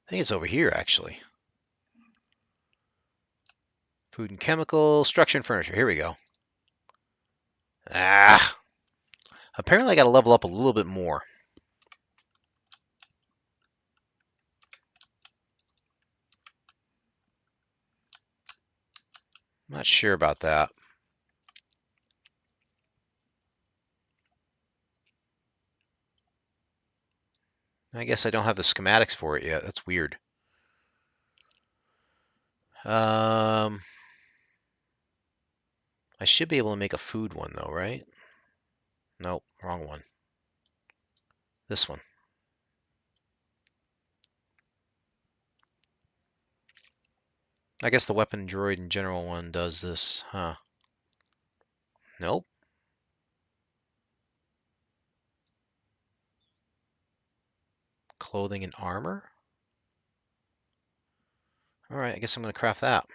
I think it's over here, actually. Food and chemical, structure and furniture. Here we go. Ah! Apparently I gotta level up a little bit more. I'm not sure about that. I guess I don't have the schematics for it yet. That's weird. I should be able to make a food one, though, right? Nope, wrong one. This one. I guess the weapon droid in general one does this, huh? Nope. Clothing and armor? Alright, I guess I'm going to craft that.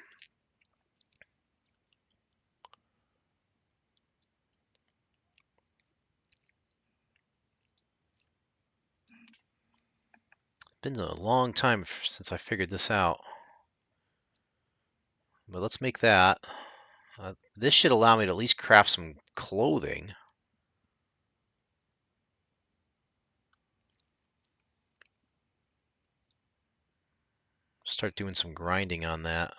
Been a long time since I figured this out. But let's make that. This should allow me to at least craft some clothing. Start doing some grinding on that.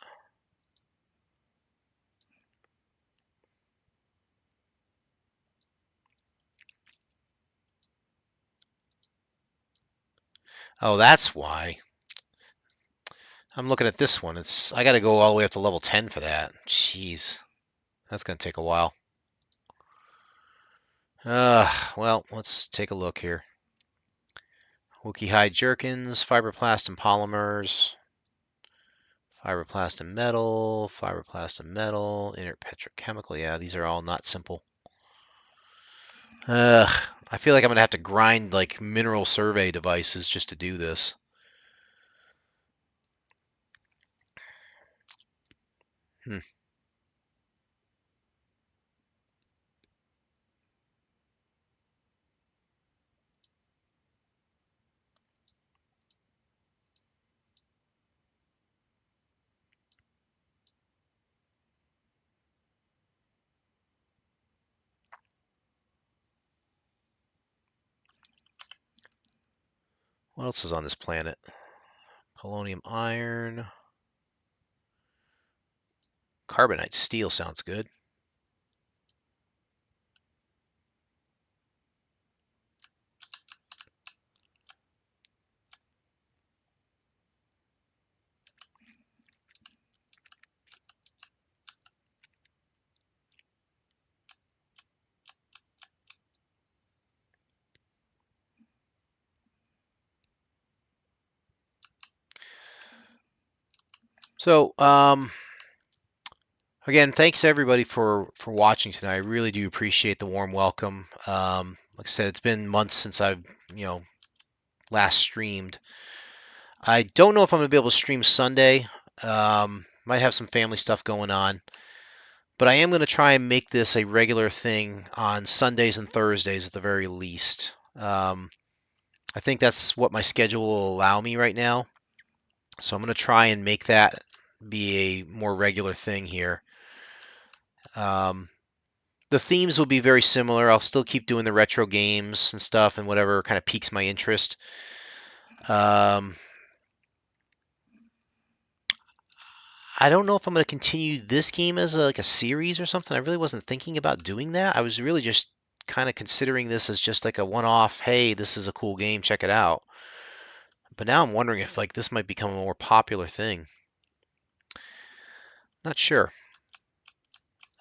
Oh, that's why. I'm looking at this one. I got to go all the way up to level 10 for that. Jeez. That's going to take a while. Well, let's take a look here. Wookiee hide jerkins, fibroplast and polymers, fibroplast and metal, inert petrochemical. Yeah, these are all not simple. I feel like I'm going to have to grind like mineral survey devices just to do this. Hmm. What else is on this planet? Polonium iron. Carbonite steel sounds good. So, again, thanks everybody for watching tonight. I really do appreciate the warm welcome. Like I said, it's been months since I've last streamed. I don't know if I'm gonna be able to stream Sunday. Might have some family stuff going on, but I am gonna try and make this a regular thing on Sundays and Thursdays at the very least. I think that's what my schedule will allow me right now. So I'm gonna try and make that be a more regular thing here. Um, the themes will be very similar. I'll still keep doing the retro games and stuff and whatever kind of piques my interest. Um, I don't know if I'm going to continue this game as like a series or something. I really wasn't thinking about doing that. I was really just kind of considering this as just like a one-off. Hey, this is a cool game. Check it out. But now I'm wondering if like this might become a more popular thing. Not sure.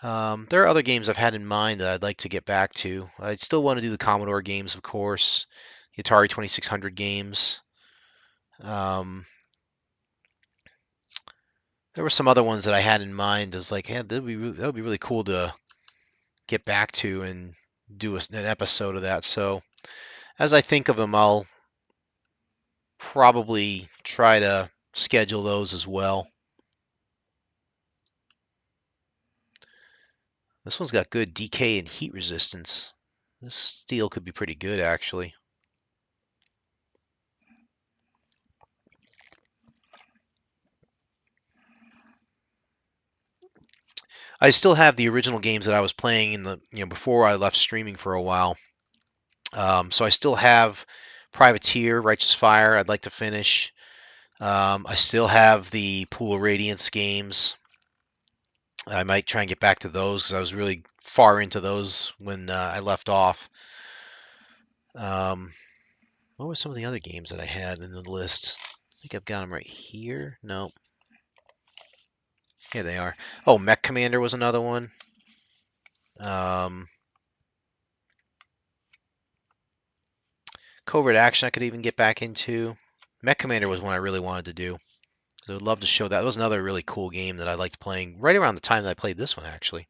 There are other games I've had in mind that I'd like to get back to. I'd still want to do the Commodore games, of course, the Atari 2600 games. Um, there were some other ones that I had in mind. I was like, yeah, that would be really cool to get back to and do an episode of that. So as I think of them, I'll probably try to schedule those as well. This one's got good decay and heat resistance. This steel could be pretty good, actually. I still have the original games that I was playing in the before I left streaming for a while. So I still have Privateer, Righteous Fire. I'd like to finish. I still have the Pool of Radiance games. I might try and get back to those because I was really far into those when I left off. Um, what were some of the other games that I had in the list? I think I've got them right here. No, here they are. Oh, Mech Commander was another one. Um, Covert Action I could even get back into. Mech Commander was one I really wanted to do. I would love to show that. That was another really cool game that I liked playing right around the time that I played this one, actually.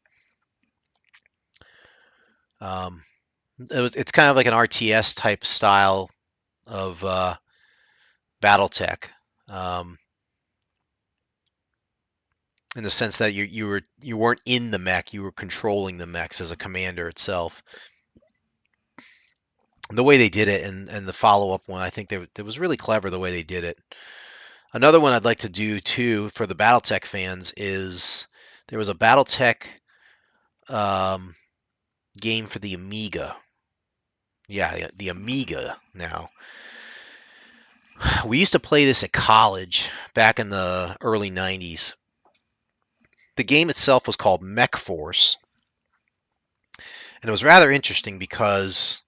Um, it's kind of like an RTS type style of BattleTech, um, in the sense that you weren't in the mech, you were controlling the mechs as a commander itself. The way they did it and the follow up one, I think it was really clever the way they did it. Another one I'd like to do too for the BattleTech fans is there was a BattleTech um, game for the Amiga. Yeah, the Amiga now. We used to play this at college back in the early 90s. The game itself was called Mech Force, and it was rather interesting because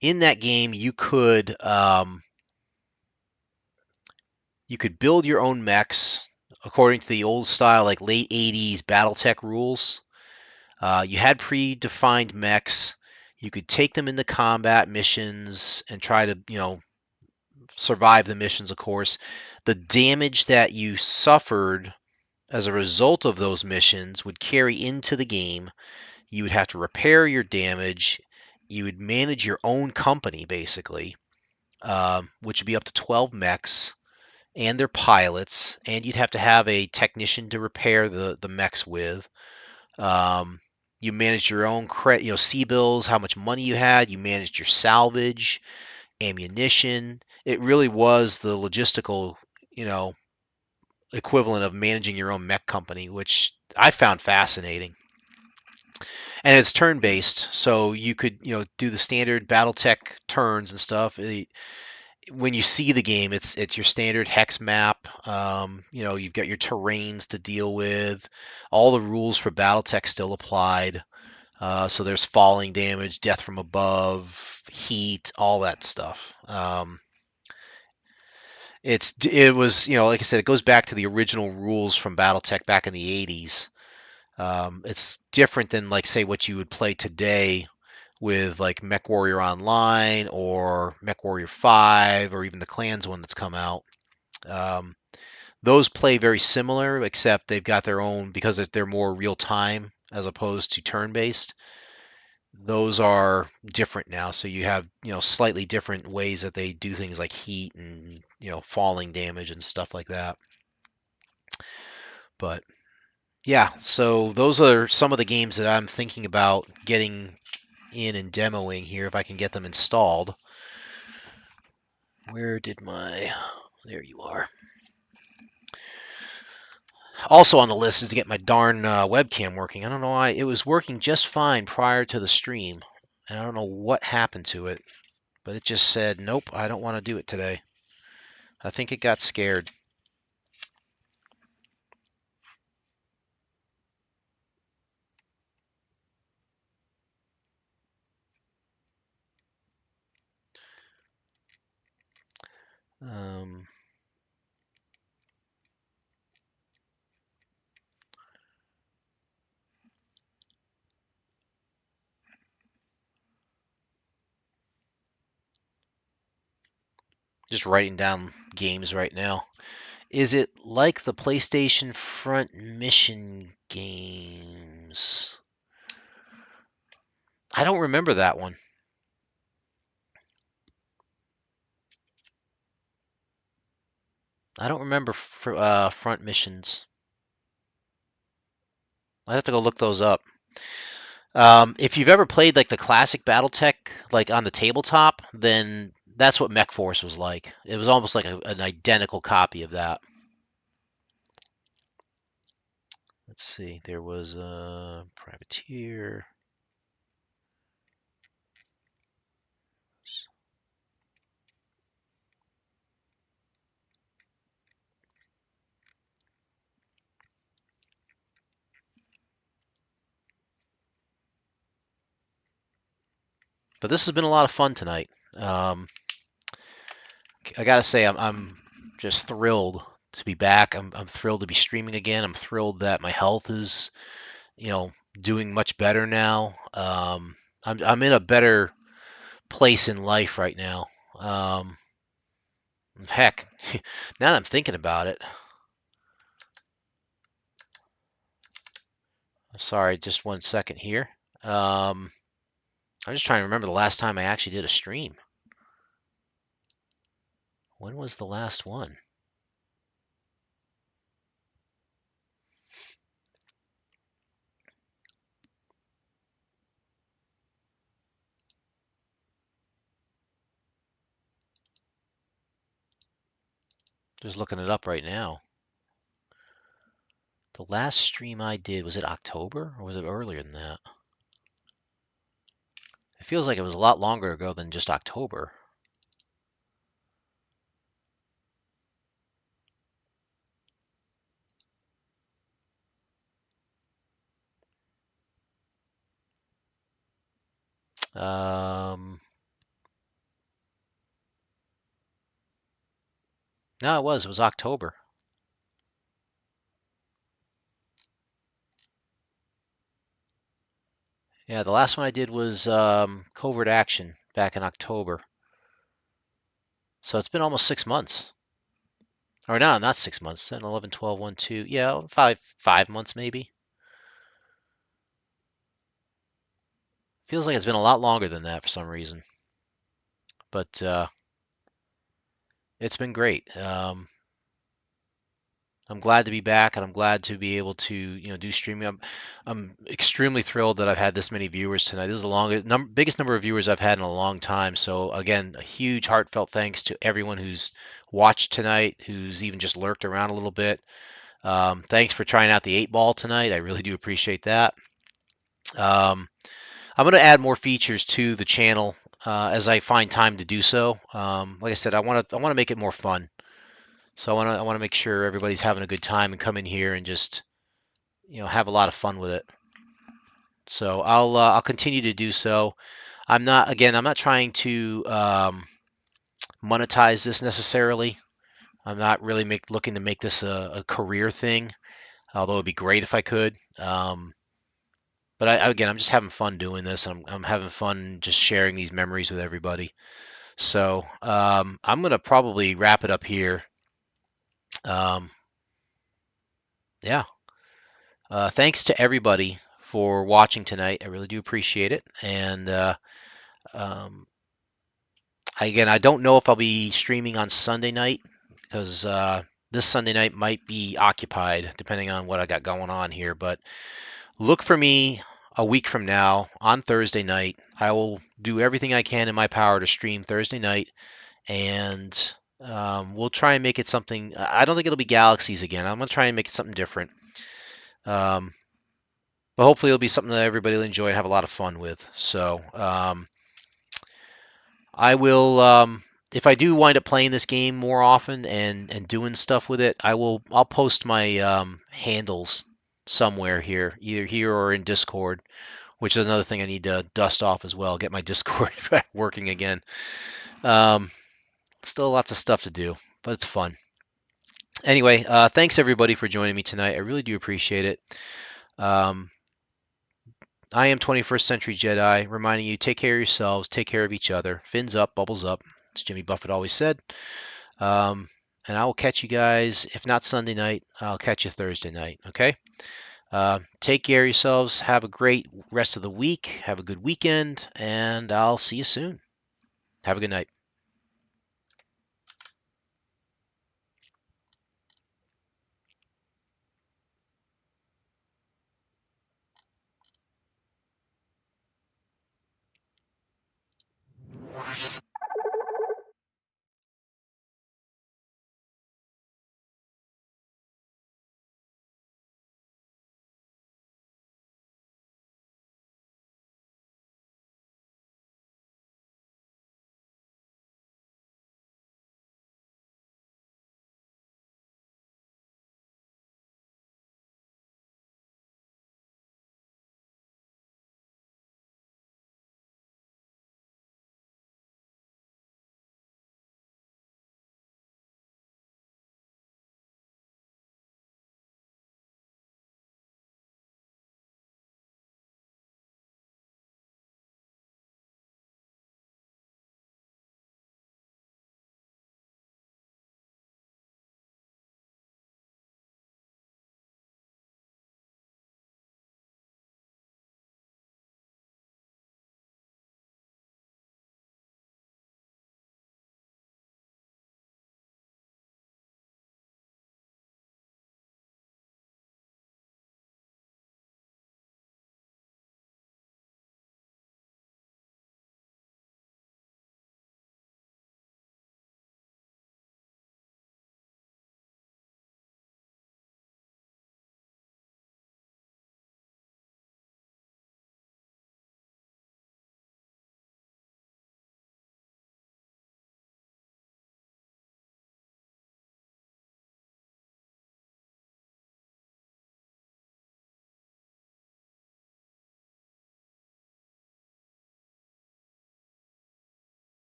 in that game you could build your own mechs according to the old style, like late 80s BattleTech rules. You had predefined mechs. You could take them into combat missions and try to, survive the missions, of course. The damage that you suffered as a result of those missions would carry into the game. You would have to repair your damage. You would manage your own company, basically, which would be up to 12 mechs. and their pilots, and you'd have to have a technician to repair the mechs with. Um, you managed your own credit, C bills, how much money you had. You managed your salvage, ammunition. It really was the logistical, you know, equivalent of managing your own mech company, which I found fascinating. And it's turn-based, so you could, do the standard BattleTech turns and stuff. When you see the game, it's your standard hex map. You've got your terrains to deal with. All the rules for BattleTech still applied. So there's falling damage, death from above, heat, all that stuff. It was, like I said, it goes back to the original rules from BattleTech back in the 80s. It's different than, like, say, what you would play today with like MechWarrior Online or MechWarrior 5 or even the Clans one that's come out. Um, those play very similar, except they've got their own, because they're more real time as opposed to turn based. Those are different now, so you have, slightly different ways that they do things like heat and, falling damage and stuff like that. But yeah, so those are some of the games that I'm thinking about getting in and demoing here if I can get them installed. Where did my... There you are. Also on the list is to get my darn webcam working. I don't know why. It was working just fine prior to the stream, and I don't know what happened to it, but it just said, nope, I don't want to do it today. I think it got scared. Um, just writing down games right now. Is it like the PlayStation Front Mission games? I don't remember that one. I don't remember Front Missions. I'd have to go look those up. If you've ever played like the classic BattleTech, like on the tabletop, then that's what Mech Force was like. It was almost like an identical copy of that. Let's see. There was a Privateer. But this has been a lot of fun tonight. I gotta say, I'm just thrilled to be back. I'm thrilled to be streaming again. I'm thrilled that my health is, doing much better now. I'm in a better place in life right now. Heck, now that I'm thinking about it, sorry, just 1 second here. I'm just trying to remember the last time I actually did a stream. When was the last one? Just looking it up right now. The last stream I did, was it October or was it earlier than that? It feels like it was a lot longer ago than just October. Um, no, it was October. Yeah, the last one I did was Covert Action back in October. So it's been almost 6 months. Or no, not 6 months. 10, 11, 12, 1, 2. Yeah, five months maybe. Feels like it's been a lot longer than that for some reason. But it's been great. I'm glad to be back, and I'm glad to be able to, do streaming. I'm extremely thrilled that I've had this many viewers tonight. This is the biggest number of viewers I've had in a long time. So again, a huge heartfelt thanks to everyone who's watched tonight, who's even just lurked around a little bit. Thanks for trying out the 8 ball tonight. I really do appreciate that. Um, I'm going to add more features to the channel as I find time to do so. Like I said, I want to make it more fun. So I want to make sure everybody's having a good time and come in here and just have a lot of fun with it. So I'll continue to do so. I'm not trying to monetize this necessarily. I'm not really looking to make this a career thing, although it'd be great if I could. But again, I'm just having fun doing this. I'm having fun just sharing these memories with everybody. So I'm gonna probably wrap it up here. Um, yeah. Thanks to everybody for watching tonight. I really do appreciate it. And um, again, I don't know if I'll be streaming on Sunday night because this Sunday night might be occupied depending on what I got going on here. But look for me a week from now on Thursday night. I will do everything I can in my power to stream Thursday night, and we'll try and make it something. I don't think it'll be Galaxies again. I'm gonna try and make it something different. Um, but hopefully it'll be something that everybody will enjoy and have a lot of fun with. So I will, if I do wind up playing this game more often and doing stuff with it, I'll post my handles somewhere here, either here or in Discord, which is another thing I need to dust off as well, get my Discord working again. Um, Still lots of stuff to do, but it's fun. Anyway, thanks everybody for joining me tonight. I really do appreciate it. Um, I am 21st Century Jedi, reminding you take care of yourselves, take care of each other. Fins up, bubbles up, as Jimmy Buffett always said. Um, and I will catch you guys, if not Sunday night, I'll catch you Thursday night. Okay? Take care of yourselves. Have a great rest of the week. Have a good weekend, and I'll see you soon. Have a good night.